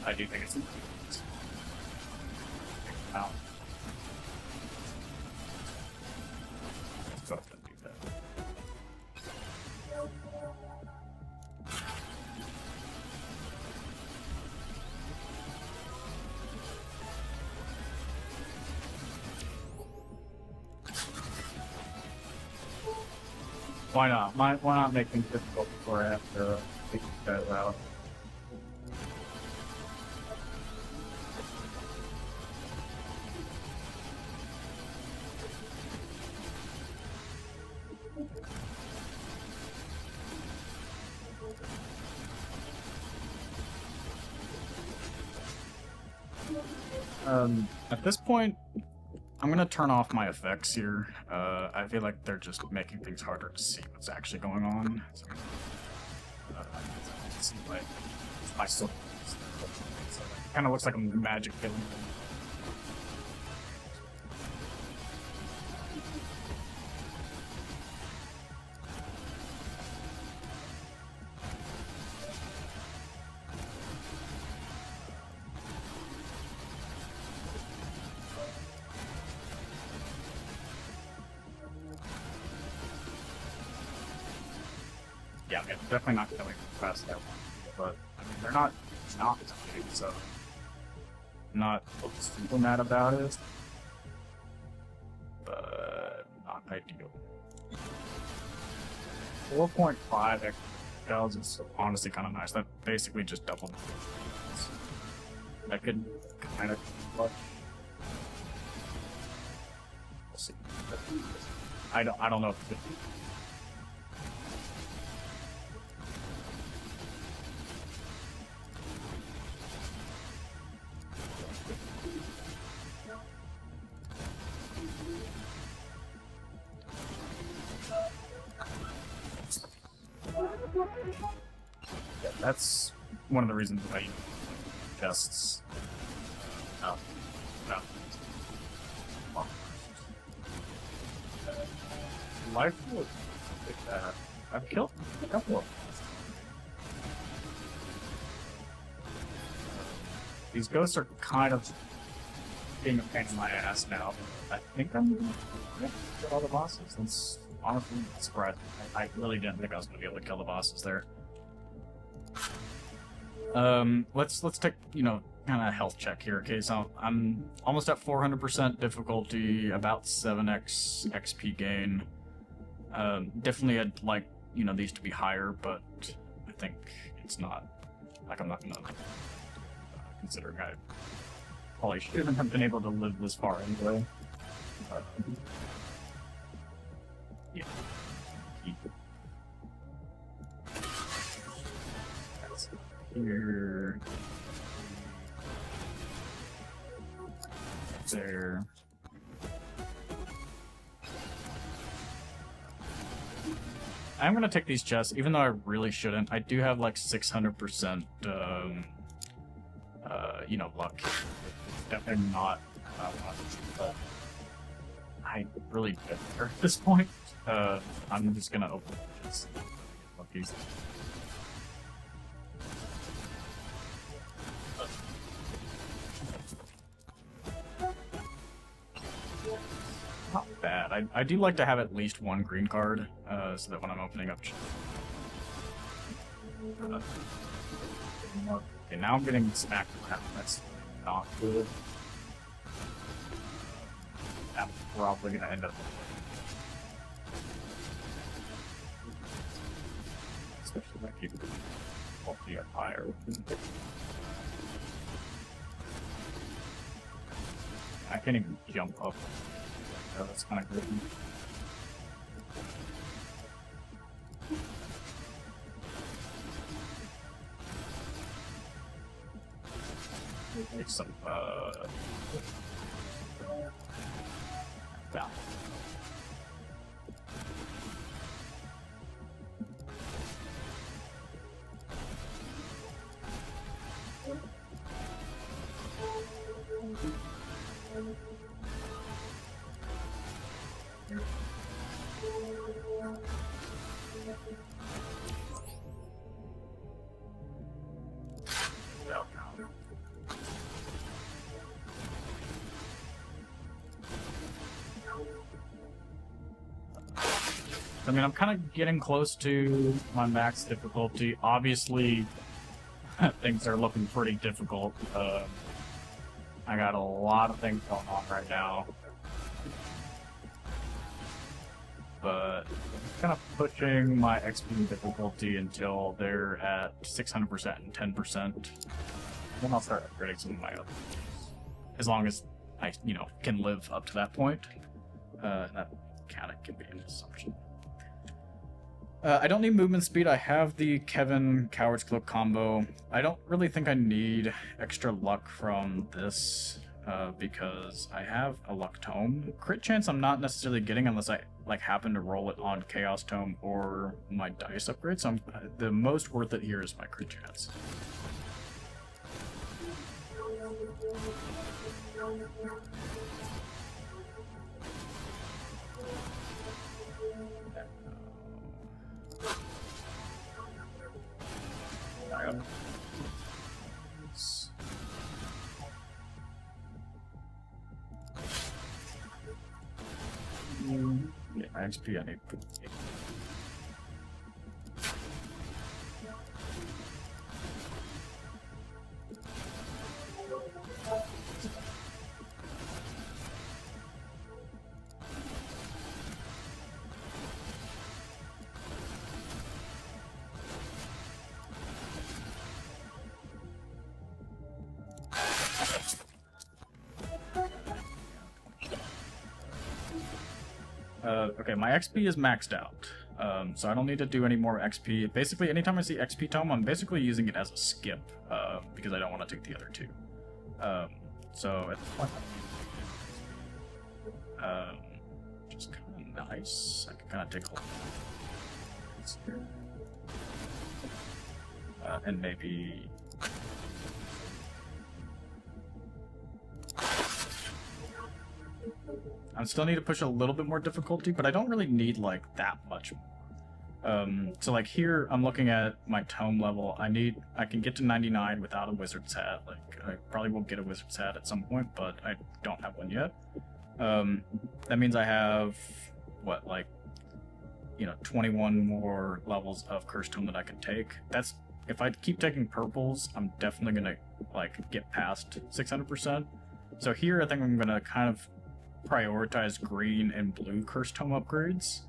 I do think it's important. Out. Let's go ahead and do that. Why not? Why not make things difficult before I have to take these guys out? At this point, I'm gonna turn off my effects here. I feel like they're just making things harder to see what's actually going on. So, see my soul. So it kind of looks like a magic killing. Yeah, I'm definitely not killing them fast that one, but I mean they're not big, so I'm not super mad about it, but not ideal. 4.5 extra shells is honestly kind of nice. That basically just doubled. That could kind of clutch. We'll see. I don't know if it. Yeah, that's one of the reasons why you chests. Oh, no. Oh. Life would like that. I've killed a couple of them. These ghosts are kind of being a pain in my ass now. I think I'm gonna get all the bosses. That's honestly surprising. I really didn't think I was gonna be able to kill the bosses there. Let's take, kind of health check here. Okay, so I'm almost at 400% difficulty, about 7x XP gain. Definitely I'd like, these to be higher, but I think it's not, like I'm not gonna, considering I probably shouldn't have been able to live this far anyway. Yeah. That's here. There. I'm gonna take these chests, even though I really shouldn't. I do have like 600%, luck. It's definitely not but I really don't care at this point. I'm just gonna open the chests. Lucky. Not bad. I do like to have at least one green card, so that when I'm opening up... okay, now I'm getting smacked around. That's not good. I'm probably gonna end up... especially if I keep multi up higher. I can't even jump up. Oh, that's kind of good. Take some, down. I mean, I'm kind of getting close to my max difficulty. Obviously, things are looking pretty difficult. I got a lot of things going on right now. But I'm kind of pushing my XP difficulty until they're at 600% and 10%. Then I'll start upgrading some of my others. As long as I, can live up to that point. That kind of can be an assumption. I don't need movement speed. I have the Kevin Coward's Cloak combo. I don't really think I need extra luck from this because I have a luck tome. Crit chance I'm not necessarily getting unless I happen to roll it on Chaos Tome or my dice upgrade. So the most worth it here is my crit chance. Yeah, my XP I need. Okay, my XP is maxed out, so I don't need to do any more XP. Basically, anytime I see XP Tome, I'm basically using it as a skip, because I don't want to take the other two. So at this point, just kind of nice. I can kind of take a look. And maybe... I still need to push a little bit more difficulty, but I don't really need, that much more. So, here, I'm looking at my tome level. I can get to 99 without a wizard's hat. I probably will get a wizard's hat at some point, but I don't have one yet. That means I have, 21 more levels of Cursed Tome that I can take. If I keep taking purples, I'm definitely gonna, get past 600%. So here, I think I'm gonna kind of prioritize green and blue Cursed Tome upgrades,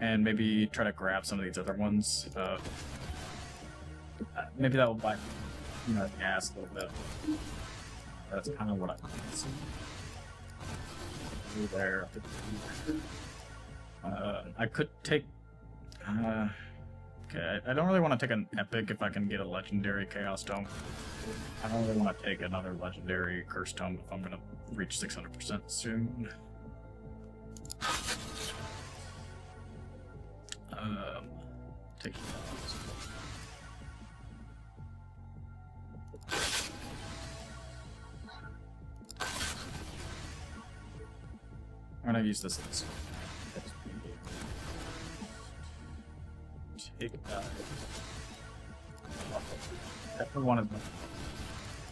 and maybe try to grab some of these other ones. Maybe that will buy the gas a little bit. That's kind of what I want to see. There. I could take... okay, I don't really want to take an epic if I can get a legendary Chaos Tome. I don't really want to take another legendary Cursed Tome if I'm going to reach 600% soon. Take I'm going to use this as take that. Definitely one of my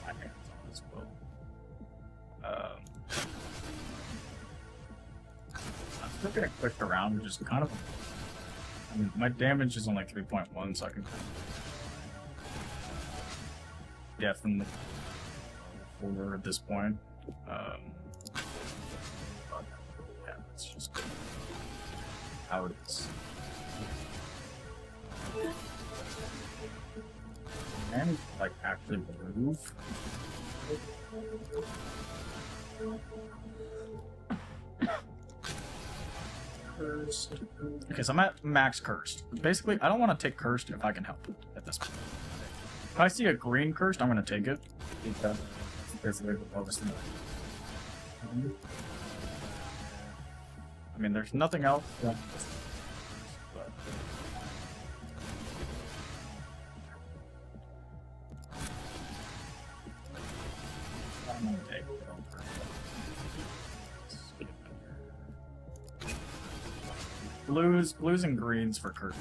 hands on as well. I'm still getting pushed around, which is kind of... I mean, my damage is only 3.1, so I can... definitely over at this point. But, yeah, that's just how it is. And actually move. Cursed. Okay, so I'm at max cursed. Basically, I don't want to take cursed if I can help it at this point. If I see a green cursed, I'm going to take it. Because it's basically the lowest thing. I mean, there's nothing else. But I'm going to take it. Blues and greens for Kurt.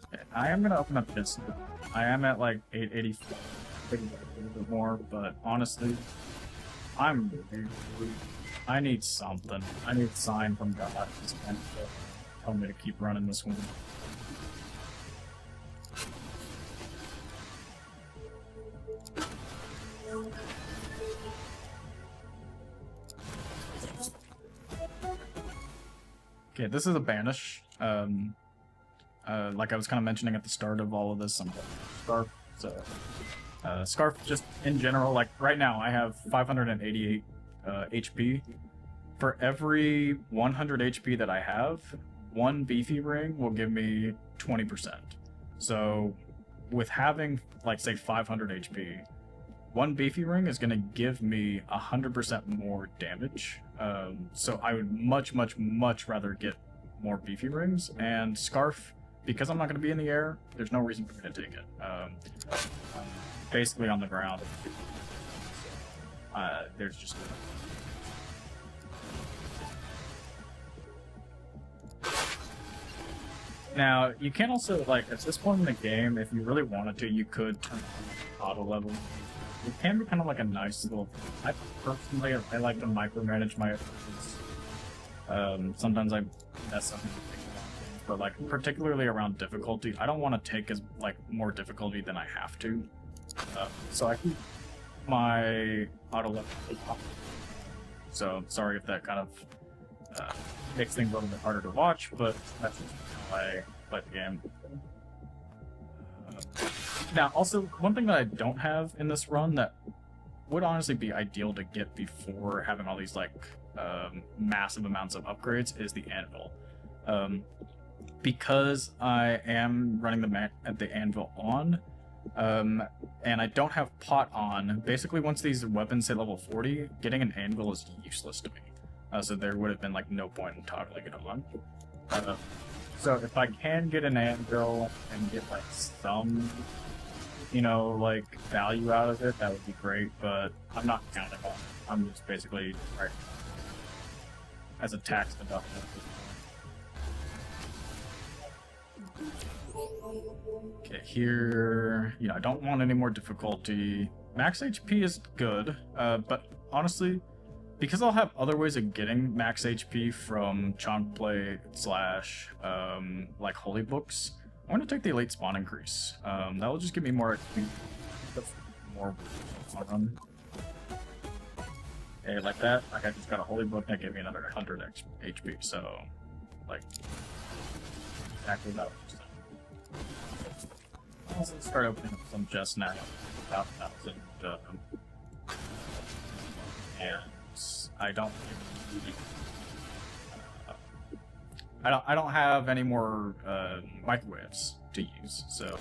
Okay, I am gonna open up this. I am at like 884, a little bit more, but honestly, I need something. I need a sign from God to tell me to keep running this one. Okay, this is a banish. Like I was kind of mentioning at the start of all of this, I'm Scarf. So, Scarf, just in general, like right now, I have 588 HP. For every 100 HP that I have, one beefy ring will give me 20%. So, with having, like, say, 500 HP, one beefy ring is going to give me 100% more damage. So I would much rather get more beefy rings. And Scarf, because I'm not going to be in the air, there's no reason for me to take it. Basically on the ground. There's just... Now, you can also, like, at this point in the game, if you really wanted to, you could turn on auto level. It can be kind of like a nice little... I personally, I like to micromanage my efforts. Sometimes I mess up, but like particularly around difficulty, I don't want to take as like more difficulty than I have to. So I keep my auto level up. So sorry if that kind of makes things a little bit harder to watch, but that's just how I play the game. Now, also, one thing that I don't have in this run that would honestly be ideal to get before having all these, like, massive amounts of upgrades is the anvil. Because I am running the anvil on, and I don't have pot on, basically once these weapons hit level 40, getting an anvil is useless to me. So there would have been, like, no point in toggling it on. So if I can get an anvil and get, like, some, you know, like, value out of it, that would be great, but I'm not counting on it. I'm just basically, right, as a tax deduction at this point. Okay, here, you know, I don't want any more difficulty. Max HP is good, but honestly, because I'll have other ways of getting max HP from chunk play / like holy books, I'm going to take the elite spawn increase. That will just give me more run. Okay, like that. Like I just got a holy book that gave me another 100 HP. So, like, exactly that. I'll start opening up some chests now. About 1,000. And I don't. I don't have any more microwaves to use, so.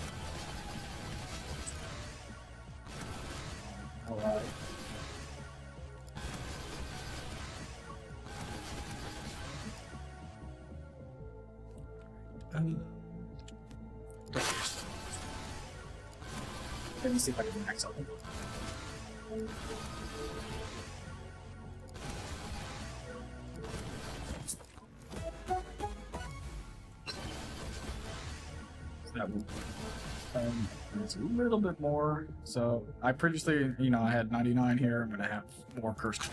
Alright. Let me see if I can max out. It's a little bit more. So I previously, you know, I had 99 here. I'm gonna have more cursed.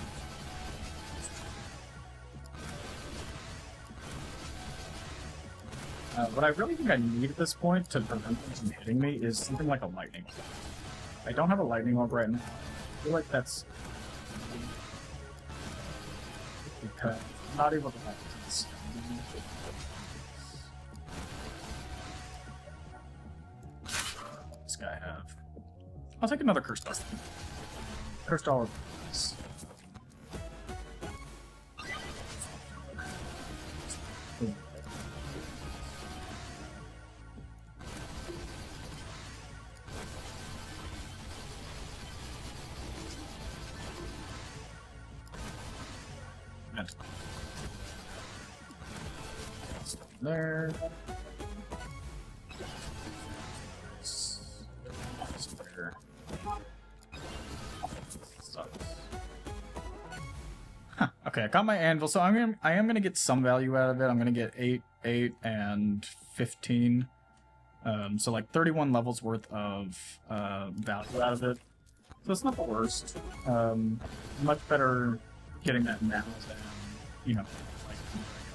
What I really think I need at this point to prevent them from hitting me is something like a lightning orb. I don't have a lightning orb right now. I feel like that's because not able to have this. This guy have. I'll take another Cursed Doll. Cursed Doll of this. There. There. Huh, okay, I got my anvil, so I am gonna get some value out of it. I'm gonna get 8, 8, and 15. So like 31 levels worth of value out of it. So it's not the worst. Much better getting that now than, you know, like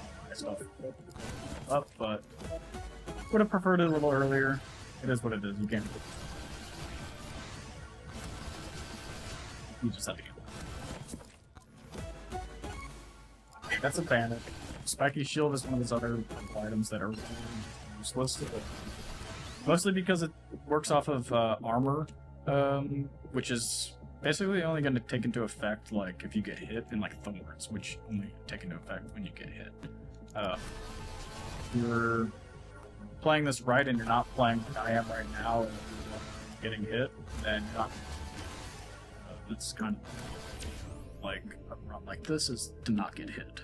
all my stuff up, but would have preferred it a little earlier. It is what it is. You can't. You just have to get it. That's a panic. Spiky Shield is one of those other items that are really useless. Mostly because it works off of armor, which is basically only going to take into effect like if you get hit, and like thorns, which only take into effect when you get hit. If you're playing this right and you're not playing like I am right now and you're getting hit, then you're not. It's kind of like a run like this is to not get hit.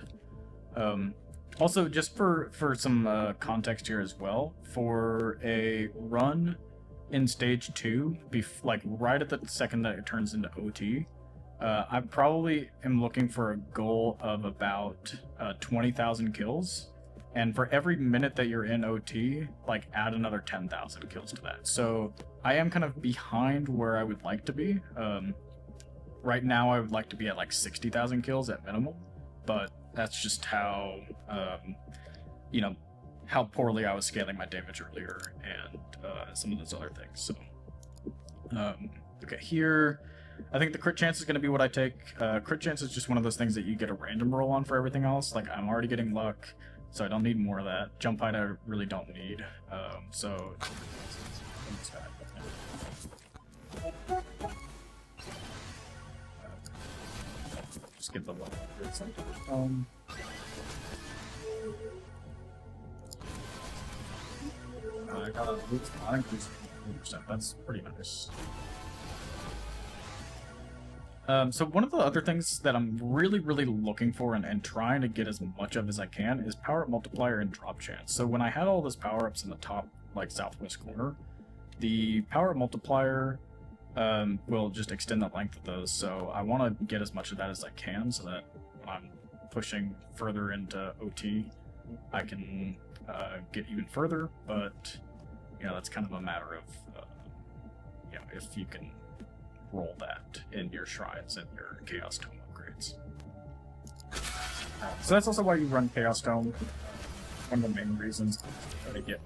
Also, just for some context here as well, for a run in stage 2, like right at the second that it turns into OT, I probably am looking for a goal of about 20,000 kills. And for every minute that you're in OT, like add another 10,000 kills to that. So I am kind of behind where I would like to be. Right now I would like to be at like 60,000 kills at minimum, but that's just how, you know, how poorly I was scaling my damage earlier and some of those other things. So, okay, here, I think the crit chance is going to be what I take. Crit chance is just one of those things that you get a random roll on for everything else. Like, I'm already getting luck, so I don't need more of that. Jump height I really don't need. So, just get the level. I got a boost not increase 40%. That's pretty nice. So one of the other things that I'm really looking for and trying to get as much of as I can is power up multiplier and drop chance. So when I had all those power ups in the top, like southwest corner, the power up multiplier will just extend the length of those. So I want to get as much of that as I can so that when I'm pushing further into OT, I can get even further. But you know, that's kind of a matter of you know, if you can roll that in your shrines and your Chaos Tome upgrades. So that's also why you run Chaos Tome. One of the main reasons to get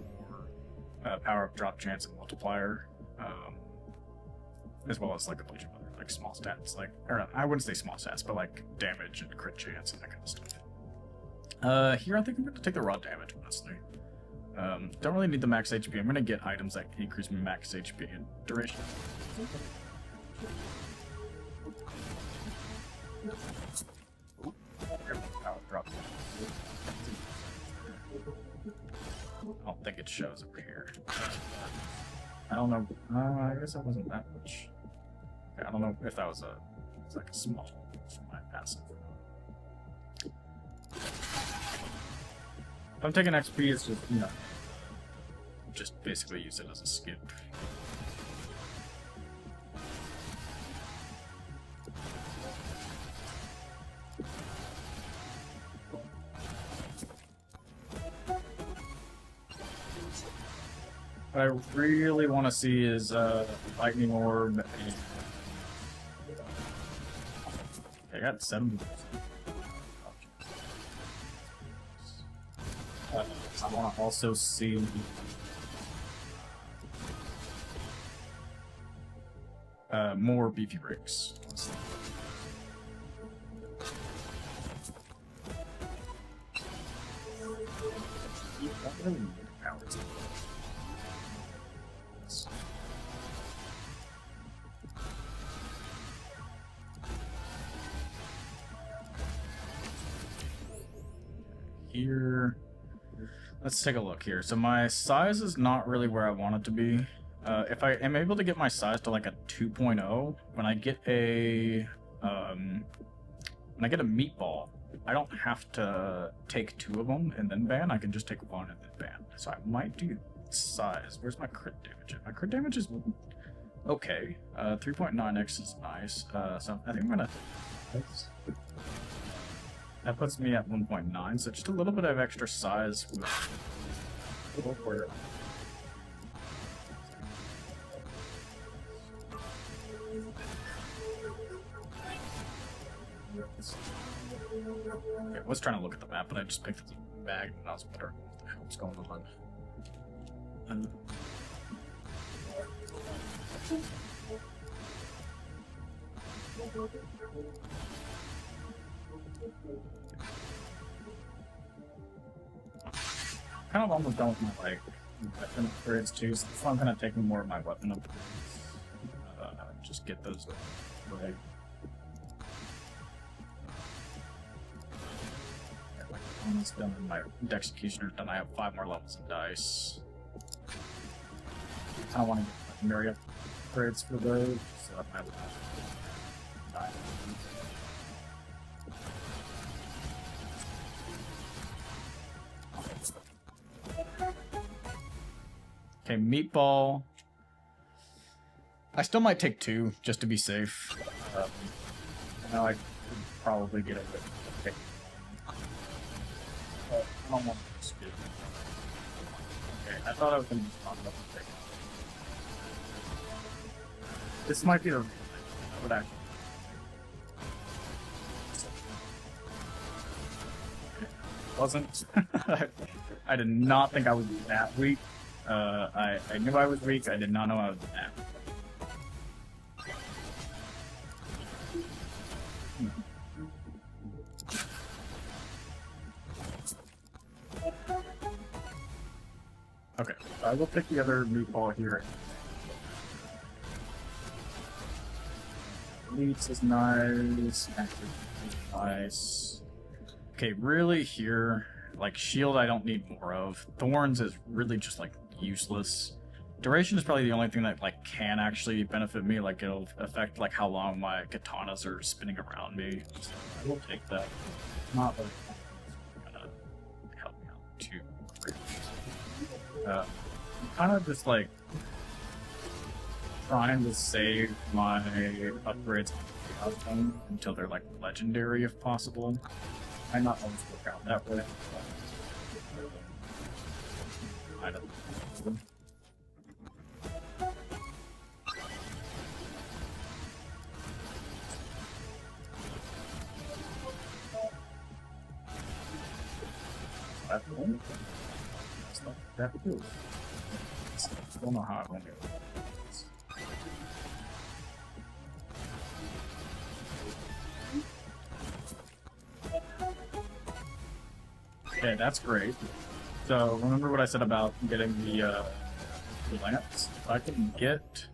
more power up, drop chance, and multiplier, as well as like a bunch of other like small stats, like, or I wouldn't say small stats, but like damage and crit chance and that kind of stuff. Here I think I'm going to take the raw damage, honestly. Don't really need the max HP. I'm going to get items that increase my max HP and duration. I don't think it shows over here. I don't know. I guess that wasn't that much. I don't know if that was it's like a small for my passive. If I'm taking XP, it's just, you know, just basically use it as a skip. What I really want to see is lightning orb. And I got 70%. I want to also see more beefy rigs. really need powers. Here, let's take a look here. So my size is not really where I want it to be. If I am able to get my size to like a 2.0, when I get a meatball, I don't have to take 2 of them and then ban. I can just take 1 and then ban. So I might do size. Where's my crit damage? My crit damage is okay. 3.9x is nice. So I think I'm gonna. That puts me at 1.9. So just a little bit of extra size. Okay, I was trying to look at the map, but I just picked up the bag and I was wondering what the hell's going on. Kind of almost done with my like weapon upgrades too, so I'm gonna take more of my weapon upgrades. Just get those away. Almost done. My Executioner's done. I have 5 more levels of dice. I kind of want to get legendary upgrades for those, so that might die. Okay, meatball. I still might take 2 just to be safe. Now I could probably get away with it. I don't want to skip. Okay, I thought I was going to talk about the thing. This might be the. I would actually. Wasn't. I did not think I would be that weak. I knew I was weak. I did not know I was that weak. Okay, I will pick the other meatball here. Leads is nice. Nice. Okay, really here, like shield I don't need more of. Thorns is really just like useless. Duration is probably the only thing that like can actually benefit me. Like it'll affect like how long my katanas are spinning around me. So I will take that. Not really gonna help me out too great. I'm kind of just like trying to save my upgrades until they're like legendary if possible. Might not always work out that way. I don't know. That's not that good. I don't know how I went here. Okay, that's great. So remember what I said about getting the lamps? If I can get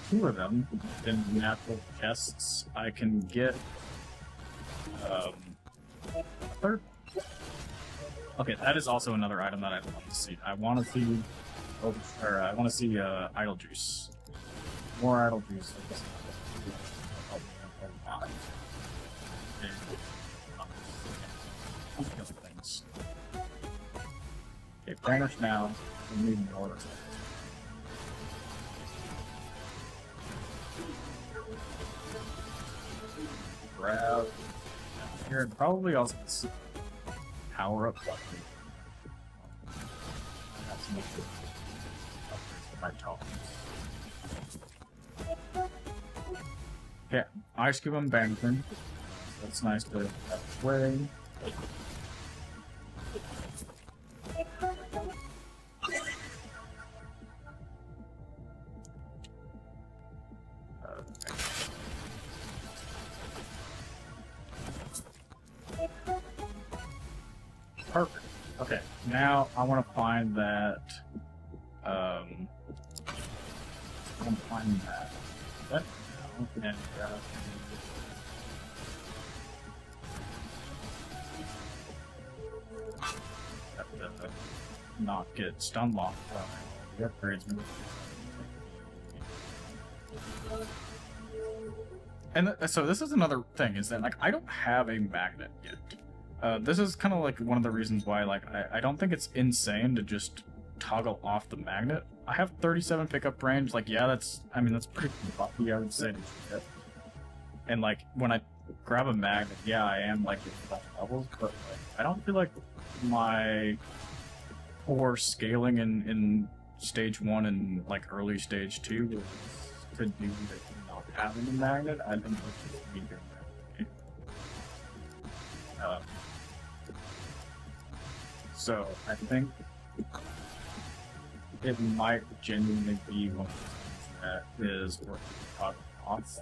2 of them in natural chests, I can get a 3rd. Okay, that is also another item that I want to see. I want to see, I want to see idle juice. More idle juice. Things. Okay, banish now. We need more. Grab here, and probably also power up button. That's much for my Tome. Okay, Ice Cube and Bangton. That's nice to have way. Perfect. Okay, now I want to find that. I want to find that. That now, and have to not get stun locked by the upgrades. And so this is another thing, is that like I don't have a magnet yet. This is kind of like one of the reasons why like I don't think it's insane to just toggle off the magnet. I have 37 pickup range. Like yeah, that's pretty lucky, I would say, to get. And like when I grab a magnet, yeah, I am like at levels, but like I don't feel like my poor scaling in stage 1 and like early stage 2 was to do with not having a magnet. I think it's just me doing that. So I think it might genuinely be one of the things that is worth talking off.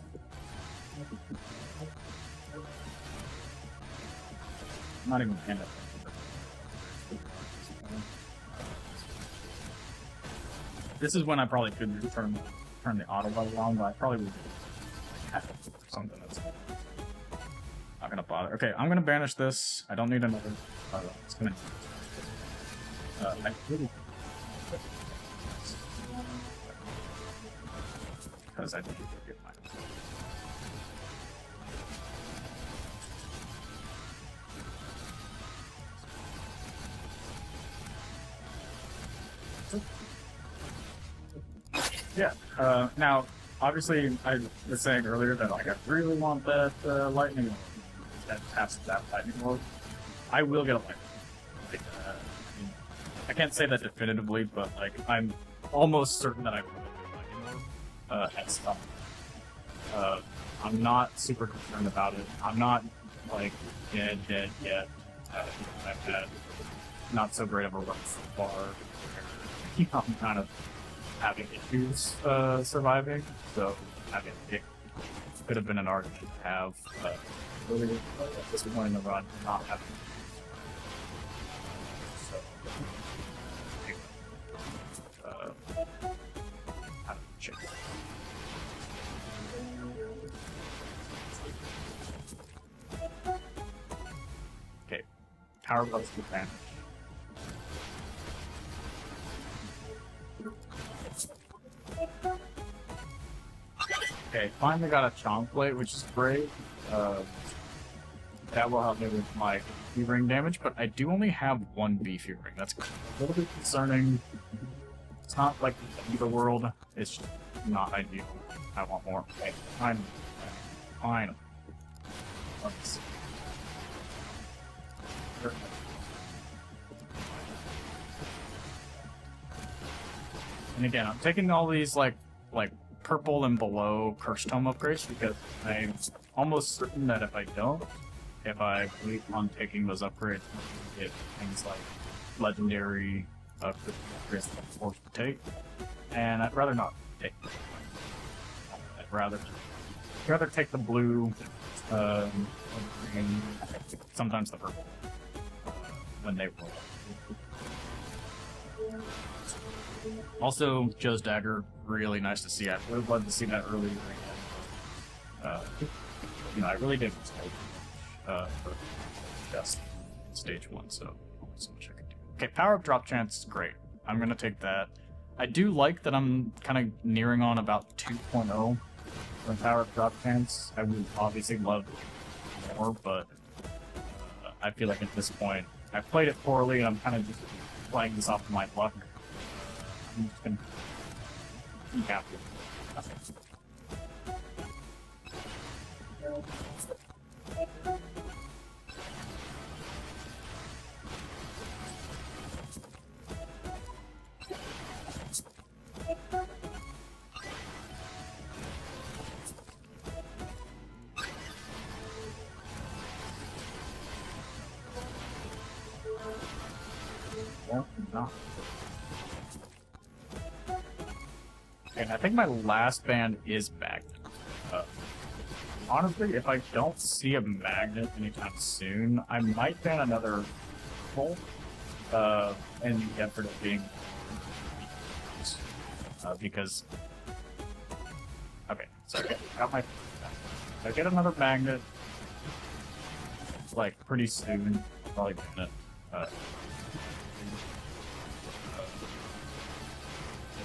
I'm not even paying attention. This is when I probably could turn the auto level on, but I probably would have something that's not gonna bother. Okay, I'm gonna banish this. I don't need another. It's gonna. I really. Because I didn't get mine. Yeah. Now, obviously, I was saying earlier that like I really want that lightning orb, that taps that lightning orb. I will get a lightning orb. Like, I can't say that definitively, but like I'm almost certain that I will get a lightning orb at some. I'm not super concerned about it. I'm not like dead yet. I've had not so great of a run so far. I'm kind of having issues surviving, so I mean, it could have been an argument to have earlier at this point in the run, not having. So, how to check. Okay, power buffs advantage. Okay, finally got a chomp plate, which is great. That will help me with my beefy ring damage, but I do only have one beefy ring. That's a little bit concerning. It's not like the end of the world. It's just not ideal. I want more. Okay, finally. Let's see. And again, I'm taking all these like purple and below Curse Tome upgrades because I'm almost certain that if I wait on taking those upgrades, I get things like legendary upgrades that I'm forced to take, and I'd rather not take them. I'd rather take the blue, green, sometimes the purple, when they roll. Also, Joe's Dagger, really nice to see. I would have loved to see that earlier. I really did for just stage 1, so much I could do. Okay, power up drop chance is great. I'm gonna take that. I do like that I'm kind of nearing on about 2.0 for power up drop chance. I would obviously love more, but I feel like at this point I played it poorly, and I'm kind of just playing this off of my luck. I'm just gonna be happy. Well, no. And I think my last band is magnet. Honestly, if I don't see a magnet anytime soon, I might ban another purple. in the effort of being because okay, so I got my I get another magnet like pretty soon. Probably gonna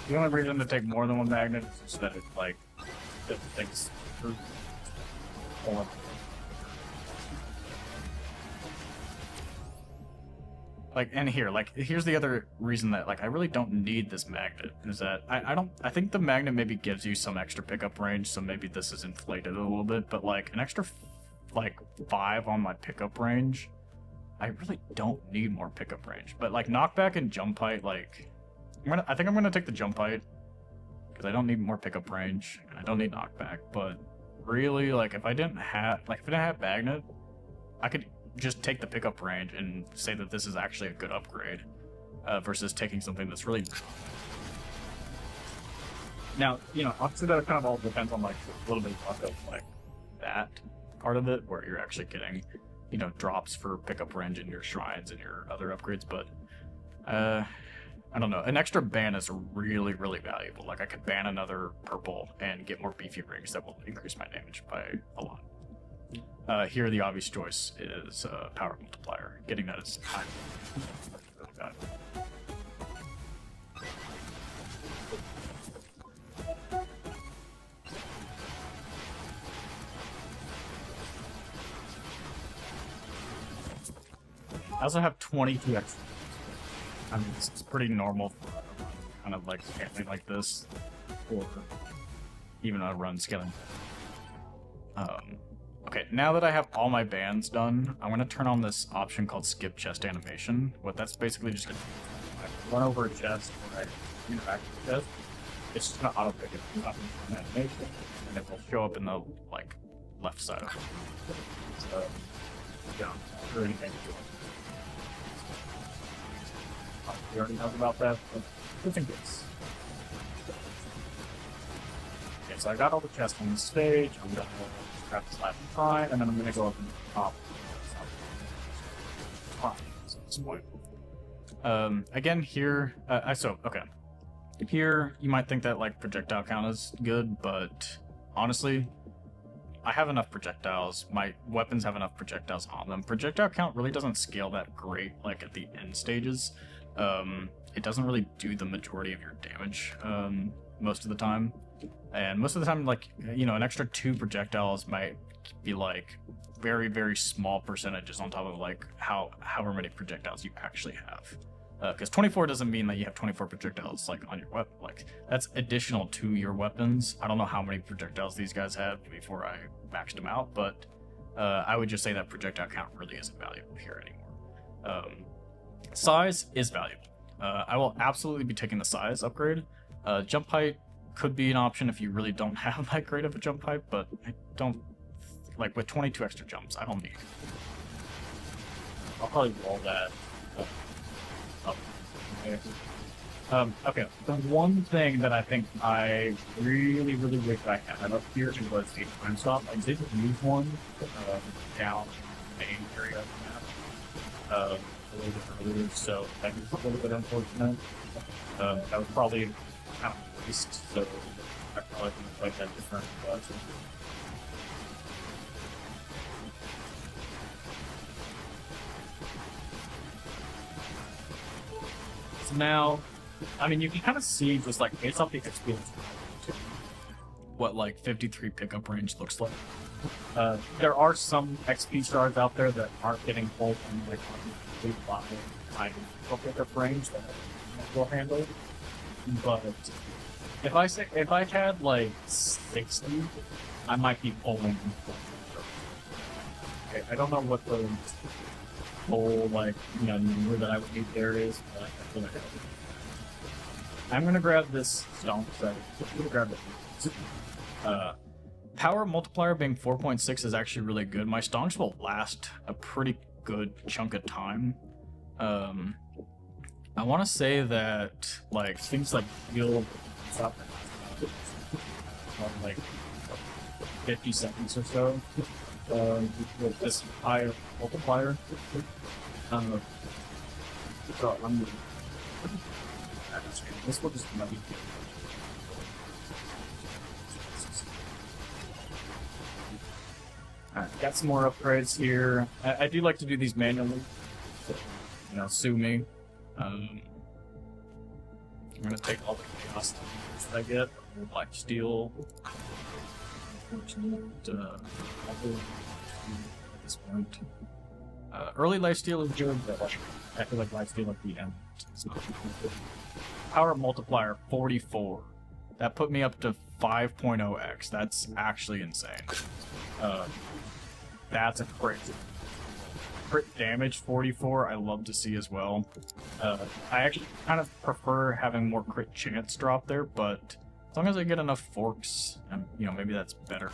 the only reason to take more than one magnet is just that it like it takes like, and here, like, here's the other reason that, like, I really don't need this magnet, is that I think the magnet maybe gives you some extra pickup range, so maybe this is inflated a little bit, but, like, an extra, like, 5 on my pickup range, I really don't need more pickup range. But, like, knockback and jump height, like, I think I'm gonna take the jump height, because I don't need more pickup range, and I don't need knockback, but really, like, if I didn't have magnet, I could just take the pickup range and say that this is actually a good upgrade versus taking something that's really... Now, you know, obviously that kind of all depends on like a little bit of like that part of it where you're actually getting, you know, drops for pickup range in your shrines and your other upgrades, but I don't know. An extra ban is really, really valuable. Like I could ban another purple and get more beefy rings that will increase my damage by a lot. Here, the obvious choice is power multiplier. Getting that is kind of really bad. I also have 22 extra. I mean, this is pretty normal for kind of like something like this, or even a run scaling. Okay, now that I have all my bans done, I'm going to turn on this option called skip chest animation. What that's basically just going to run over a chest where I interact with the chest. It's just going to auto pick it up in animation, and it will show up in the like left side of it. So, yeah, or anything. We already know about that, but just in case. Okay, so I got all the chests on the stage. I'm going to grab this last time, and then I'm gonna go up and top. Again, here, okay. Here, you might think that, like, projectile count is good, but honestly, I have enough projectiles. My weapons have enough projectiles on them. Projectile count really doesn't scale that great, like, at the end stages. It doesn't really do the majority of your damage, most of the time. And most of the time, like, you know, an extra 2 projectiles might be, like, very, very small percentages on top of, like, however many projectiles you actually have. Because 24 doesn't mean that you have 24 projectiles, like, on your weapon. Like, that's additional to your weapons. I don't know how many projectiles these guys had before I maxed them out, but I would just say that projectile count really isn't valuable here anymore. Size is valuable. I will absolutely be taking the size upgrade. Jump height could be an option if you really don't have that great of a jump height, but I don't, like, with 22 extra jumps, I don't need it. I'll probably roll that up. Okay, the one thing that I think I really, really wish I had up here was a time stop. I didn't use one down in the main area of the map a little bit earlier, so that was a little bit unfortunate. That was probably kind of waste, so I probably could have played that different. But so now, I mean, you can kind of see just like based off the experience what like 53 pickup range looks like. There are some XP stars out there that aren't getting pulled from like high pickup range that will handle. But if I had like 60, I might be pulling. Okay, I don't know what the whole like number that I would need there is, but I feel like I'm gonna grab this stomp set. I'm gonna grab it. Power multiplier being 4.6 is actually really good. My stonks will last a pretty good chunk of time. I want to say that like things like heal stop like 50 seconds or so with this higher multiplier. So I'm this will just maybe. Alright, got some more upgrades here. I do like to do these manually. So, you know, sue me. I'm gonna take all the chaos that I get. Black steel. At this point. Early lifesteal is good, but I feel like lifesteal at the end. Power multiplier 44. That put me up to 5.0x. That's actually insane. That's a crit. Crit damage 44, I love to see as well. I actually kind of prefer having more crit chance drop there, but as long as I get enough forks, you know, maybe that's better.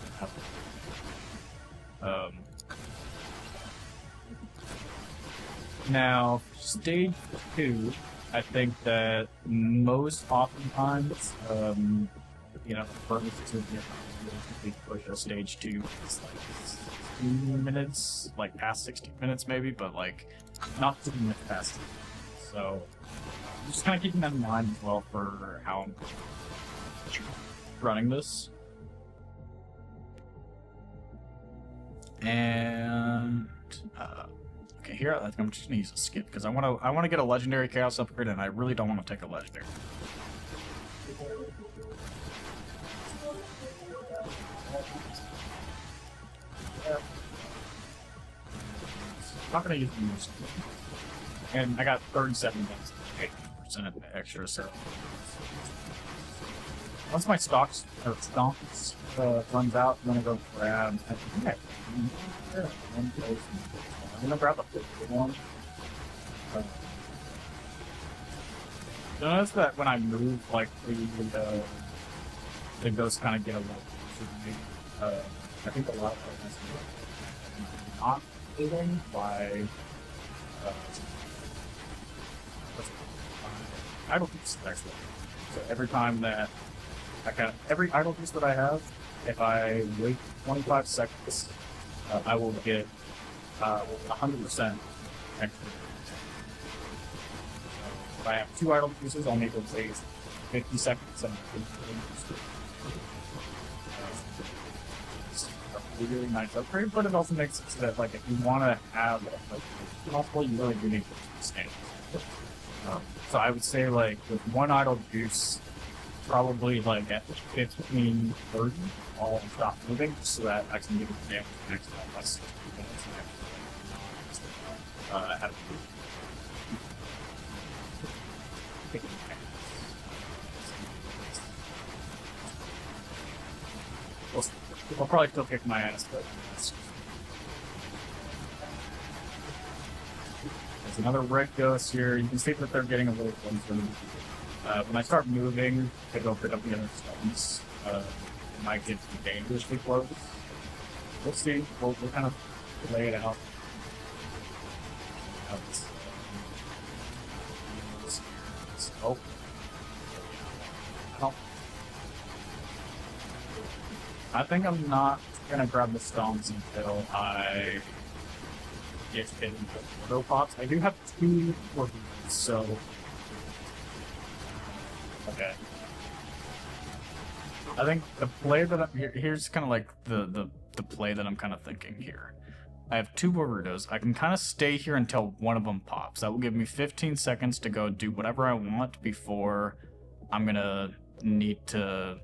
Now, stage 2, I think that most oftentimes, you know, the purpose to push a stage 2 is like 60 minutes, like past 60 minutes maybe, but like not too much past. So, I'm just kind of keeping that in mind as well for how I'm running this. And okay, here I think I'm just gonna use a skip because I want to get a legendary chaos upgrade, and I really don't want to take a legendary. I'm not gonna use the most. And I got 37 minutes, 8% extra. So once my stomps runs out, I'm gonna go grab. I'm gonna grab the fifth one. Notice that when I move, like the ghosts kind of get a little closer to me. I think a lot of that's not moving by idle piece actually. So every time that every idle piece that I have, if I wait 25 seconds, I will get 100% extra. If I have 2 idle pieces, I'll make it say 50 seconds and it's a really nice upgrade, but it also makes it so that like if you want to have like possible, you really do need to stand. So I would say like with 1 idle juice, probably like at 15, 30, I'll stop moving so that I can get it damage next time less. I'll probably still kick my ass, but there's another red ghost here. You can see that they're getting a little closer. When I start moving to go pick up the other stones, it might get dangerously close. We'll see. We'll kind of lay it out. Oh. I think I'm not gonna grab the stones until I get hit into the auto pops. I do have 2 working, so okay. I think the play that here's kind of like the play that I'm kind of thinking here. I have 2 Borutos. I can kind of stay here until one of them pops. That will give me 15 seconds to go do whatever I want before I'm gonna need to,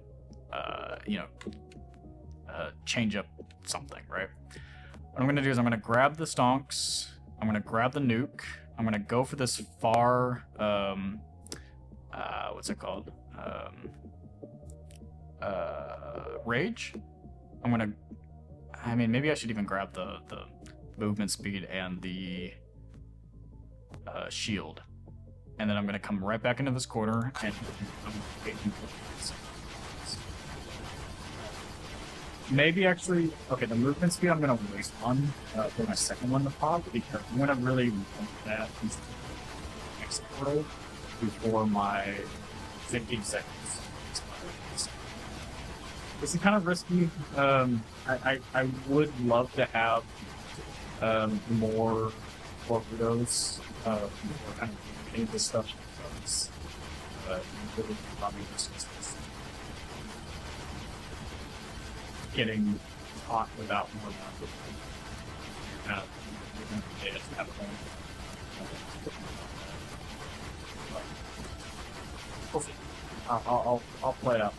you know, change up something, right? What I'm gonna do is I'm gonna grab the stonks. I'm gonna grab the nuke. I'm gonna go for this far, what's it called? Rage. I mean, maybe I should even grab the movement speed and the shield. And then I'm going to come right back into this corner and maybe actually, okay, the movement speed I'm going to waste on for my second one to pop because I'm going to really want that next portal before my 15 seconds. This is kind of risky. I would love to have more torpedoes, or kind of getting this stuff, because, really probably just getting caught without more than kind of have a home. We'll see. I'll play out.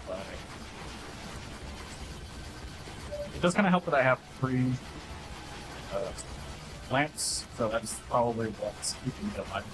It does kind of help that I have free plants, so that's probably what's keeping me alive.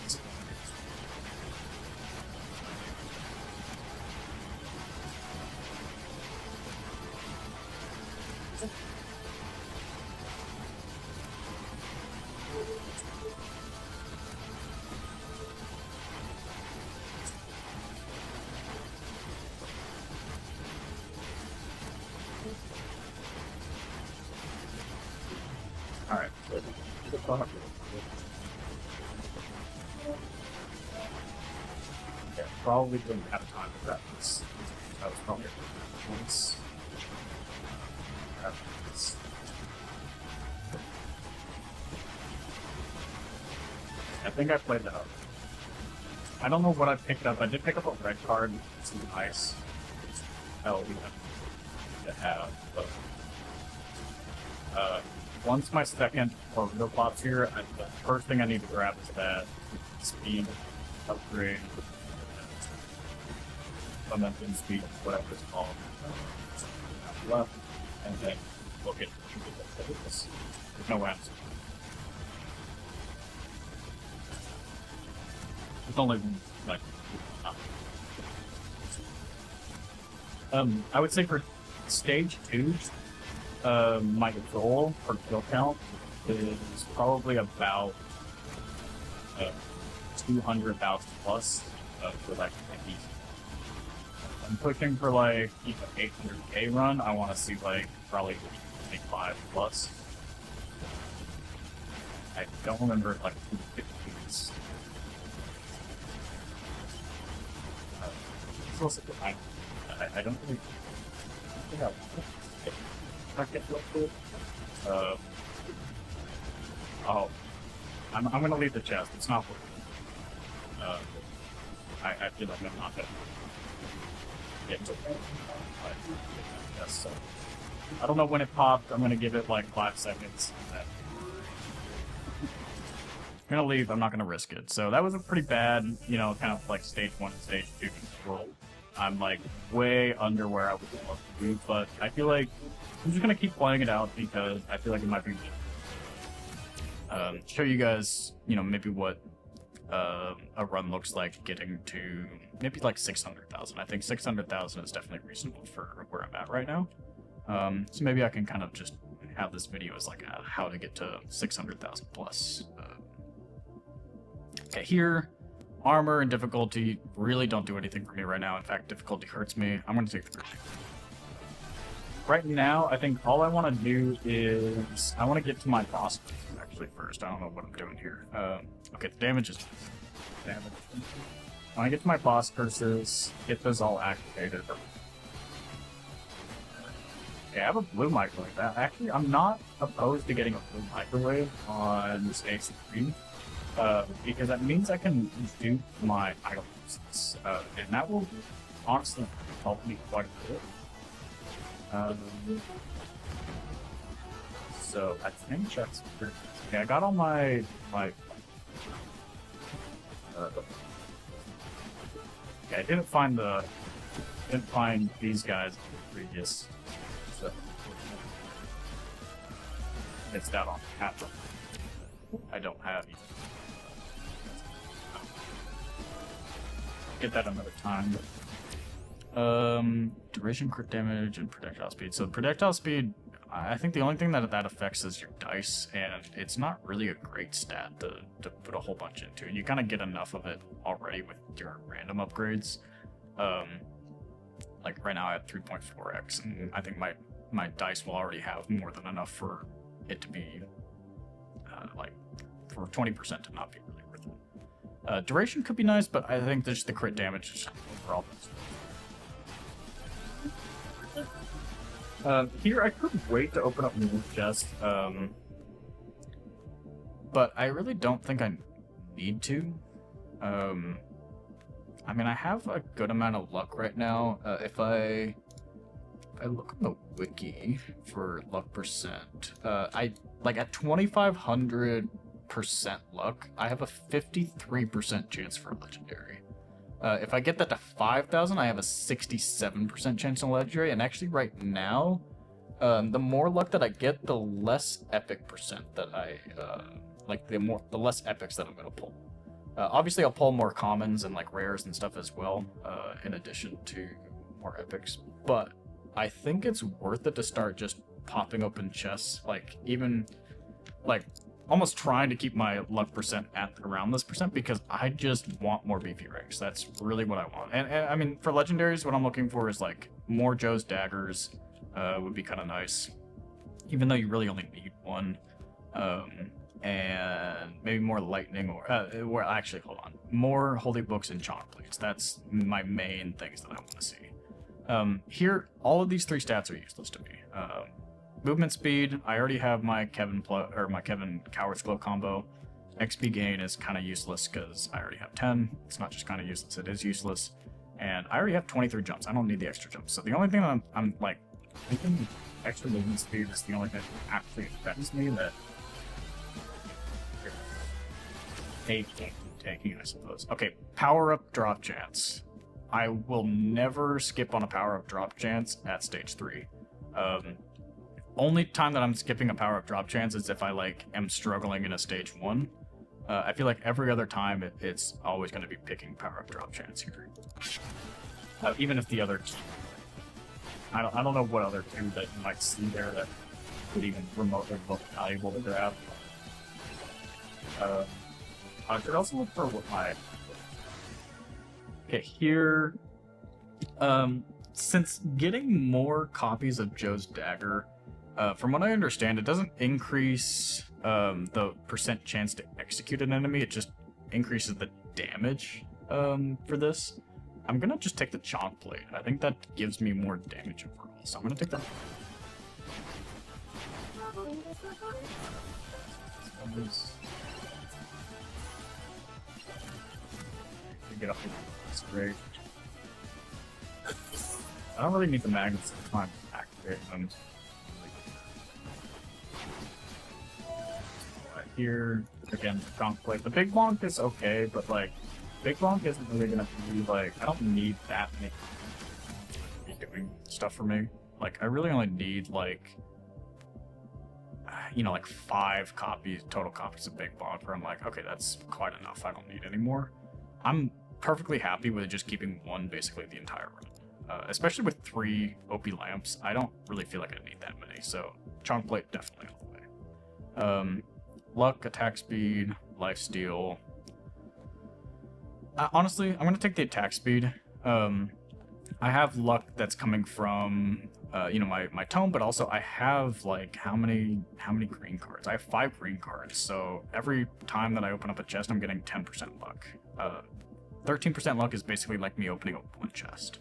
Alright. Yeah, probably didn't have time to grab this. That was probably once. Grab this. I think I played that up. I don't know what I picked up. I did pick up a red card. It's nice. Hell, we have to have, but once my second torpedo pops here, the first thing I need to grab is that speed upgrade, momentum speed, whatever it's called. Left, and then look at this. There's no answer. It's only like. I would say for stage 2. My goal for kill count is probably about 200,000 plus for like maybe. I'm pushing for like even 800k run. I want to see like probably 25 plus. I don't remember like 250s. I don't really. I think I'm gonna leave the chest. It's not working. I feel like I'm not gonna get to it. Yes, so I don't know when it popped. I'm gonna give it like 5 seconds. I'm gonna leave. I'm not gonna risk it. So that was a pretty bad, kind of like stage 1 and stage 2 control. I'm like way under where I would love to be, but I feel like I'm just gonna keep playing it out because I feel like it might be good. Show you guys, maybe what a run looks like getting to maybe like 600,000. I think 600,000 is definitely reasonable for where I'm at right now. So maybe I can kind of just have this video as like a how to get to 600,000 plus. Okay, here. Armor and difficulty really don't do anything for me right now. In fact, difficulty hurts me. I'm going to take the risk. Right now, I think all I want to do is I want to get to my boss actually first. I don't know what I'm doing here. Okay, the damage is damage. I want to get to my boss curses, get those all activated. Okay, I have a blue microwave. Actually, I'm not opposed to getting a blue microwave on stage 3. Because that means I can do my items, and that will honestly help me quite a bit. So I think that's pretty. Okay, I got all my yeah, I didn't find these guys in the previous. So it's down on half of them. I don't have either. Get that another time. Duration, crit damage, and projectile speed. So projectile speed, I think the only thing that affects is your dice, and it's not really a great stat to put a whole bunch into. You kind of get enough of it already with your random upgrades. Like right now I have 3.4x, and I think my dice will already have more than enough for it to be like for 20% to not be really worth it. Duration could be nice, but I think just the crit damage is overall. Here I could wait to open up more chests. but I really don't think I need to. I mean, I have a good amount of luck right now. If I look on the wiki for luck percent, I like at 2,500% luck, I have a 53% chance for a legendary. If I get that to 5,000, I have a 67% chance on legendary. And actually, right now, the more luck that I get, the less epic percent that I like. The less epics that I'm gonna pull. Obviously, I'll pull more commons and like rares and stuff as well, in addition to more epics. But I think it's worth it to start just popping open chests, like even like almost trying to keep my luck percent at around this percent, because I just want more BP ranks. That's really what I want. And I mean, for legendaries, what I'm looking for is like more Joe's daggers. Would be kind of nice, even though you really only need one. And maybe more lightning, or actually, hold on, more holy books and chonk plates. That's my main things that I want to see. Here, all of these 3 stats are useless to me. Movement speed, I already have my Kevin Coward's Glow combo. XP gain is kind of useless because I already have 10. It's not just kind of useless, it is useless. And I already have 23 jumps. I don't need the extra jumps. So the only thing that I'm like, thinking extra movement speed is the only thing that actually affects me that taking, I suppose. Okay, power up drop chance. I will never skip on a power up drop chance at stage 3. Only time that I'm skipping a power up drop chance is if I like am struggling in a stage 1. I feel like every other time it's always going to be picking power up drop chance here. Even if the other two, I don't know what other 2 that you might see there that would even remotely look valuable to grab. I should also look for what my... Okay, here... since getting more copies of Joe's dagger, from what I understand, it doesn't increase the percent chance to execute an enemy, it just increases the damage for this. I'm gonna just take the chonk plate. I think that gives me more damage overall, so I'm gonna take that. Get up here. That's great. I don't really need the magnets to time to activate them. Here, again, chonk plate. The big bonk is okay, but like, big bonk isn't really gonna be like, I don't need that many to be doing stuff for me. Like, I really only need like, you know, like 5 total copies of big bonk, where I'm like, okay, that's quite enough. I don't need any more. I'm perfectly happy with just keeping 1 basically the entire run. Especially with 3 OP lamps, I don't really feel like I need that many, so chonk plate definitely all the way. Luck, attack speed, lifesteal. Honestly, I'm gonna take the attack speed. I have luck that's coming from you know, my tome, but also I have like how many green cards? I have 5 green cards, so every time that I open up a chest, I'm getting 10% luck. 13% luck is basically like me opening up 1 chest.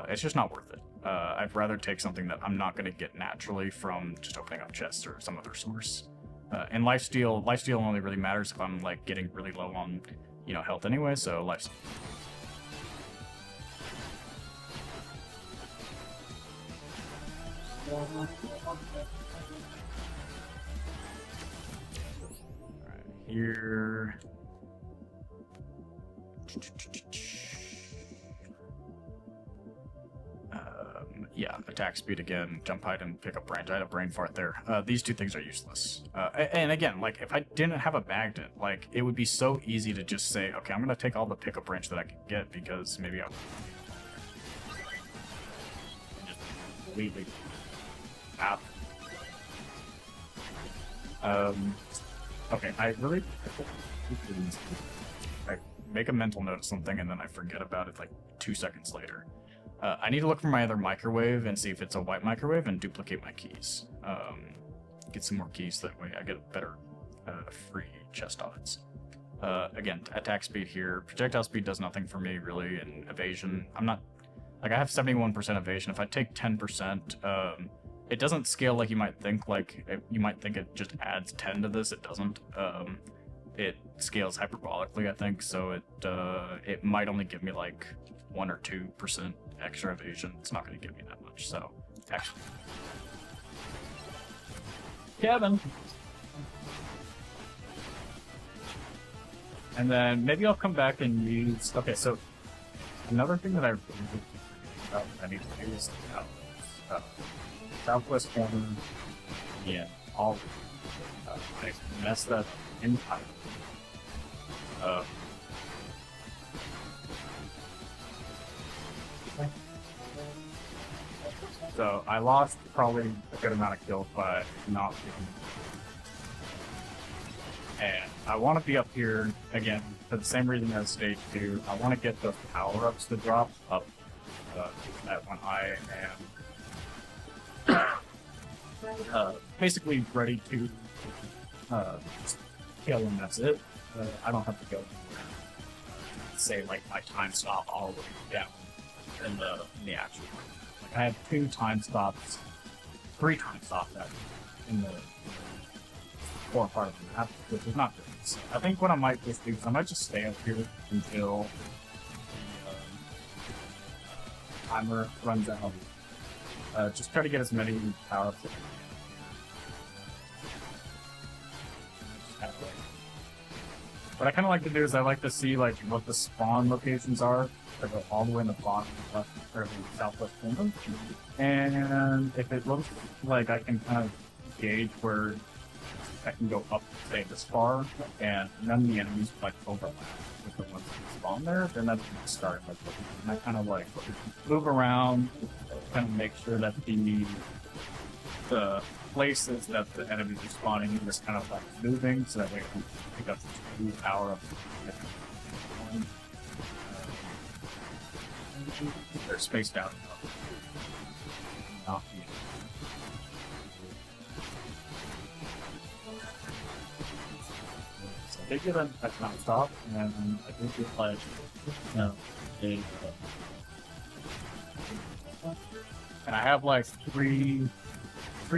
It's just not worth it. I'd rather take something that I'm not going to get naturally from just opening up chests or some other source. And lifesteal only really matters if I'm like getting really low on, you know, health anyway. So lifesteal. Alright, here. Yeah, attack speed again, jump height, and pick up range. I had a brain fart there. These 2 things are useless. And again, like, if I didn't have a magnet, like, it would be so easy to just say, okay, I'm gonna take all the pickup range that I can get, because maybe I'll... just completely... out. Okay, I really... I make a mental note of something, and then I forget about it, like, 2 seconds later. I need to look for my other microwave and see if it's a white microwave and duplicate my keys. Get some more keys, that way I get better free chest odds. Again, attack speed here. Projectile speed does nothing for me, really, and evasion. I'm not... Like, I have 71% evasion. If I take 10%, it doesn't scale like you might think. Like you might think it just adds 10 to this. It doesn't. It scales hyperbolically, I think. So it might only give me like 1 or 2% extra evasion. It's not going to give me that much. So actually, Kevin. And then maybe I'll come back and use. Okay, so another thing that I really about I need to do is southwest corner. Yeah, all I messed that entirely. So I lost probably a good amount of kills by not getting. And I want to be up here again for the same reason as stage 2. I want to get those power-ups to drop up at when I am basically ready to kill, and that's it. I don't have to go anywhere. Say like my time stop all the way down in the actual one. Like I have 2 time stops, 3 time stops in the core part of the map, which is not good. So I think what I might just do is I might just stay up here until the timer runs out. Just try to get as many power-ups. What I kind of like to do is I like to see like what the spawn locations are. I go all the way in the bottom left or the southwest corner, and if it looks like I can kind of gauge where I can go up, say, this far, and none of the enemies like overlap with the ones that spawn there, then that's when I start. Like, and I kind of like move around, kind of make sure that the places that the enemies are spawning in is kind of like moving, so that way I can pick up 2 power-ups. They're spaced out enough. So I did get an economic stop, and I did get like, and I have like three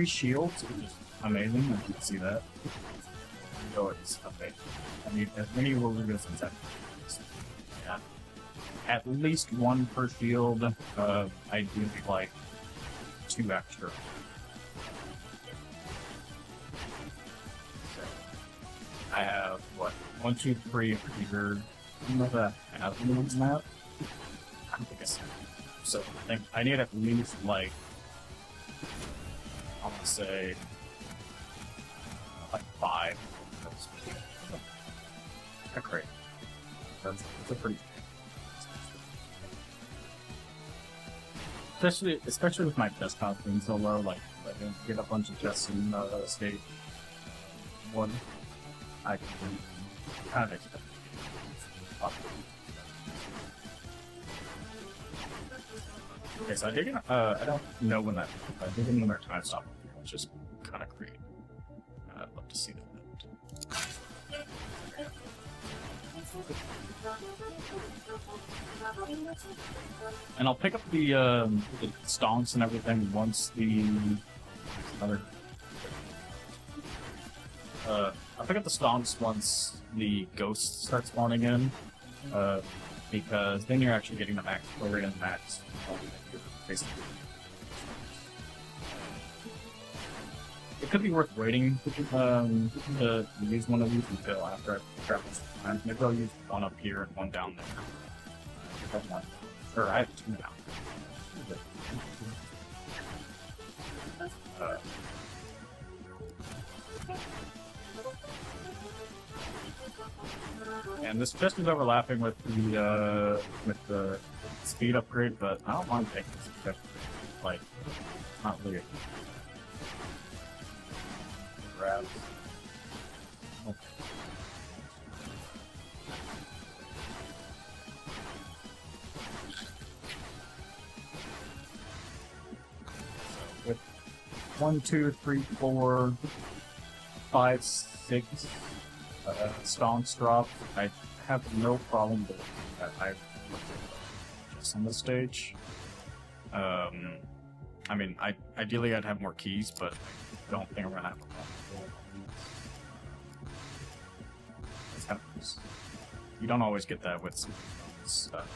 shields, which is amazing. You can see that. So it's amazing. I need as many Worugas as I can. Yeah. At least 1 per shield. Ideally like 2 extra. I have what 1, 2, 3 here. I don't know if that has any ones map. I don't think I said. So I think I need at least like I want to say like 5. That's great. That's a pretty. Especially with my desktop being so low, like I can get a bunch of chests in stage 1. I can kind of expect it. Okay, so I dig in, I don't know when that, I dig in when their time stop, which is kind of great. I'd love to see that. And I'll pick up the stonks and everything once the other. I'll pick up the stonks once the ghosts start spawning in, because then you're actually getting the max over and max. Basically, it could be worth waiting to use one of these until after I grab this time. Maybe I'll use 1 up here and 1 down there. Or I have 2 down there. And this chest is overlapping with the speed upgrade, but I don't mind taking this speed upgrade. Like, not really. Grab. Okay. So with 1, 2, 3, 4, 5, 6 stonks drop, I have no problem with that. I've just on this stage. I mean, ideally I'd have more keys, but I don't think I'm gonna have them. It's kind of nice. You don't always get that with some stuff,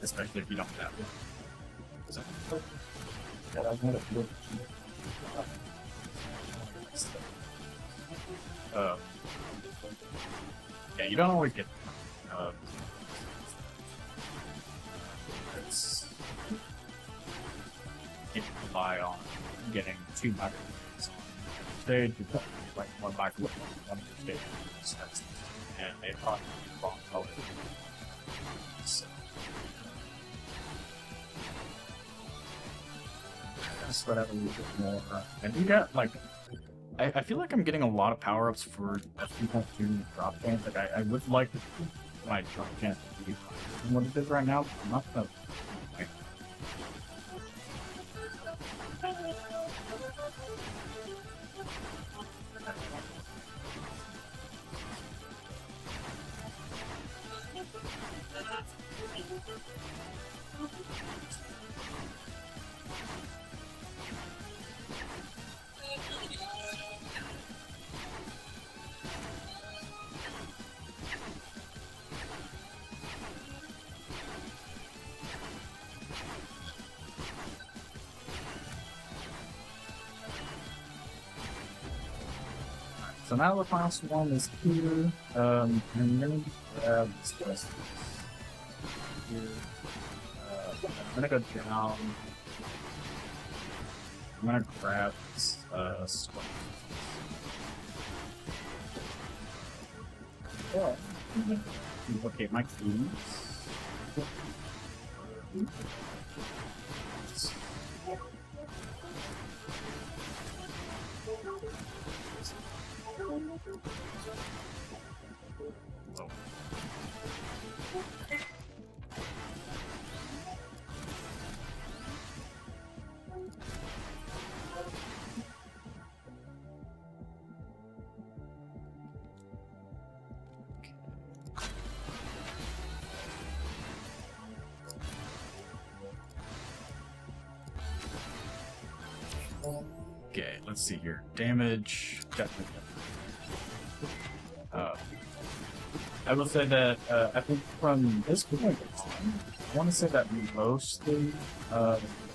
especially if you don't have it. Yeah, you don't always get. It's if you rely on getting 2 microphones on stage, you put like 1 microphone on your stage, and they probably wrong color. So, just whatever, a little bit more. And you get like. I feel like I'm getting a lot of power-ups for a 3.2 drop chance. Like, I would like my drop chance to be higher than what it is right now, but I'm not gonna... Like, so now the final swarm is here, and then grab this quest here. I'm gonna go down. I'm gonna grab this swarm. Yeah. Duplicate my keys. Okay, let's see here. Damage. I will say that I think from this point on, I want to say that mostly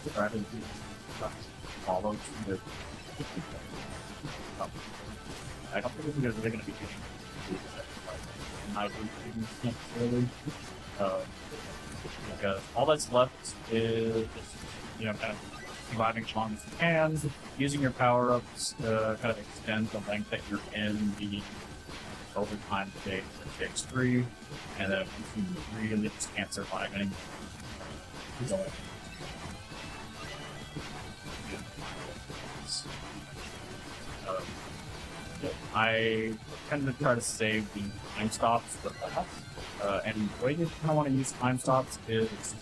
strategy followed the. I don't think there's really going to be any necessarily, because all that's left is kind of surviving as long as you can, using your power-ups to kind of extend the length that you're in the overtime stage that takes 3, and then if you really just can't survive anymore. I tend to try to save the time stops for last, and the way you kind of want to use time stops is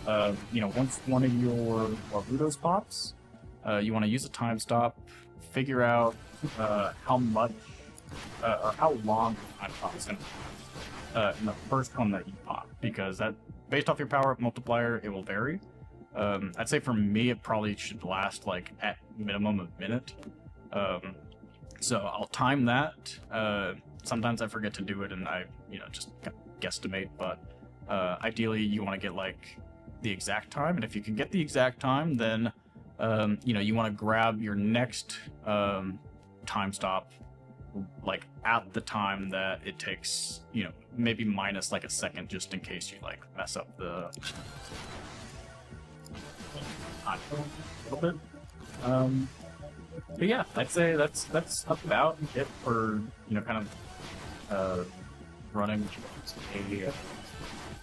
once one of your Warudos pops, you want to use a time stop, figure out how much or how long the time stop is going to in the first one that you pop, because that, based off your power-up multiplier, it will vary. I'd say for me, it probably should last like at minimum a minute. So I'll time that. Sometimes I forget to do it, and I just guesstimate. But ideally, you want to get like the exact time, and if you can get the exact time, then you want to grab your next time stop like at the time that it takes, maybe minus like a second, just in case you like mess up the time a little bit. But yeah, I'd say that's about it for kind of running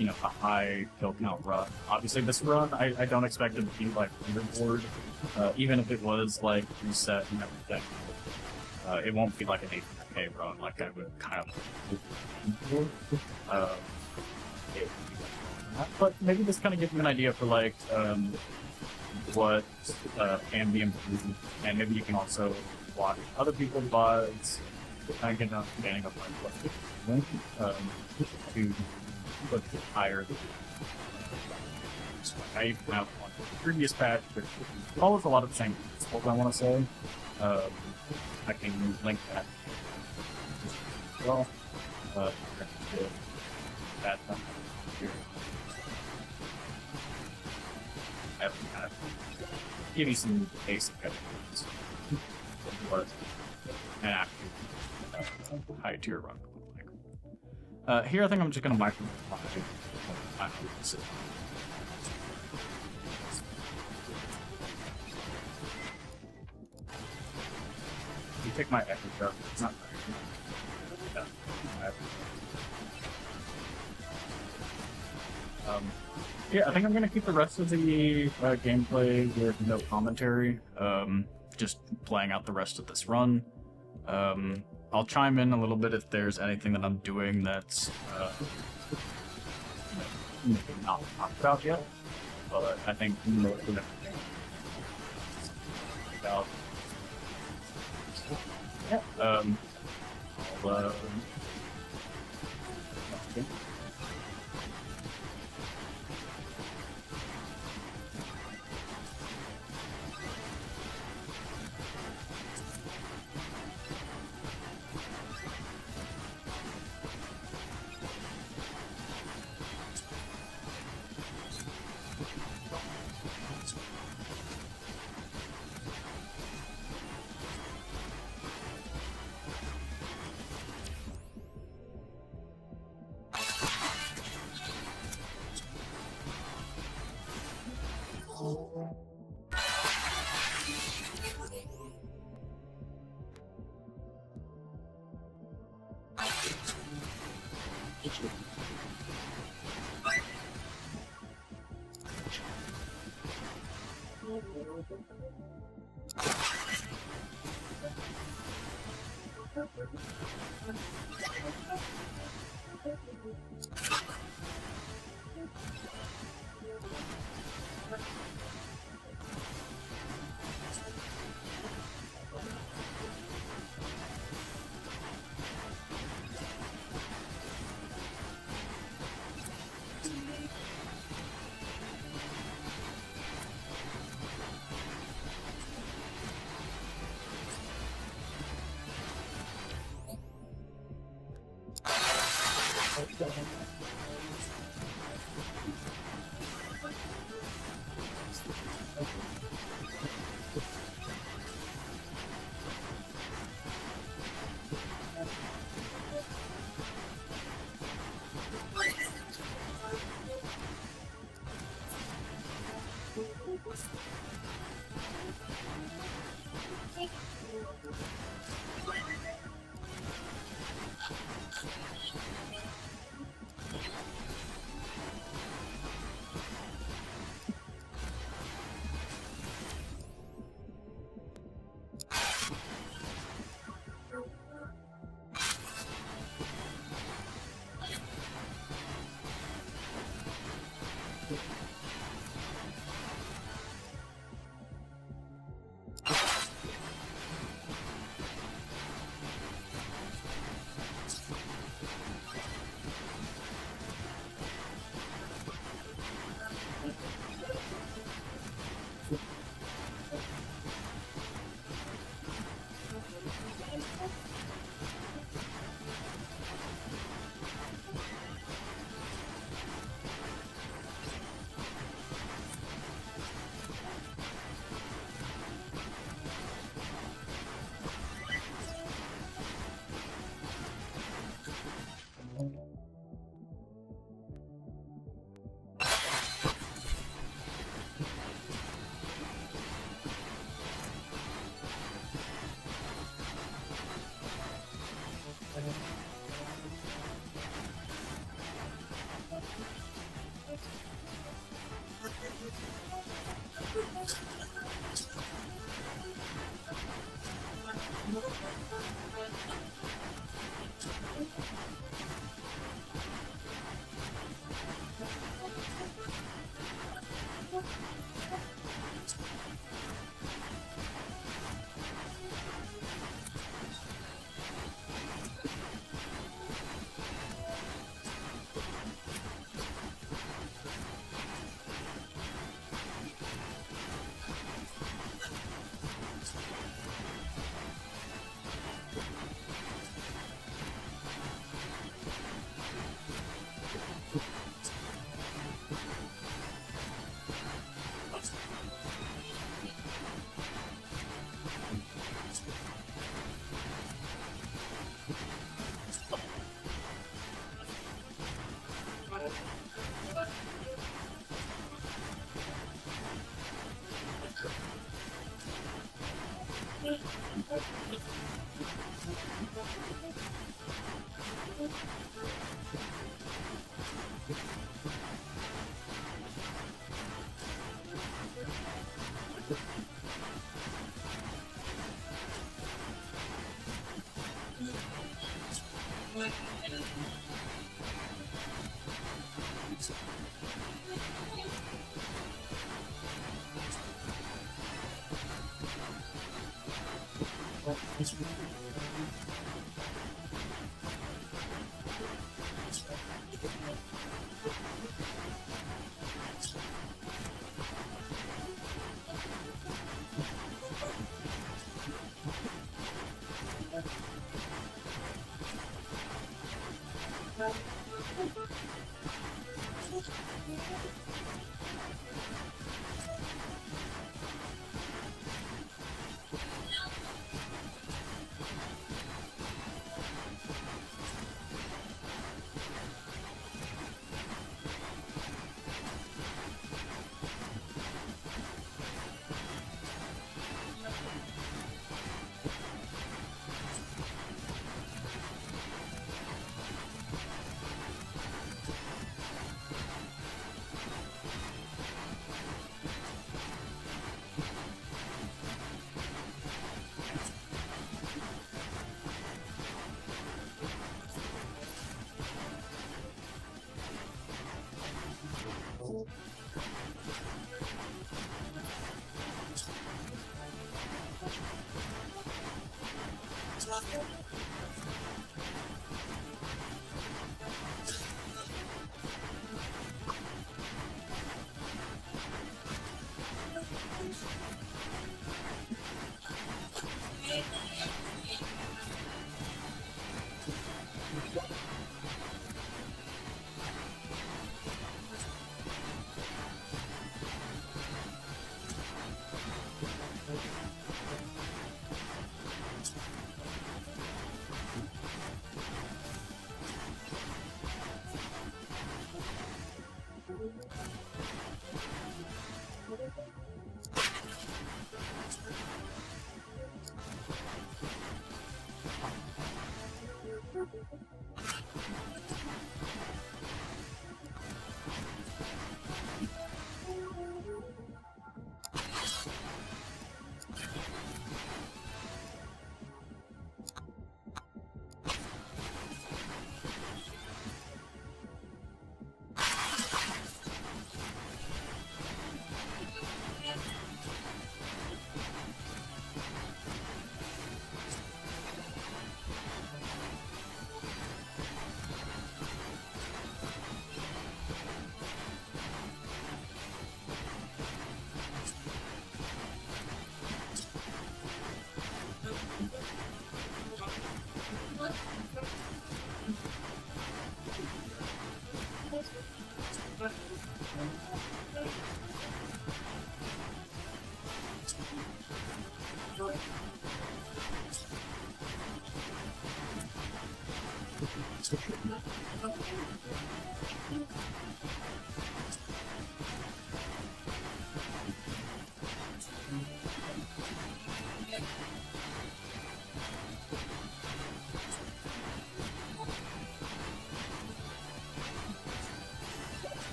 a high kill count run. Obviously, this run I don't expect it to be like leaderboard. Even if it was like reset and everything, it won't be like an 800k run like I would kind of. But maybe this kind of gives you an idea for like what can be improved, and maybe you can also watch other people's VODs and get an understanding of like what to put higher. I even have one from the previous patch, which follows a lot of the same principles, I want to say. I can link that as well. That one here. I have to kind of give you some basic ideas of what an active high tier run would look like. Here I think I'm just going to micro you take my echo card, it's not very yeah, I think I'm gonna keep the rest of the gameplay with no commentary. Just playing out the rest of this run. I'll chime in a little bit if there's anything that I'm doing that's maybe not talked about yet. But I think most of everything about yeah. I'll, okay.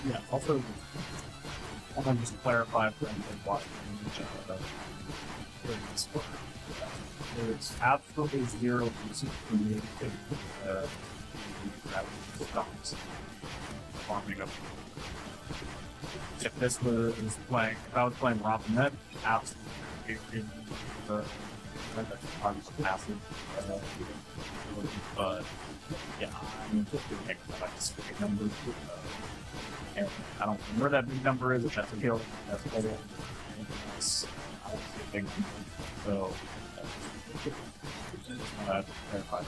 Yeah, also, I want to just clarify for anyone watching during this part. There's absolutely zero reason for me to grab stops farming up. If this was playing, if I was playing Robin Hood, absolutely That's passive. But yeah, I'm just doing it like this big number. And I don't know where that big number is. If that's a kill, that's a total. That's obviously a big number. So just want to clarify that.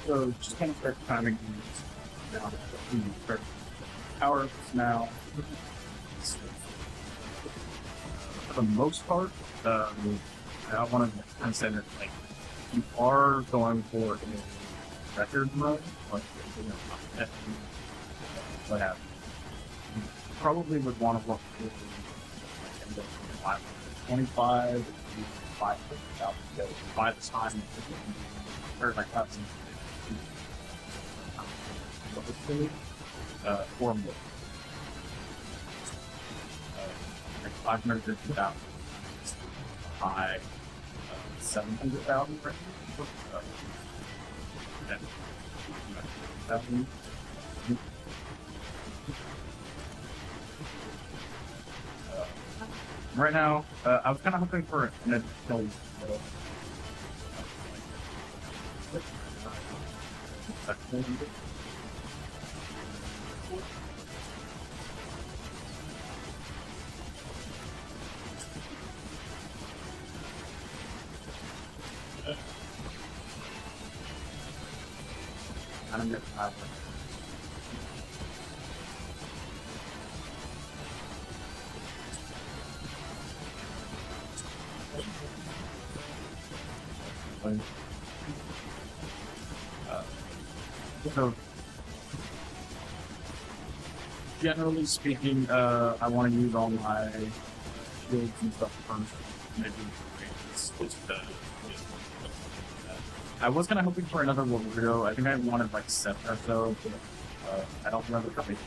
So just kind of start timing these down. Start power ups now. For the most part, I want to kind of say that like you are going for a record run, like what have you. Probably would want to look for 525, 500,000 by the time or like that's or more. Like 550,000 high 700,000 range. Right now, I was kind of hoping for an additional. I don't get that. So, generally speaking, I want to use all my shields and stuff first. Maybe I was kind of hoping for another Waludo. I think I wanted like 7 or so, but I don't remember how many.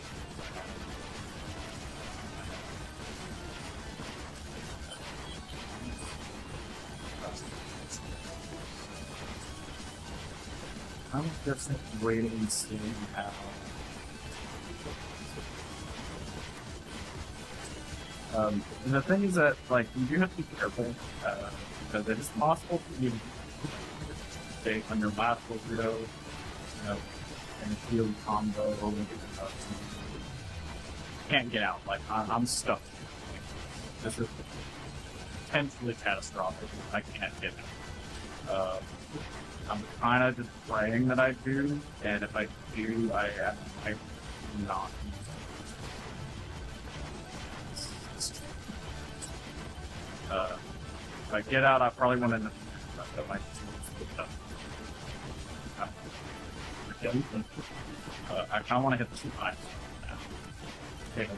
I'm just waiting and seeing how. The thing is that, like, you do have to be careful, because it is possible for you to stay on your last Waludo, and a field combo, can't get out. Like, I'm stuck. This is potentially catastrophic. I can't get out. Uh, I'm kind of just praying that I do, and if I do, I'm not. If I get out, I probably want to. I kind of want to hit the 2 5. Take a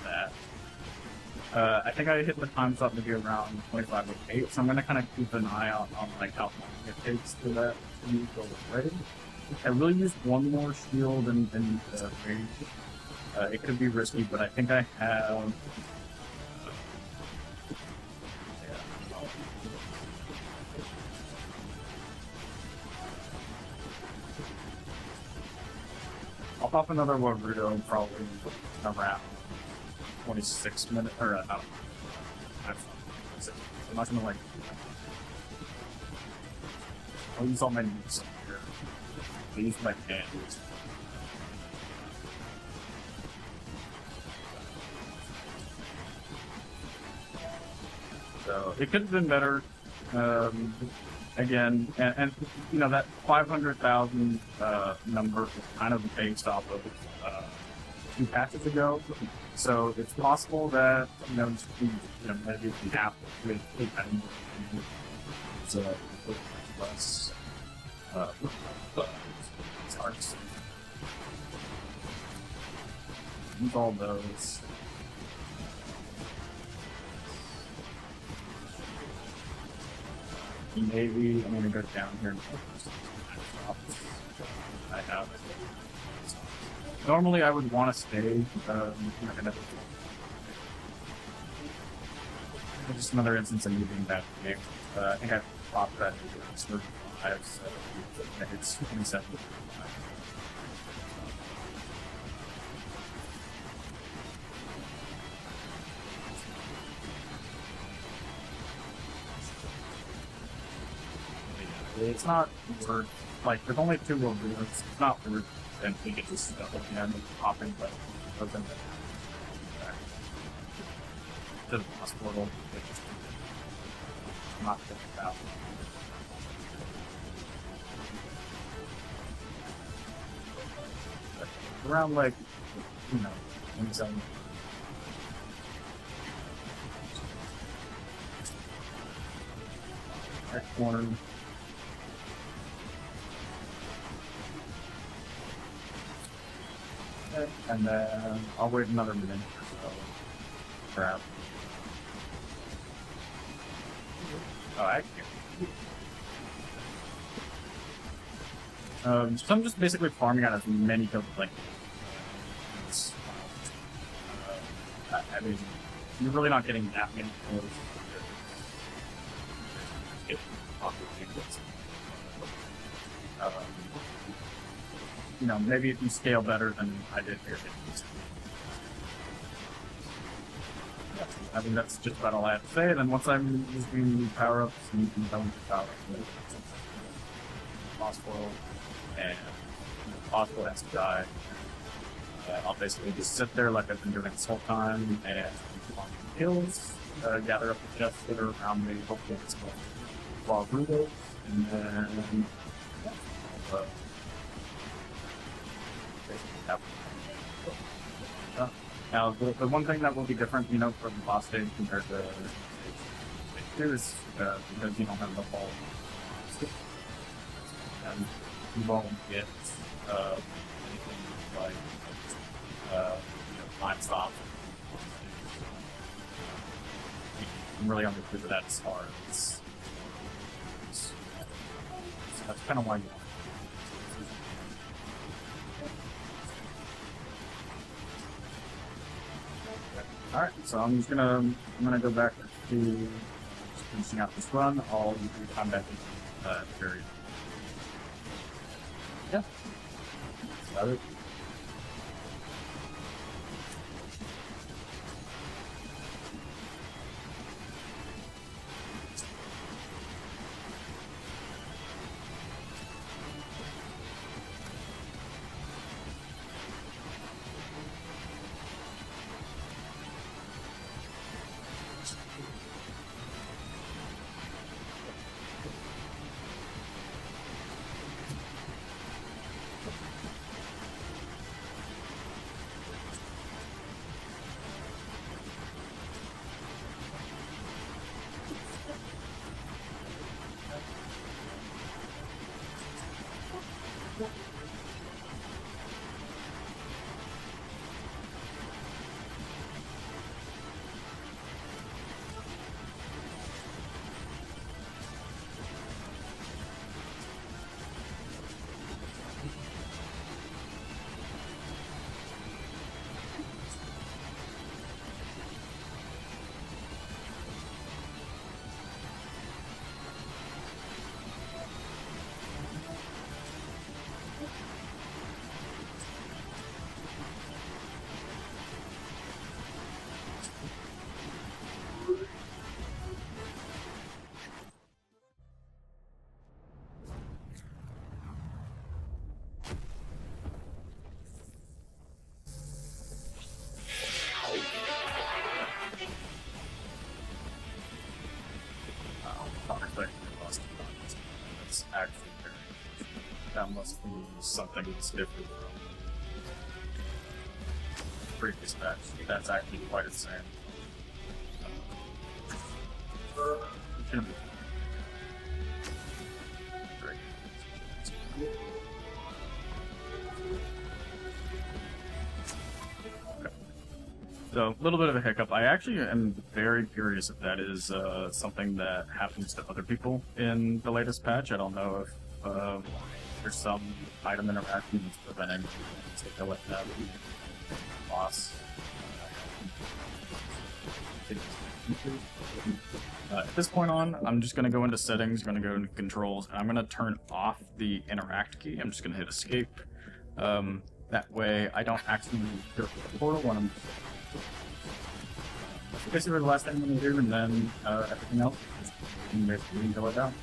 that. I think I hit the time slot maybe around 25:08, so I'm gonna kind of keep an eye on like how long it takes for that to go away. I really used one more shield in range. It could be risky, but I think I have. I'll pop another Warudo probably around 26 minutes, or I don't know. I'm not gonna like. I'll use all my moves here. I'll use my hands. So it could have been better. Again, and you know that 500,000 number was kind of based off of 2 patches ago. So it's possible that maybe we have with 8 patches. So less. It's hard to see. Use all those. Maybe I'm gonna go down here and I have. Normally I would want to stay. Just another instance of me being bad at the game. I think I popped that into 35, so it's 27. It's not worth, like, there's only 2 rewards. It's not worth then we get this stuff at the end of popping, but doesn't to the boss portal. It's just not good about. Around like, 27. Right corner. And then I'll wait another minute or so. Crap. Oh, I can't. So I'm just basically farming out as many kills like. I mean, you're really not getting that many kills. Maybe if you scale better than I did here. I mean, that's just about all I have to say. Then once I'm using new power-ups, you can go into power-ups. Boss foil, and boss foil has to die. I'll basically just sit there like I've been doing this whole time, and kills, gather up the chests that are around me, hopefully it's called Rudos, and then now, the one thing that will be different, for the boss stage compared to stage 2 is because you don't have the ball. And you won't get anything like time stop. I'm really understood that that's hard. That's kind of why you. Alright, so I'm gonna go back to just finishing out this run. I'll do combat period. Yeah. That's about it. actually very. That must be something that's different from the previous patch. That's actually quite insane. So, a little bit of a hiccup. I actually am very curious if that is something that happens to other people in the latest patch. I don't know if there's some item interaction that's preventing to let that boss. At this point on, I'm just going to go into settings, going to go into controls, and I'm going to turn off the interact key. I'm just going to hit escape. That way I don't accidentally go to the portal when I'm basically the last thing I'm going to do, and then everything else we can go it down.